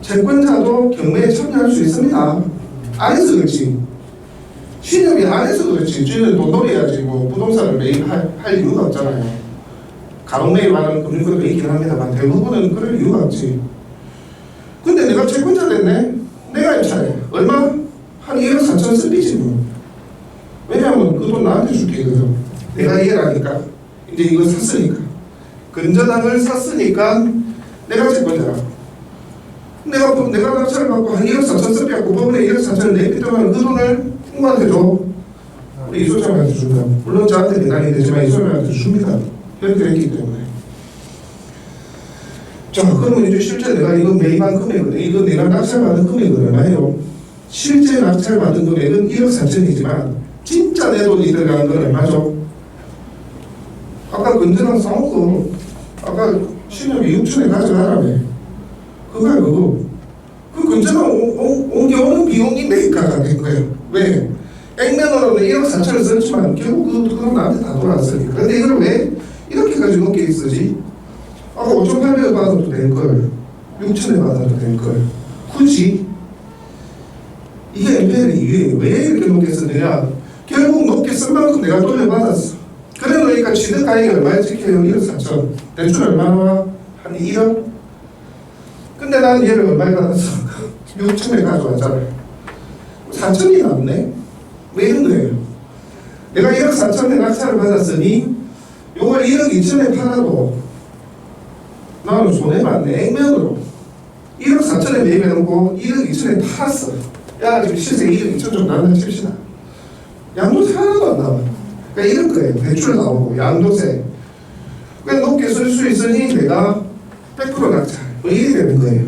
채권자도 경매에 참여할 수 있습니다. 안 해서 그렇지. 신협이 안 해서 그렇지. 주인은 돈 벌어야지 뭐 부동산을 매입할 이유가 없잖아요. 가동 매입하는 금융권도 있긴 합니다만 대부분은 그럴 이유가 없지. 근데 내가 채권자 됐네. 내가 입찰해. 얼마? 한 1억 4천 쓰리지 뭐. 왜냐하면 그 돈 나한테 줄게 이거죠. 내가 이해하니까. 이제 이거 샀으니까. 근저당을 샀으니까 내가 채권자라. 내가 낙찰을 받고 한 1억 4천 쓰리갖고 법원에 1억 4천을 내비더만 그 돈을 누구한테 줘? 우리 이소장한테 준다. 물론 저한테 배당이 되지만 이소장한테 줍니다. 연결했기 때문에. 자, 그러면 이제 실제 내가 이거 매입한 금액은, 이거 내가 낙찰받은 금액은 얼마예요? 실제 낙찰받은 금액은 1억 4천이지만 진짜 내 돈이 들어간 건 얼마죠? 아까 근저당 싸운 거, 아까 신협이 6천에 가져가라며. 그거야 그거. 그 근저당 옮겨오는 비용이 매입가가 된 거예요. 왜? 액면으로는 1억 4천을 썼지만 결국 그 돈 나한테 다 돌아왔으니까. 근데 이걸 왜 이렇게까지 높게 쓰지? 아까 5,800을 받아도 될걸, 6,000에 받아도 될걸. 굳이 이게 MPL의 이유예요. 왜 이렇게 높게 쓰느냐? 결국 높게 쓴 만큼 내가 돌려받았어. 그러니까 취득가액이 얼마에 찍혀요? 1억 4천. 대출 얼마나? 한 1억? 근데 나는 얘를 얼마에 받았어? 6,000에 가져왔잖아. 4천이 남네? 왜 이런 거예요? 내가 1억 4천에 낙찰을 받았으니 요걸 1억 2천에 팔아도 나는 손해봤네. 액면으로 1억 4천에 매입해놓고 1억 2천에 팔았어. 야, 지금 시세 1억 2천 좀 나는 칩시다. 양도세 하나도 안 나와. 그러니까 이런 거예요. 대출 나오고 양도세. 그러니까 높게 쓸 수 있으니 내가 100% 낙찰. 뭐 이래 되는 거예요.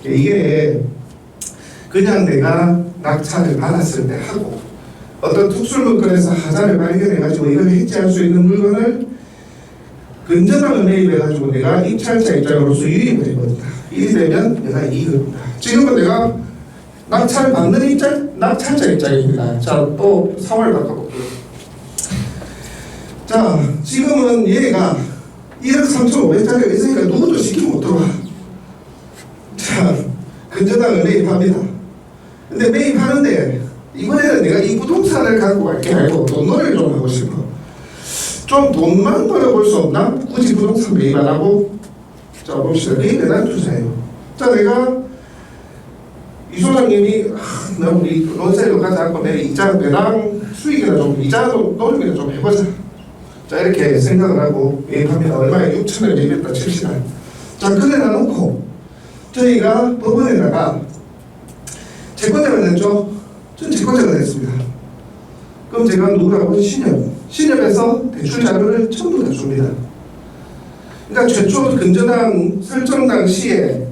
이게 그냥 내가 낙찰을 받았을 때 하고 어떤 특수물건에서 하자를 발견해가지고 이걸 해지할 수 있는 물건을 근저당을 매입해가지고 내가 입찰자 입장으로서 유입을 해버린다. 이리 되면 내가 이익을 본다. 지금은 내가 낙찰 받는 낙찰자 입장입니다. 자, 또 상황을 바꿔볼게요. 자, 지금은 얘가 1억 3,500짜리가 있으니까 누구도 시키면 못 들어와. 자, 근저당을 매입합니다. 근데 매입하는데 이번에는 내가 이 부동산을 갖고 갈 게 아니고 돈놀이를 좀 하고 싶어. 좀 돈만 벌어볼 수 없나? 굳이 부동산 매입 안 하고. 자, 봅시다. 그게 배당 투자예요. 자, 내가 이 소장님이 나 우리 론세로 가지 않고 내 이자 배당 수익이나 좀 이자도 노력이나 좀 해보자. 자, 이렇게 생각을 하고 매입합니다. 얼마에 6천을 매입했다 칩시다. 자, 그래 놔놓고 저희가 법원에다가 채권자가 됐죠? 전 채권자가 됐습니다. 그럼 제가 누구라고? 신협에서 대출 자료를 전부 다 줍니다. 그러니까 최초 근저당 설정 당시에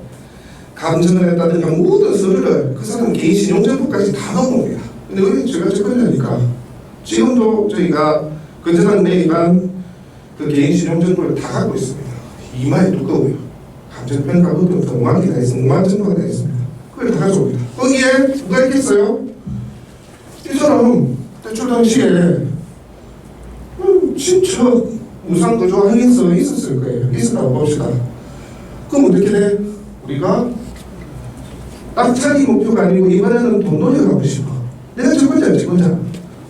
감정을 했다든가 모든 서류를 그 사람 개인 신용정보까지 다 넣어놓습니다. 근데 왜 제가 채권자니까 지금도 저희가 근저당 매입한 그 개인 신용정보를 다 갖고 있습니다. 이마에 두꺼워요. 감정평가 부분부터 5만 개 다 있습니다. 5만 정도가 다 있습니다. 그걸 다 가져옵니다. 거기에 누가 있겠어요? 이 사람 대출 당시에 친척 무상거주 하겠어 있었을 거예요. 있었다고 봅시다. 그럼 어떻게 돼? 우리가 딱 자기 목표가 아니고 이번에는 돈 돌려가고 싶어. 내가 채권자.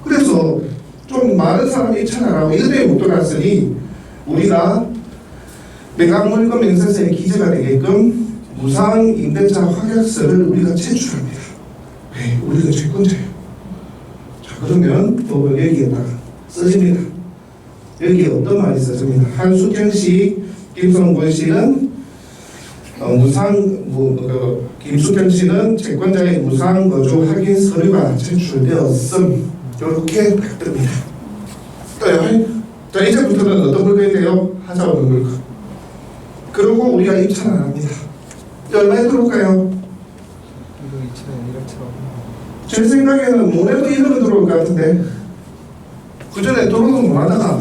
그래서 좀 많은 사람이 찾아가고 이거에 못 돌았으니 우리가 매각물건 명세서에 기재가 되게끔 무상 임대차 확약서를 우리가 제출합니다. 네, 우리가 채권자예요. 자, 그러면 법을 여기에다가 써집니다. 여기에 어떤 말이 써집니다. 한숙경 씨, 김성권 씨는 김숙경 씨는 채권자의 무상 거주 확인 서류가 제출되었음. 이렇게 딱 뜹니다. 또요. 자, 이제부터는 어떤 물건이 돼요? 하자 없는 물건. 그리고 우리가 입찰을 합니다. 얼마에 들어올까요? 1억 2천원, 1억 7억. 제 생각에는 모레도 1억은 들어올 것 같은데 그 전에 들어오는 못 하다가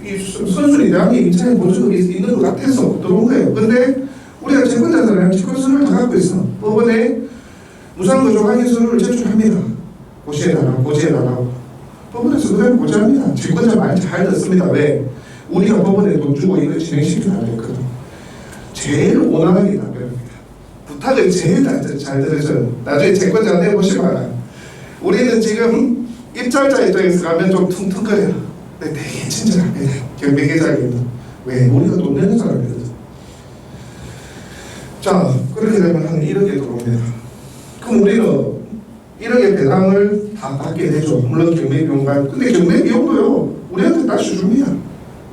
이 선순위 대학이 입찰에 보증금이 있는 것 같아서 들어온 거예요. 근데 우리가 채권자들은 채권서를 다 갖고 있어. 법원에 무상거주 확인서를 제출합니다. 고시해달라고. 법원에서 그대로 고지합니다. 채권자 말 잘 듣습니다. 왜? 우리가 법원에 돈 주고 이걸 진행시키려고 했거든. 제일 원활하게 답변합니다. 부탁을 제일 잘 들으셔. 나중에 채권자가 내보시면 우리는 지금 입찰자 입장에서 가면 좀 퉁퉁거려요. 근데 되게 친절합니다. 경매계장에는. 왜? 우리가 돈 내는 사람이거든. 자, 그렇게 되면 한 1억에 들어옵니다. 그럼 우리는 1억의 배당을 다 받게 되죠. 물론 경매비용과. 근데 경매비용도요, 우리한테 다시 줍니다.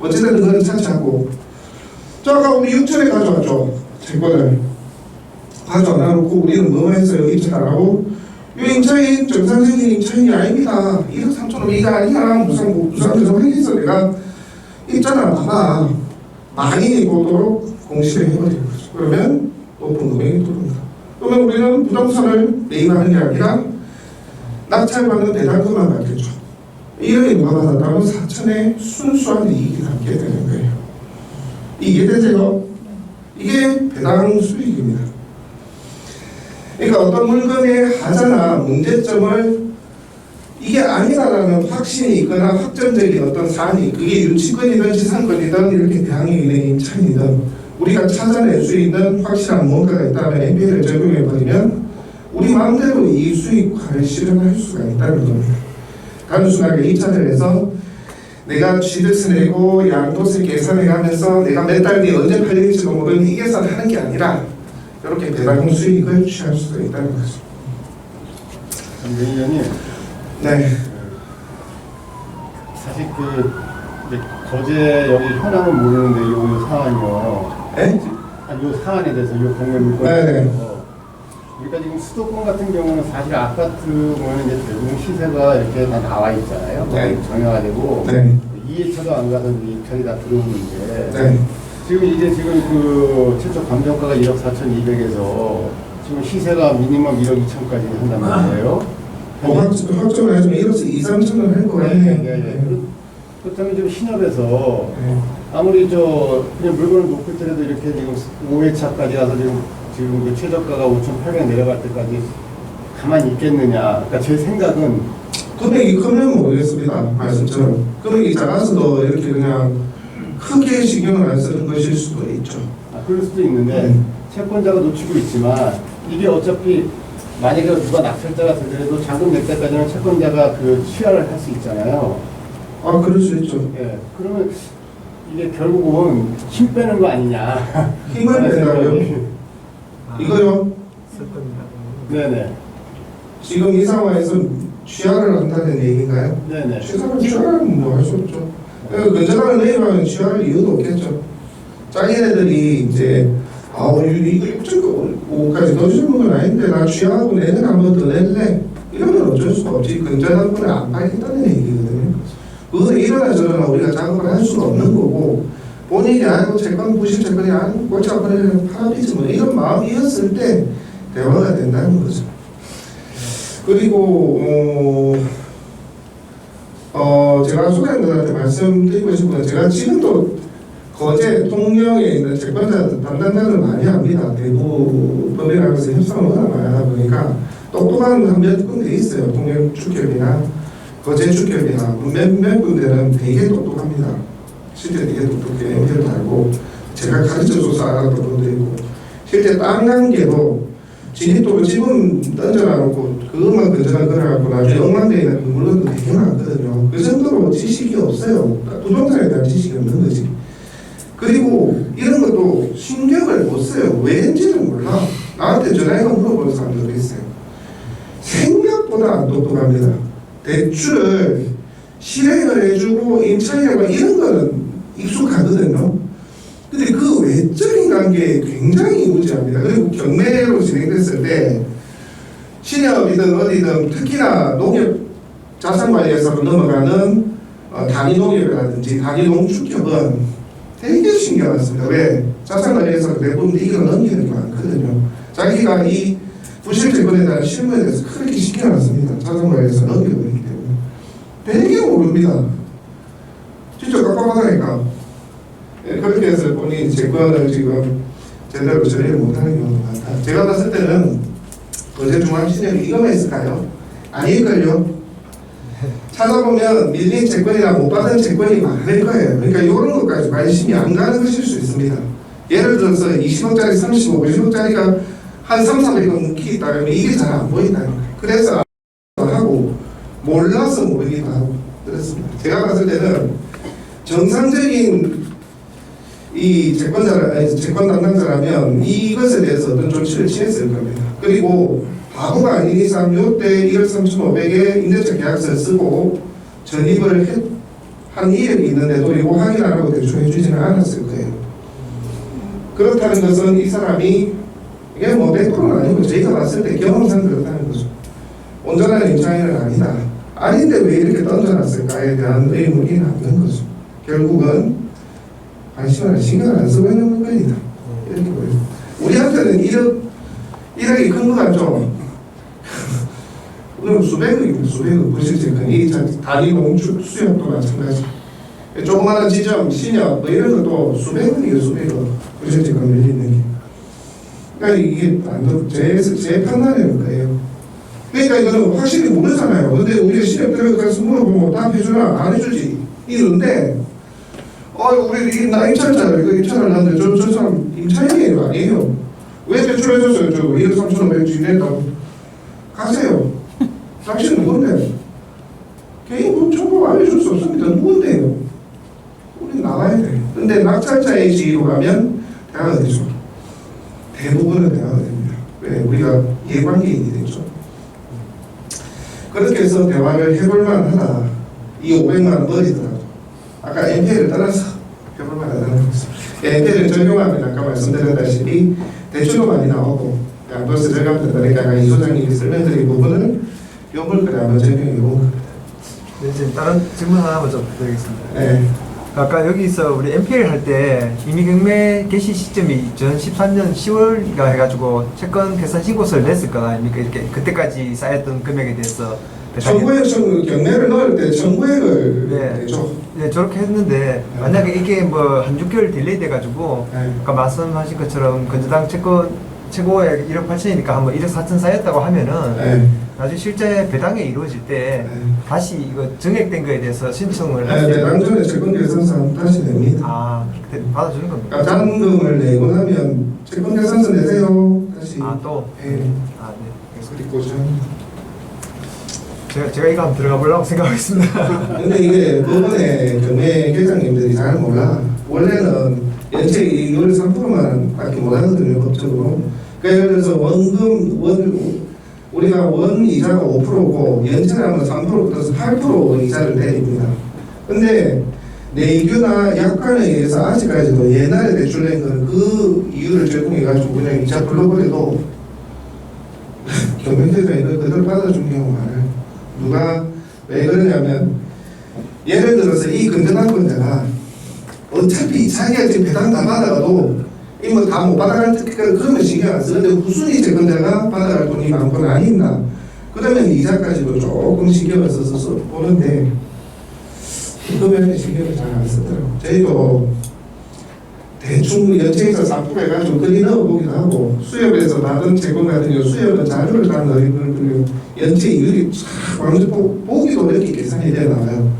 어찌됐든 그건 차치하고. 자, 아까 우리 6천에 가져왔죠. 채권을. 가져와 놓고 우리는 뭐 했어요? 입찰 안 하고. 이 임차인, 정상적인 임차인이 아닙니다. 1억 3천원 이가 아니야. 무상 조정하겠어. 내가 있잖아. 봐봐. 망인이 보도록 공시를 해버리는 거죠. 그러면 높은 금액이 들어옵니다. 그러면 우리는 부동산을 매입하는 게 아니라 낙찰받는 배당금만 받겠죠. 1억에 누가 받았다면 4천의 순수한 이익이 남게 되는 거예요. 이해되세요? 이게 배당 수익입니다. 그러니까 어떤 물건의 하자나 문제점을 이게 아니다라는 확신이 있거나 확정적인 어떤 사안이 그게 유치권이든 지상권이든 이렇게 대항이 있는 임차인이든 우리가 찾아낼 수 있는 확실한 뭔가가 있다면 NPL을 적용해버리면 우리 마음대로 이 수익화를 실현할 수가 있다는 겁니다. 단순하게 입찰을 해서 내가 취득세 내고 양도세 계산해가면서 내가 몇 달 뒤에 언제 팔릴지도 모르는 이 계산하는 게 아니라 이렇게 배당 수익을 취할 수가 있다는 거죠. 의원님, 네. 사실 이제 거제 여기 현황은 모르는데 요 사안이요. 네? 요 사안에 대해서 요 공매 물건에 네. 대해서 그러니까 지금 수도권 같은 경우는 사실 아파트 보면 이제 대부분 시세가 이렇게 다 나와 있잖아요. 네. 정형화되고 네. 2회차도 안 가서 입찰이 다 들어오는데 네. 지금 그 최초 감정가가 1억 4,200에서 지금 시세가 미니멈 1억 2천까지 한단 말이에요. 확정을 해주면 1억 2, 3천원 할 거 같네요. 그렇다면 좀 신협에서 네. 아무리 그냥 물건을 놓고 있더라도 이렇게 지금 5회차까지 가서 지금 그 최저가가 5,800 내려갈 때까지 가만히 있겠느냐. 그러니까 제 생각은 금액이 크면 모르겠습니다. 말씀처럼 금액이 작아서도 이렇게 그냥 크게 신경을 안 쓰는 것일 수도 있죠. 그럴 수도 있는데 채권자가 놓치고 있지만 이게 어차피 만약에 누가 낙찰자가 되더라도 잔금 낼 때까지는 채권자가 그 취하를 할 수 있잖아요. 아, 그럴 수 있죠. 예. 그러면 이게 결국은 힘 빼는 거 아니냐. 힘을 내라요. 이거요. 쓸 겁니다. 네네. 지금 이 상황에서 취하를 한다는 얘기인가요? 네네. 취하는 뭐 할 수 없죠. 근저당을 매입하면 취하할 이유도 없겠죠. 자기네들이 이제 이거 6.5까지 더 주는 건 아닌데 나 취하하고 내년 한번 더 낼래. 이러면 어쩔 수가 없지. 근저당권을 안 팔겠다는 얘기거든요. 그거는 이러나 저러나 우리가 작업을 할 수가 없는 거고, 본인이 아이고 채권 부실 채권이 아니고 골치 아프네 팔아비지 뭐 이런 마음이었을 때 대화가 된다는 거죠. 그리고 제가 소장님들한테 말씀드리고 싶은 건, 제가 지금도 거제 통영에 있는 채권자 담당자들 많이 합니다. 대구 법인하면서 협상을 워낙 많이 하다 보니까 똑똑한 한 몇 군데 있어요. 통영 축협이나 거제 축협이나 몇몇 군데는 되게 똑똑합니다. 실제 되게 똑똑해. MPL도 알고 제가 가르쳐줘서 알았던 분도 있고, 실제 땅 관계도 진입도로 집은 던져놔놓고 그것만 근저당 걸어갖고 나중에 엉망되어 있는 그 물건도 되게 많거든요. 그 정도로 지식이 없어요. 부동산에 대한 지식이 없는 거지. 그리고 이런 것도 신경을 못 써요. 왜인지는 몰라. 나한테 전화해서 물어보는 사람들도 있어요. 생각보다 안 똑똑합니다. 대출을 실행을 해주고 임차인이라고 이런 거는 익숙하거든요. 근데 그 외적인 관계에 굉장히 무지합니다. 그리고 경매로 진행됐을 때 신협이든 어디든 특히나 농협 자산관리회사로 넘어가는 단위농협이라든지 단위농축협은 되게 신경 씁니다. 왜? 자산관리회사가 대부분 이익을 넘기는 게 많거든요. 자기가 이 부실채권에 대한 실무에 대해서 크게 신경 안 씁니다. 자산관리회사 넘겨버리기 때문에. 되게 모릅니다. 진짜 깜깜하다니까. 그렇게 해서 본인이 채권을 지금 제대로 처리를 못하는 경우가 많다. 제가 봤을 때는 거제중앙신협이 이거만 있을까요? 아닐걸요? 찾아보면 밀린 채권이나 못 받은 채권이 많을 거예요. 그러니까 이런 것까지 관심이 안 가는 것일 수 있습니다. 예를 들어서 20억짜리, 30억, 50억짜리가 한 3, 400억 묵히 있다 그러면 이게 잘 안 보인다니까. 그래서 하고 몰라서 모르기도 하고 그렇습니다. 제가 봤을 때는 정상적인 이 채권 담당자라면 이것에 대해서 어떤 조치를 취했을 겁니다. 그리고 바보가 아닌 이상 요때 1억 3,500에 임대차 계약서를 쓰고 전입을 한 이력이 있는데도 이거 확인 안 하고 대출해 주지는 않았을 거예요. 그렇다는 것은 이 사람이 이게 뭐 100%는 아니고 저희가 봤을 때 경험상 그렇다는 거죠. 온전한 임차인은 아니다. 아닌데 왜 이렇게 던져놨을까에 대한 의문이 남는 거죠. 결국은 관심을 신경을 안 쓰고 있는 문제이다. 이렇게 보여요. 우리한테는 1억이 큰 거 같죠? 그럼 수백억입니다. 수백억. 부실채권. 이 단위 농축 수협도 마찬가지. 조그마한 지점, 신협 뭐 이런 것도 수백억이에요. 수백억. 부실채권 밀리는 게. 그러니까 이게 제 판단인 거예요. 그러니까 이거는 확실히 모르잖아요. 근데 우리가 신협 들어가서 물어보면 답해주나 안 해주지. 이런데 우리 나 임차인잖아요. 이거 임차를 하는데 저 사람 임차인이 아니에요. 왜 대출해줬어요? 저 1억 3,500 주인했다고. 가세요. 당신 누군데? 개인 정보 알려줄 수 없습니다. 누군데요? 우리 나가야 돼. 근데 낙찰자의 지위로 가면 대화가 되죠. 대부분은 대화가 됩니다. 왜? 우리가 이해관계인이 됐죠. 그렇게 해서 대화를 해볼만 하다. 이 500만 원 버리더라도. 아까 MPL을 떠나서 해볼만 하다는 것입니다. MPL을 적용하면 아까 말씀드렸다시피 대출도 많이 나오고 양도세 절감도 그러니까 아까 이 소장님이 설명드린 부분을 요물거리 한번 적용해 본 겁니다. 네, 지금 다른 질문 하나만 좀 드리겠습니다. 네. 아까 여기서 우리 MPL 할 때 이미 경매 개시 시점이 2013년 10월인가 해가지고 채권 계산 신고서를 냈을 거 아닙니까? 이렇게 그때까지 쌓였던 금액에 대해서 정부에 경매를 넣을 때 정부액을 내죠. 네, 저렇게 했는데 만약에 이게 뭐 한 6개월 딜레이 돼가지고 아까 말씀하신 것처럼 건저당 채권 최고액 1억 8천이니까 한 번 1억 4천 쌓였다고 하면은 나중에 실제 배당이 이루어질 때 다시 이거 증액된 거에 대해서 신청을 할 수 있는 배당 전에 채권 계산서 다시 냅니다. 그때 받아주는 겁니까? 잔금을 내고 나면 채권 계산서 내세요. 다시. 또? 네. 네. 그리고 제가 이거 한번 들어가 보려고 생각하고 있습니다. 근데 이게 법원의 경매 계장님들이 잘 몰라. 원래는 연체 이익률 3%만 밖에 못 하거든요, 법적으로. 그러니까 예를 들어서 우리가 원 이자가 5%고 연체하면 3% 플러스 8% 이자를 내립니다. 근데 내규나 약관에 의해서 아직까지도 옛날에 대출낸 거는 그 이유를 적용해가지고 그냥 이자 불러버려도 경매대장이 그대로 받아준 경우 많아요. 누가 왜 그러냐면 예를 들어서 이 건전한권자가 어차피 자기가 지금 배당 다 받아가도 이 뭐 다 못 받아갈 테니까 그러면 신경 안 쓰는데 후순위 채권자가 받아갈 돈이 많거나 안 있나 그러면 이자까지도 조금 신경을 써서 보는데 금연에 신경을 잘 안 쓰더라고요. 저희도 대충 연체에서 3% 해가지고 거기 넣어보기도 하고 수협에서 받은 채권 같은 경우 수협은 자료를 다 넣어보고 연체 이율이 쫙 완전 보기도 어렵게 계산이 되어 나와요.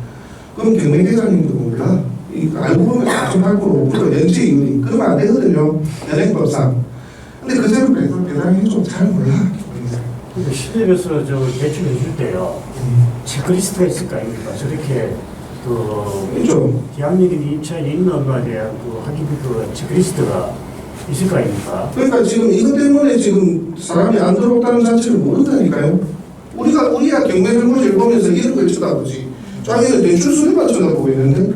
그럼 경매대장님도 몰라. 알고 보면 4.8% 5% 연체 이율이 그러면 안 되거든요. 연행법상. 근데 그대로 배당해도 잘 몰라. 근데 시대별서 저 대출 해줄 때요. 체크리스트가 있을 거 아닙니까? 저렇게 그 그렇죠. 계약력이나 임차인이 있는 거에 대한 그 확인 그 체크리스트가 있을 거 아닙니까? 그러니까 지금 이것 때문에 지금 사람이 안 들어왔다는 자체를 모른다니까요. 우리가 경매설문지를 보면서 이런 걸 쳐다보지. 자기는 대출 수리만 쳐다보고 있는데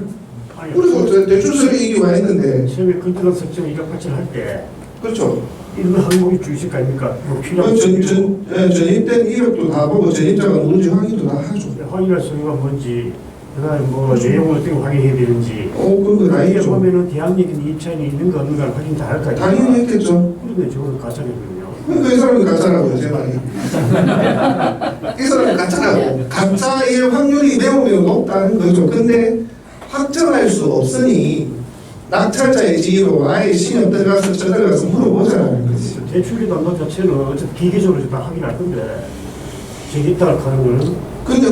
아니, 우리가 대출 수리 얘기 와 했는데 처음에 건축원 설정 이력 발전할 때 그렇죠. 이런 항목이 주 있을 거 아닙니까? 뭐 필요한 전입된 이력도 다 보고 전입자가 누군지 확인도 다 하죠. 확인할 서류가 뭔지 그다음에 뭐 내용을 어떻게 확인해야 되는지 그런 거 다 이게 했죠. 보면은 대항력이나 임차인이 있는 거 없는 걸 확인 다 할 거 아닙니까? 당연히 했겠죠. 그런데 저거는 가짜거든요. 그러니까 이 사람이 가짜라고요, 제 말이. 이 사람이 가짜라고. 가짜일 확률이 매우 높다는 거죠. 근데 확정할 수 없으니 낙찰자의 지위로 아예 시험 들어가서 저들어가서 물어보자라는 거지. 대출 기반 자체는 어차피 기계적으로 다 확인할 건데 저기 있다가 하는 거는 근데